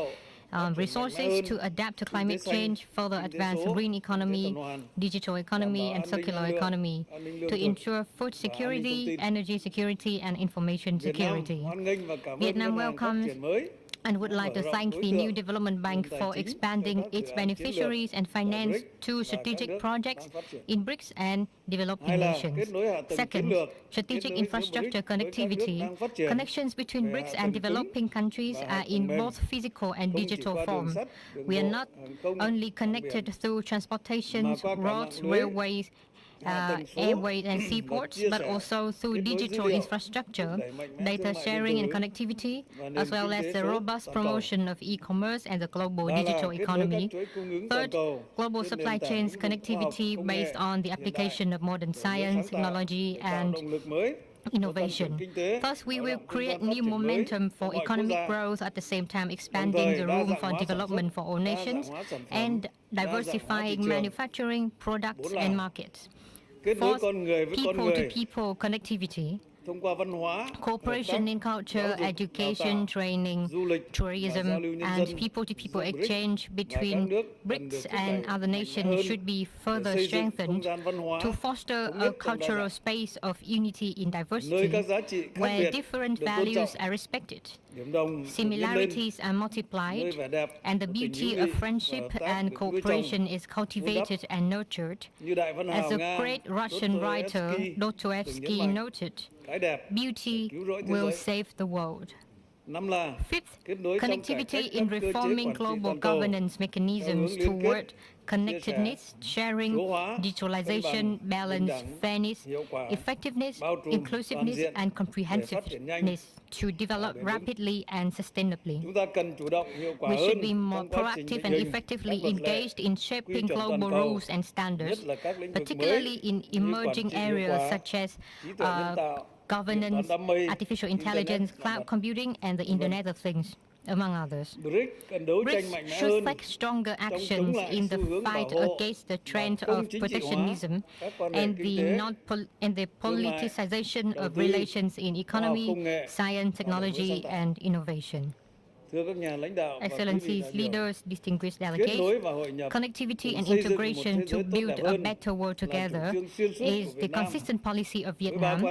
resources to adapt to climate change, further advance green economy, digital economy, and circular economy, to ensure food security, energy security, and information security. Vietnam welcomes and would like to thank the new Development Bank for expanding its beneficiaries and finance 2 strategic projects in BRICS and developing nations. Second, strategic infrastructure connectivity. Connections between BRICS and developing countries are in both physical and digital form. We are not only connected through transportation, roads, railways, airways and seaports, but also through digital infrastructure, data sharing and connectivity, as well as the robust promotion of e-commerce and the global digital economy. Third, global supply chains connectivity based on the application of modern science, technology, and innovation. Thus, we will create new momentum for economic growth, at the same time expanding the room for development for all nations and diversifying manufacturing, products, and markets. Fourth, people-to-people connectivity. Cooperation in culture, education, training, tourism, and people-to-people exchange between BRICS and other nations should be further strengthened to foster a cultural space of unity in diversity, where different values are respected, similarities are multiplied, and the beauty of friendship and cooperation is cultivated and nurtured. As the great Russian writer Dostoevsky noted, beauty will save the world. Fifth, connectivity in reforming global governance mechanisms toward connectedness, sharing, digitalization, balance, fairness, effectiveness, inclusiveness, and comprehensiveness to develop rapidly and sustainably. We should be more proactive and effectively engaged in shaping global rules and standards, particularly in emerging areas such as governance, artificial intelligence, cloud computing, and the Internet of Things, among others. BRICS should take stronger actions in the fight against the trend of protectionism and the politicization of relations in economy, science, technology, and innovation. Excellencies, leaders, distinguished delegates, connectivity and integration to build a better world together is the consistent policy of Vietnam,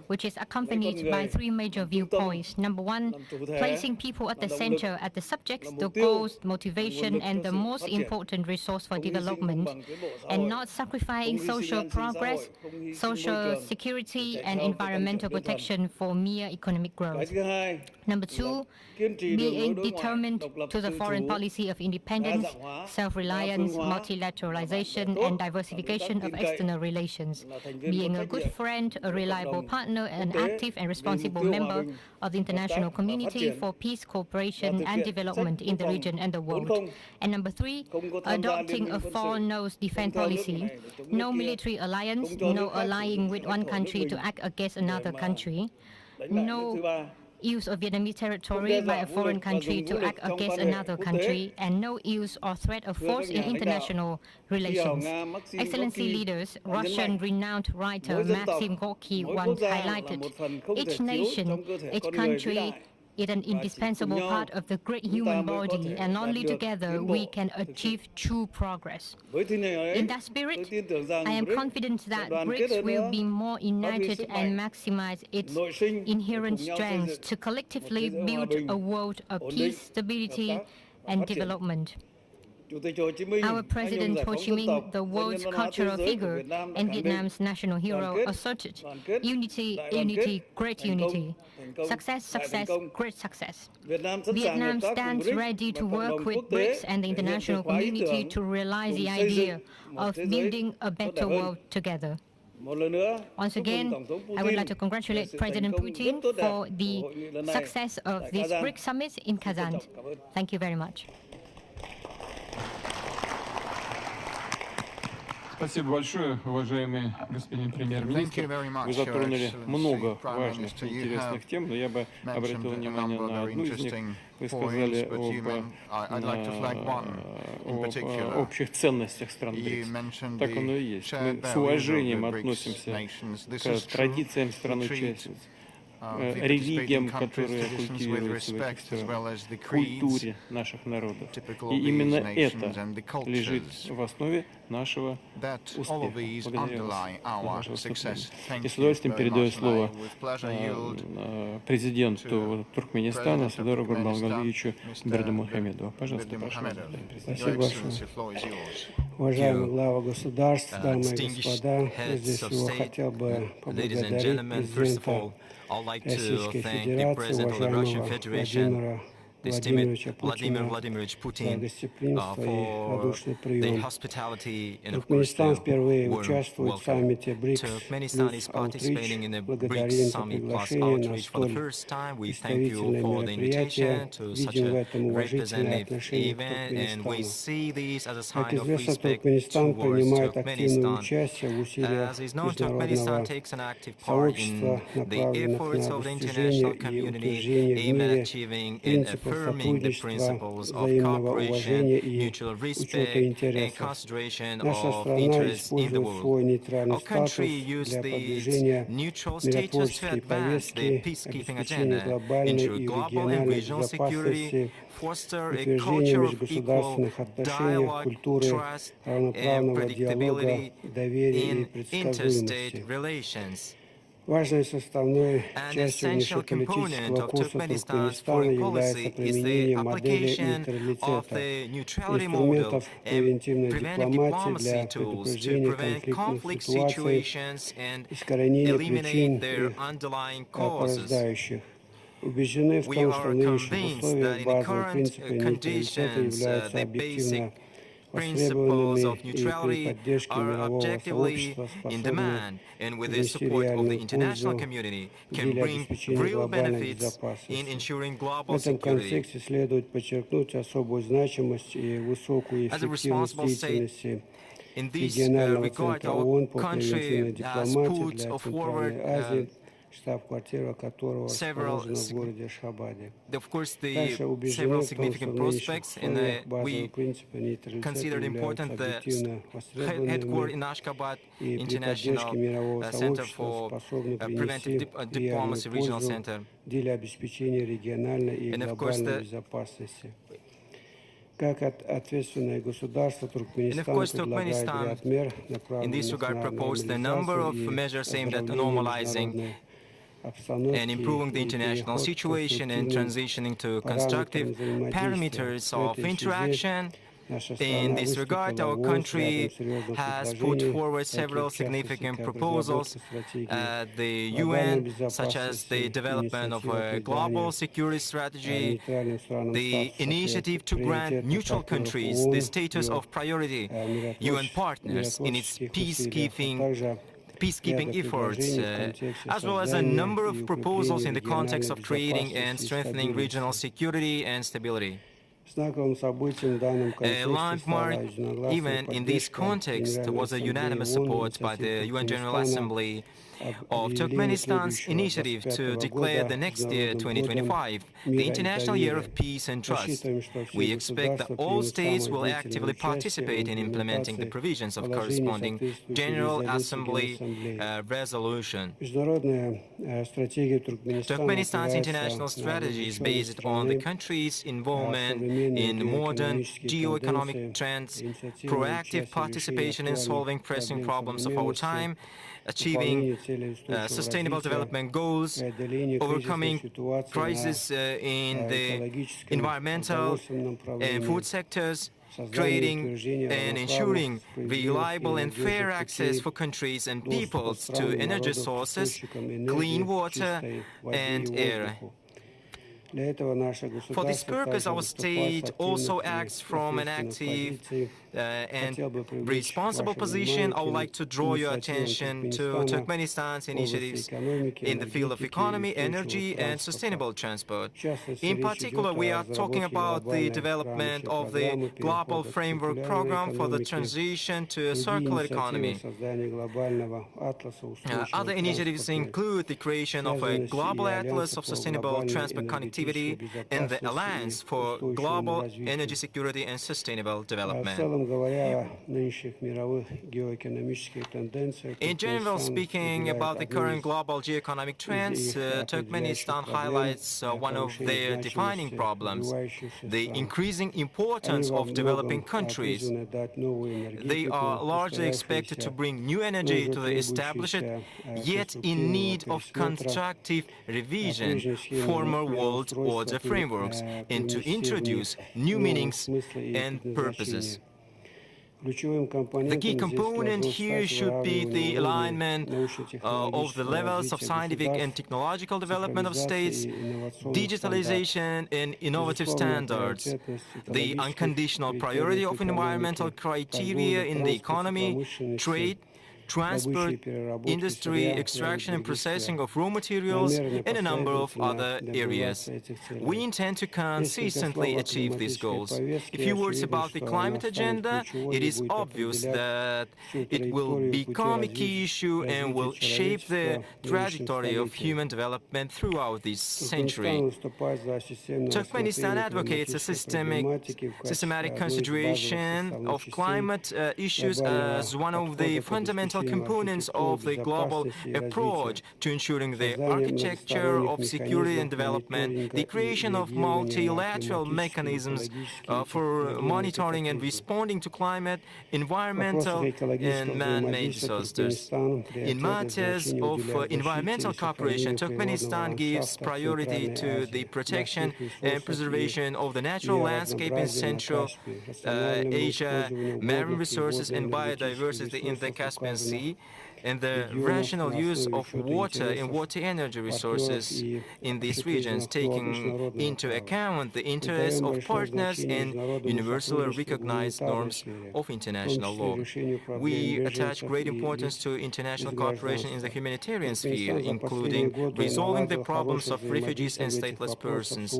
which is accompanied by 3 major viewpoints. Number 1, placing people at the center, at the subjects, the goals, motivation, and the most important resource for development, and not sacrificing social progress, social security, and environmental protection for mere economic growth. Number 2, being determined to the foreign policy of independence, self-reliance, multilateralization, and diversification of external relations, being a good friend, a reliable partner, an active and responsible member of the international community for peace, cooperation, and development in the region and the world. And number 3, adopting a four-nose defense policy, no military alliance, no allying with one country to act against another country, no use of Vietnamese territory by a foreign country to act against another country, and no use or threat of force in international relations. Excellency leaders, Russian renowned writer Maxim Gorky once highlighted, each nation, each country is an indispensable part of the great human body, and only together we can achieve true progress. In that spirit, I am confident that BRICS will be more united and maximize its inherent strengths to collectively build a world of peace, stability, and development. Our President Ho Chi Minh, the world's cultural figure and Vietnam's national hero, asserted, unity, unity, great unity. Success, success, great success. Vietnam stands ready to work with BRICS and the international community to realize the idea of building a better world together. Once again, I would like to congratulate President Putin for the success of this BRICS summit in Kazan. Thank you very much. Спасибо большое, уважаемый господин премьер-министр. Вы затронули много важных и интересных тем, но я бы обратил внимание на одну из них. Вы сказали об общих ценностях стран БРИКС. Так оно и есть. Мы с уважением относимся к традициям стран-участниц, религиям, которые культивируются в этих странах, культуре наших народов. И именно это лежит в основе нашего успеха. Благодарю вас за ваше выступление. И с удовольствием передаю слово президенту Туркменистана Садыру Гурбангуловичу Бердымухамедову. Пожалуйста, прошу. Спасибо большое. Уважаемый глава государств, дамы и господа, прежде всего хотел бы поблагодарить президента Российской Федерации, уважаемого Владимира Владимировича Путина за гостеприимство и радушный прием. Туркменистан впервые участвует в саммите БРИКС плюс Outreach. Благодарим за приглашение на столь представительное мероприятие. Видим в этом уважительное отношение к Туркменистану. Как известно, Туркменистан принимает активное участие в усилиях международного сообщества, направленных на достижение и утверждение в мире принципов сотрудничества, взаимного уважения и учета интересов. Наша страна использует свой нейтральный статус для продвижения миротворческой повестки, обеспечения глобальной и региональной безопасности, утверждения межгосударственных отношений, культуры равноправного диалога, доверия и предсказуемости. Важной составной частью внешнеполитического курса Туркменистана является применение модели нейтралитета, инструментов превентивной дипломатии для предупреждения конфликтных ситуаций, искоренения причин их порождающих. Убеждены в том, что в нынешних условиях базовые принципы нейтралитета являются объективно principles of neutrality are objectively in demand, and with the support of the international community can bring real benefits in ensuring global security. As a responsible state, in this regard, our country has put forward several significant prospects, and we considered important the headquarters in Ashgabat, International Center for Preventive Diplomacy Regional Center, and of course Turkmenistan in this regard proposed a number of measures aimed at normalizing and improving the international situation and transitioning to constructive parameters of interaction In this regard, our country has put forward several significant proposals at the UN, such as the development of a global security strategy, the initiative to grant neutral countries the status of priority UN partners in its peacekeeping efforts, as well as a number of proposals in the context of creating and strengthening regional security and stability. A landmark event in this context was a unanimous support by the UN General Assembly of Turkmenistan's initiative to declare the next year, 2025, the International Year of Peace and Trust. We expect that all states will actively participate in implementing the provisions of corresponding General Assembly resolution. Turkmenistan's international strategy is based on the country's involvement in modern geo-economic trends, proactive participation in solving pressing problems of our time, achieving sustainable development goals, overcoming crises in the environmental and food sectors, creating and ensuring reliable and fair access for countries and peoples to energy sources, clean water and air. For this purpose, our state also acts from an active and responsible position. I would like to draw your attention to Turkmenistan's initiatives in the field of economy, energy, and sustainable transport. In particular, we are talking about the development of the Global Framework Program for the transition to a circular economy. Other initiatives include the creation of a global atlas of sustainable transport connectivity and the Alliance for Global Energy Security and Sustainable Development. In general, speaking about the current global geoeconomic trends, Turkmenistan highlights one of their defining problems, the increasing importance of developing countries. They are largely expected to bring new energy to the established, yet in need of constructive revision, former world order frameworks, and to introduce new meanings and purposes. The key component here should be the alignment of the levels of scientific and technological development of states, digitalization and innovative standards, the unconditional priority of environmental criteria in the economy, trade, transport, industry, extraction and processing of raw materials, and a number of other areas. We intend to consistently achieve these goals. A few words about the climate agenda. It is obvious that it will become a key issue and will shape the trajectory of human development throughout this century. Turkmenistan advocates a systematic consideration of climate issues as one of the fundamental components of the global approach to ensuring the architecture of security and development, the creation of multilateral mechanisms for monitoring and responding to climate, environmental and man-made disasters. In matters of environmental cooperation, Turkmenistan gives priority to the protection and preservation of the natural landscape in Central Asia, marine resources and biodiversity in the Caspian Sea, and the rational use of water and water energy resources in these regions, taking into account the interests of partners and universally recognized norms of international law. We attach great importance to international cooperation in the humanitarian sphere, including resolving the problems of refugees and stateless persons.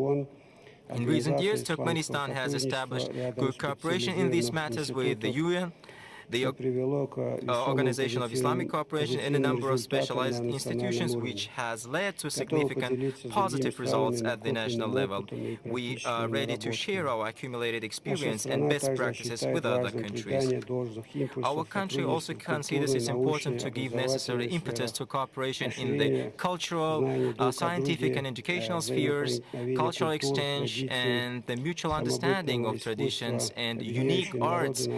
In recent years, Turkmenistan has established good cooperation in these matters with the UN, the Organization of Islamic Cooperation, and a number of specialized institutions, which has led to significant positive results at the national level. We are ready to share our accumulated experience and best practices with other countries. Our country also considers it important to give necessary impetus to cooperation in the cultural, scientific and educational spheres, cultural exchange, and the mutual understanding of traditions and unique arts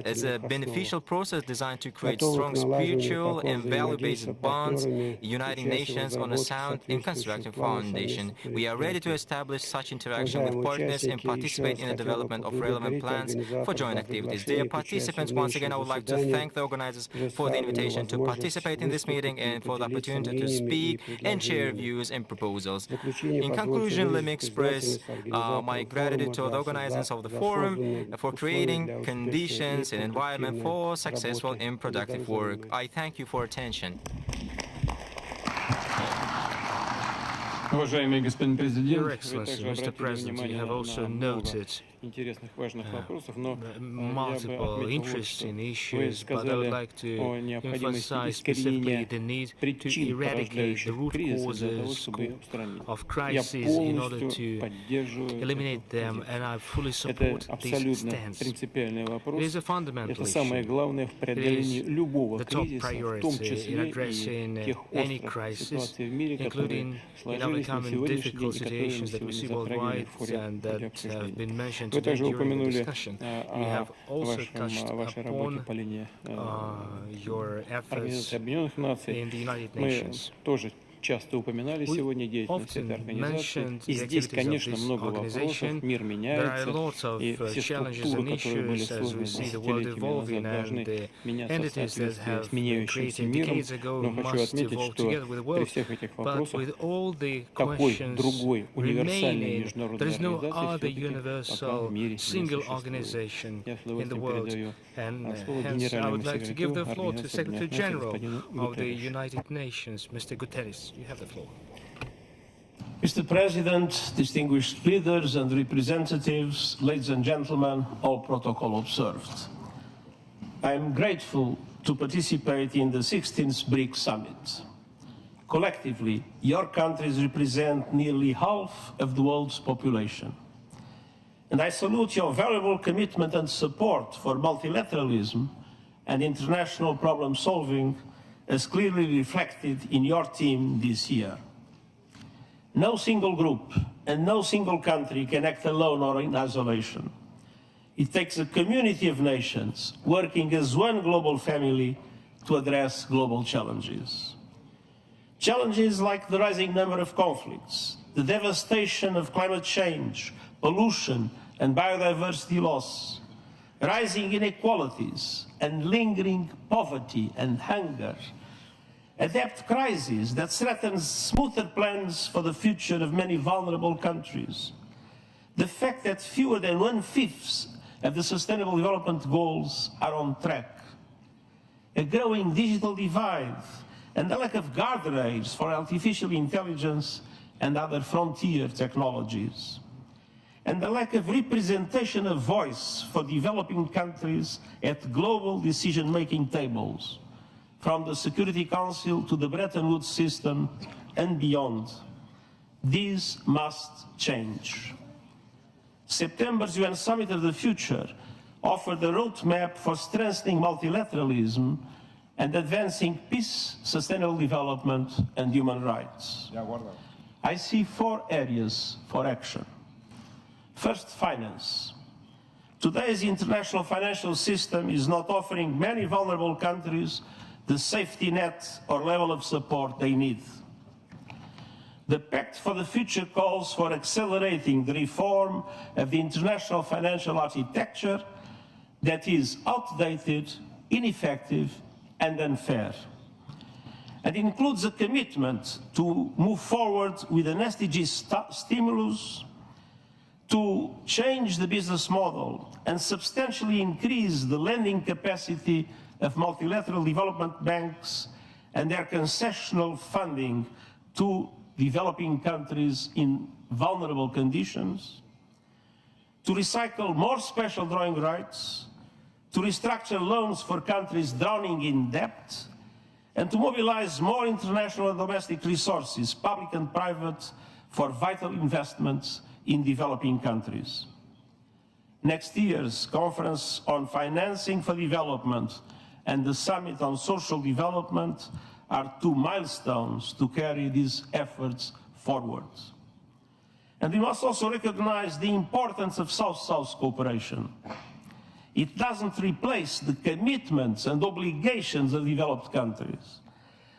as a beneficial process designed to create strong spiritual and value-based bonds, uniting nations on a sound and constructive foundation. We are ready to establish such interaction with partners and participate in the development of relevant plans for joint activities. Dear participants, once again, I would like to thank the organizers for the invitation to participate in this meeting and for the opportunity to speak and share views and proposals. In conclusion, let me express my gratitude to the organizers of the forum for creating conditions and environment for successful and productive work. I thank you for attention. Your Excellency, Mr. President, you have also noted multiple interesting issues, but I would like to emphasize specifically the need to eradicate the root causes of crises in order to eliminate them, and I fully support this stance. It is a fundamental issue. It is the top priority in addressing any crisis, including in overcoming difficult situations that we see worldwide and that have been mentioned today during the discussion. You have also touched upon your efforts in the United Nations. часто упоминали сегодня деятельность этой организации. И здесь, конечно, много вопросов, мир меняется, и все структуры, которые были созданы десятилетиями назад, должны меняться в соответствии с меняющимся миром. Но хочу отметить, что при всех этих вопросах какой другой универсальной международной организации пока в мире не существует. Я с удовольствием передаю слово генеральному секретарю Организации Объединенных Наций, Guterres. You have the floor. Mr. President, distinguished leaders and representatives, ladies and gentlemen, all protocol observed. I am grateful to participate in the 16th Brics Summit. Collectively, your countries represent nearly half of the world's population. And I salute your valuable commitment and support for multilateralism and international problem solving as clearly reflected in your team this year. No single group and no single country can act alone or in isolation. It takes a community of nations working as one global family to address global challenges. Challenges like the rising number of conflicts, the devastation of climate change, pollution and biodiversity loss, rising inequalities and lingering poverty and hunger, a debt crisis that threatens smoother plans for the future of many vulnerable countries, the fact that fewer than 1/5 of the Sustainable Development Goals are on track, a growing digital divide, and the lack of guardrails for artificial intelligence and other frontier technologies, and the lack of representation of voice for developing countries at global decision-making tables, from the Security Council to the Bretton Woods system and beyond. These must change. September's UN Summit of the Future offered a roadmap for strengthening multilateralism and advancing peace, sustainable development, and human rights. I see 4 areas for action. First, finance. Today's international financial system is not offering many vulnerable countries the safety net or level of support they need. The Pact for the Future calls for accelerating the reform of the international financial architecture that is outdated, ineffective, and unfair. And includes a commitment to move forward with an SDG stimulus, to change the business model and substantially increase the lending capacity of multilateral development banks and their concessional funding to developing countries in vulnerable conditions, to recycle more special drawing rights, to restructure loans for countries drowning in debt, and to mobilize more international and domestic resources, public and private, for vital investments in developing countries. Next year's Conference on Financing for Development and the Summit on Social Development are 2 milestones to carry these efforts forward. And we must also recognize the importance of South-South cooperation. It doesn't replace the commitments and obligations of developed countries,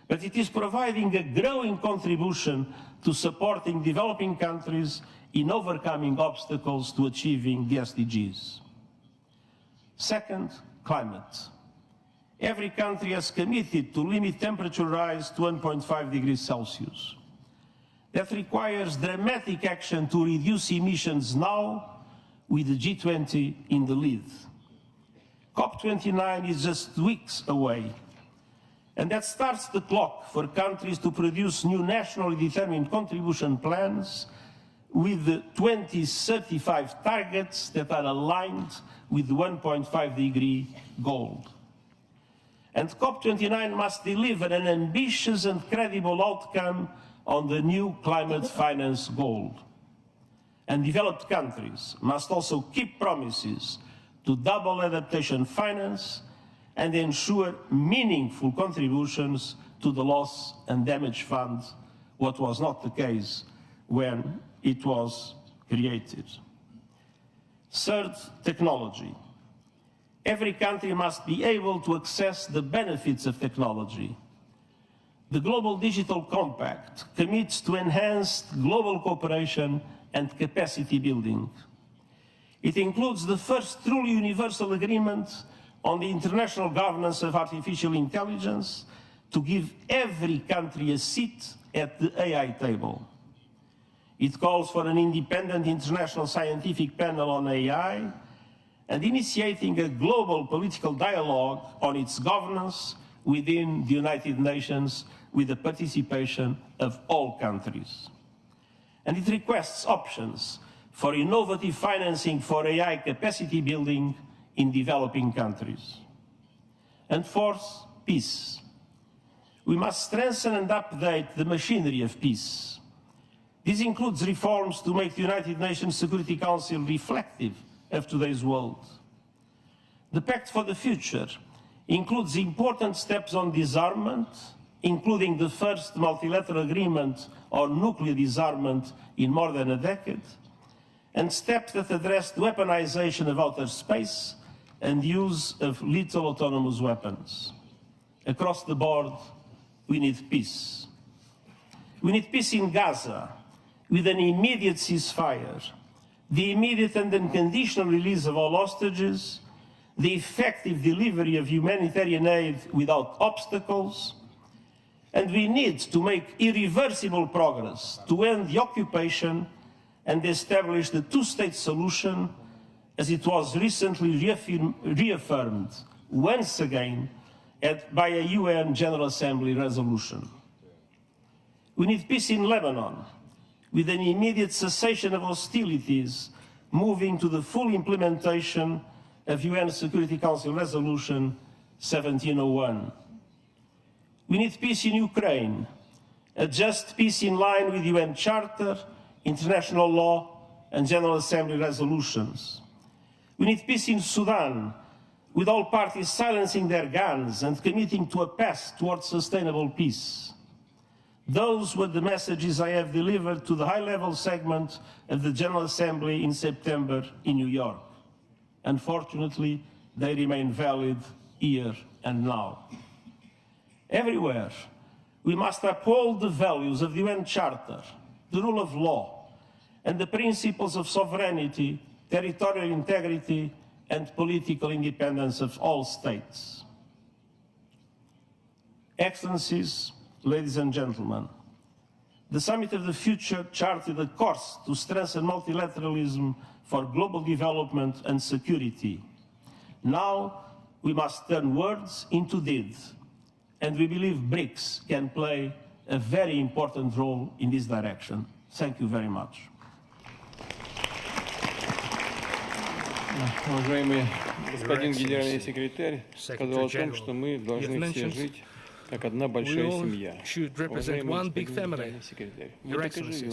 but it is providing a growing contribution to supporting developing countries in overcoming obstacles to achieving the SDGs. Second, climate. Every country has committed to limit temperature rise to 1.5 degrees Celsius. That requires dramatic action to reduce emissions now, with the G20 in the lead. COP29 is just weeks away, and that starts the clock for countries to produce new nationally determined contribution plans with the 2035 targets that are aligned with the 1.5 degree goal. And COP29 must deliver an ambitious and credible outcome on the new climate finance goal. And developed countries must also keep promises to double adaptation finance and ensure meaningful contributions to the loss and damage fund, what was not the case when it was created. Third, technology. Every country must be able to access the benefits of technology. The Global Digital Compact commits to enhanced global cooperation and capacity building. It includes the first truly universal agreement on the international governance of artificial intelligence to give every country a seat at the AI table. It calls for an independent international scientific panel on AI and initiating a global political dialogue on its governance within the United Nations with the participation of all countries. And it requests options for innovative financing for AI capacity building in developing countries. And fourth, peace. We must strengthen and update the machinery of peace. This includes reforms to make the United Nations Security Council reflective of today's world. The Pact for the Future includes important steps on disarmament, including the first multilateral agreement on nuclear disarmament in more than a decade, and steps that address the weaponization of outer space and use of lethal autonomous weapons. Across the board, we need peace. We need peace in Gaza, with an immediate ceasefire, the immediate and unconditional release of all hostages, the effective delivery of humanitarian aid without obstacles, and we need to make irreversible progress to end the occupation and establish the two-state solution as it was recently reaffirmed once again by a UN General Assembly resolution. We need peace in Lebanon, with an immediate cessation of hostilities, moving to the full implementation of UN Security Council Resolution 1701. We need peace in Ukraine, a just peace in line with UN Charter, international law, and General Assembly resolutions. We need peace in Sudan, with all parties silencing their guns and committing to a path towards sustainable peace. Those were the messages I have delivered to the high-level segment of the General Assembly in September in New York. Unfortunately, they remain valid here and now. Everywhere, we must uphold the values of the UN Charter, the rule of law, and the principles of sovereignty, territorial integrity, and political independence of all states. Excellencies, ladies and gentlemen, the Summit of the Future charted a course to strengthen multilateralism for global development and security. Now we must turn words into deeds, and we believe Brics can play a very important role in this direction. Thank you very much. Уважаемый господин генеральный секретарь сказал о том, что мы должны все жить как одна большая семья. Уважаемый господин генеральный секретарь, мы так и живем.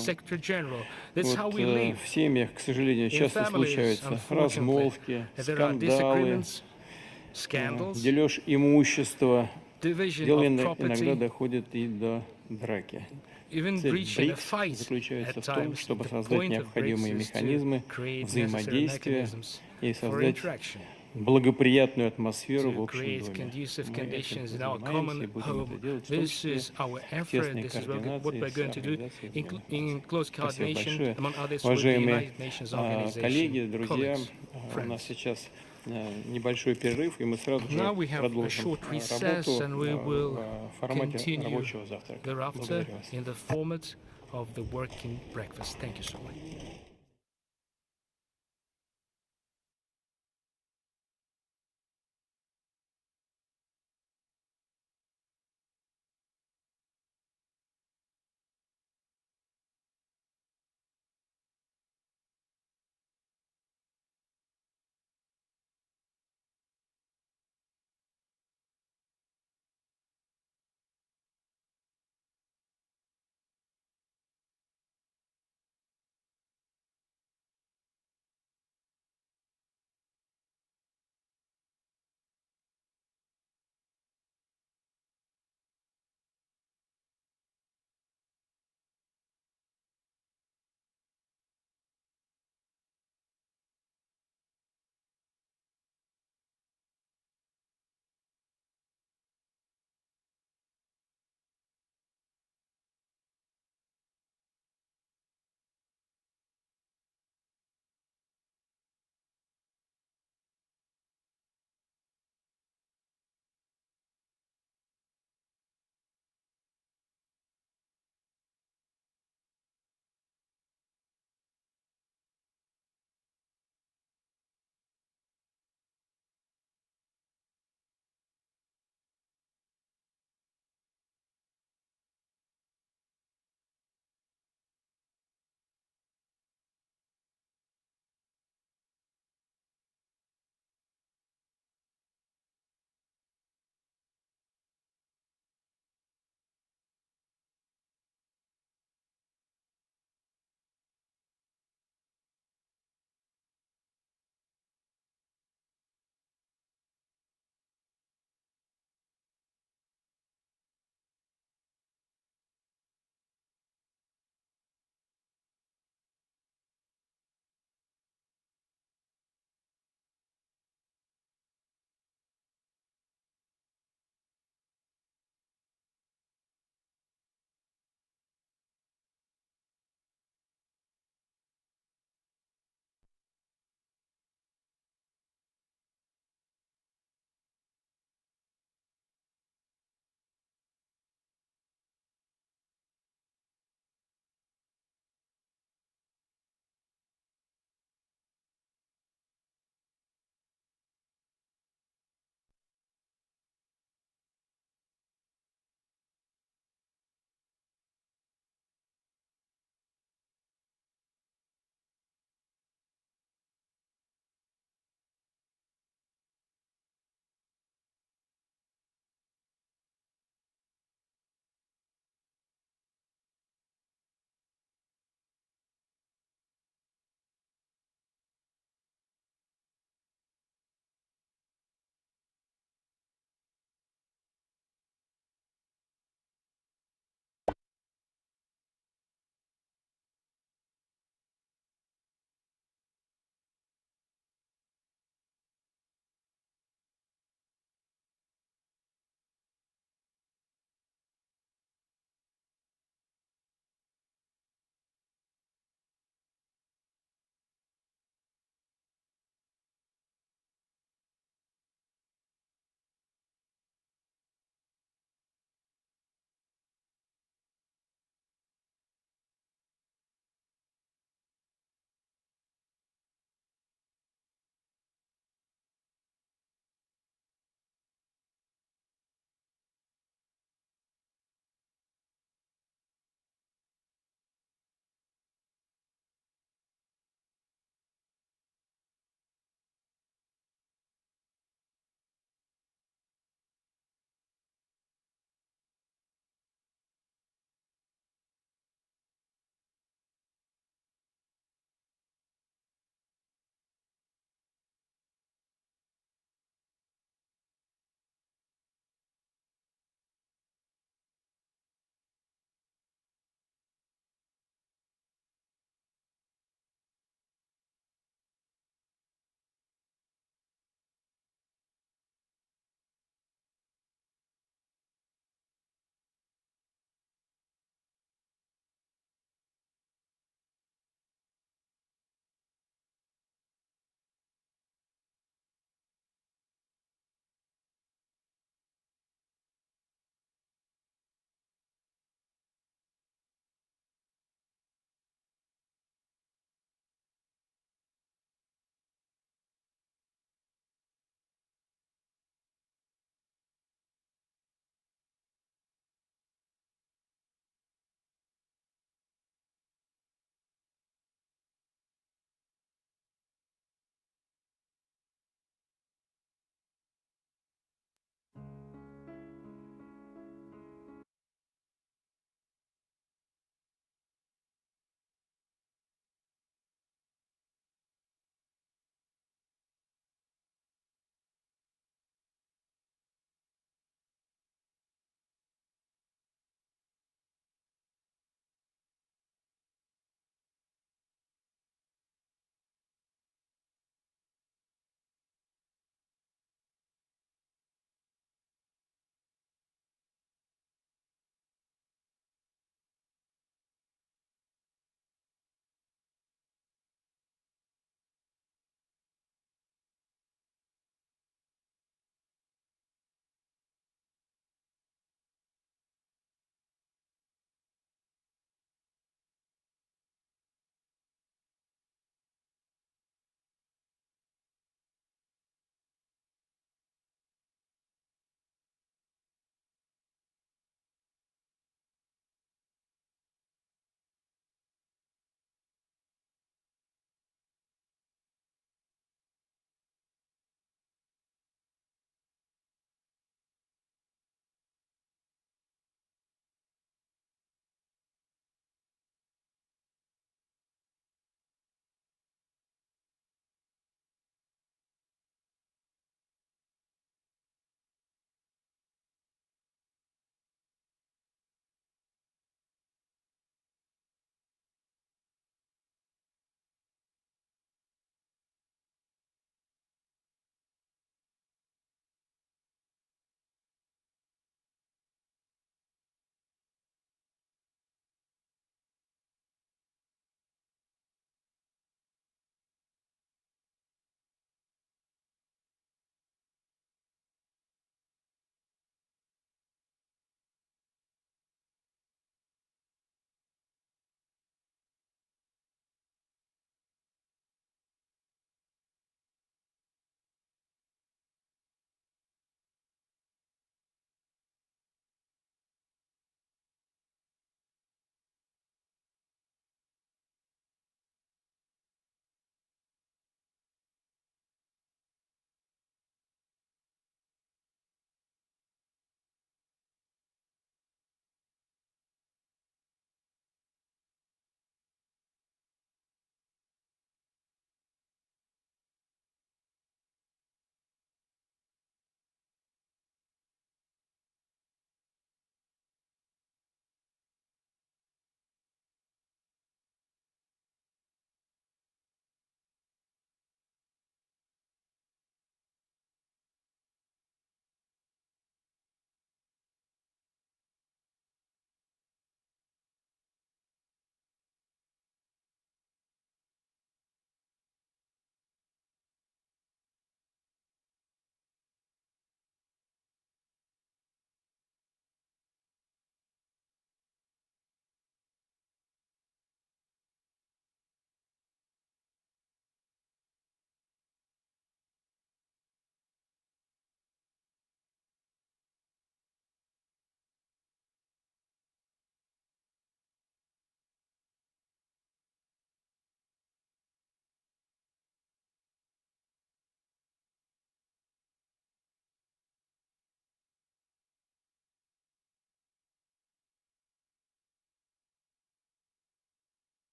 Вот в семьях, к сожалению, часто случаются размолвки, скандалы, дележ имущества. Дело иногда доходит и до драки. Цель Брикс заключается в том, чтобы создать необходимые механизмы взаимодействия и создать благоприятную атмосферу в to общем create доме. conducive Мы conditions этим in our занимаемся и common будем это home. делать, в том This числе is our в effort. тесной This is what координации we're с going to do Организацией Объединенных in Наций. close Спасибо coordination, большое. among others, with the Уважаемые United Nations коллеги, Organization. друзья, Colleagues, у нас friends. сейчас небольшой перерыв, и мы сразу же Now we have a продолжим short recess, работу and we will в формате continue рабочего завтрака. thereafter Благодарю вас. in the format of the working breakfast. Thank you so much.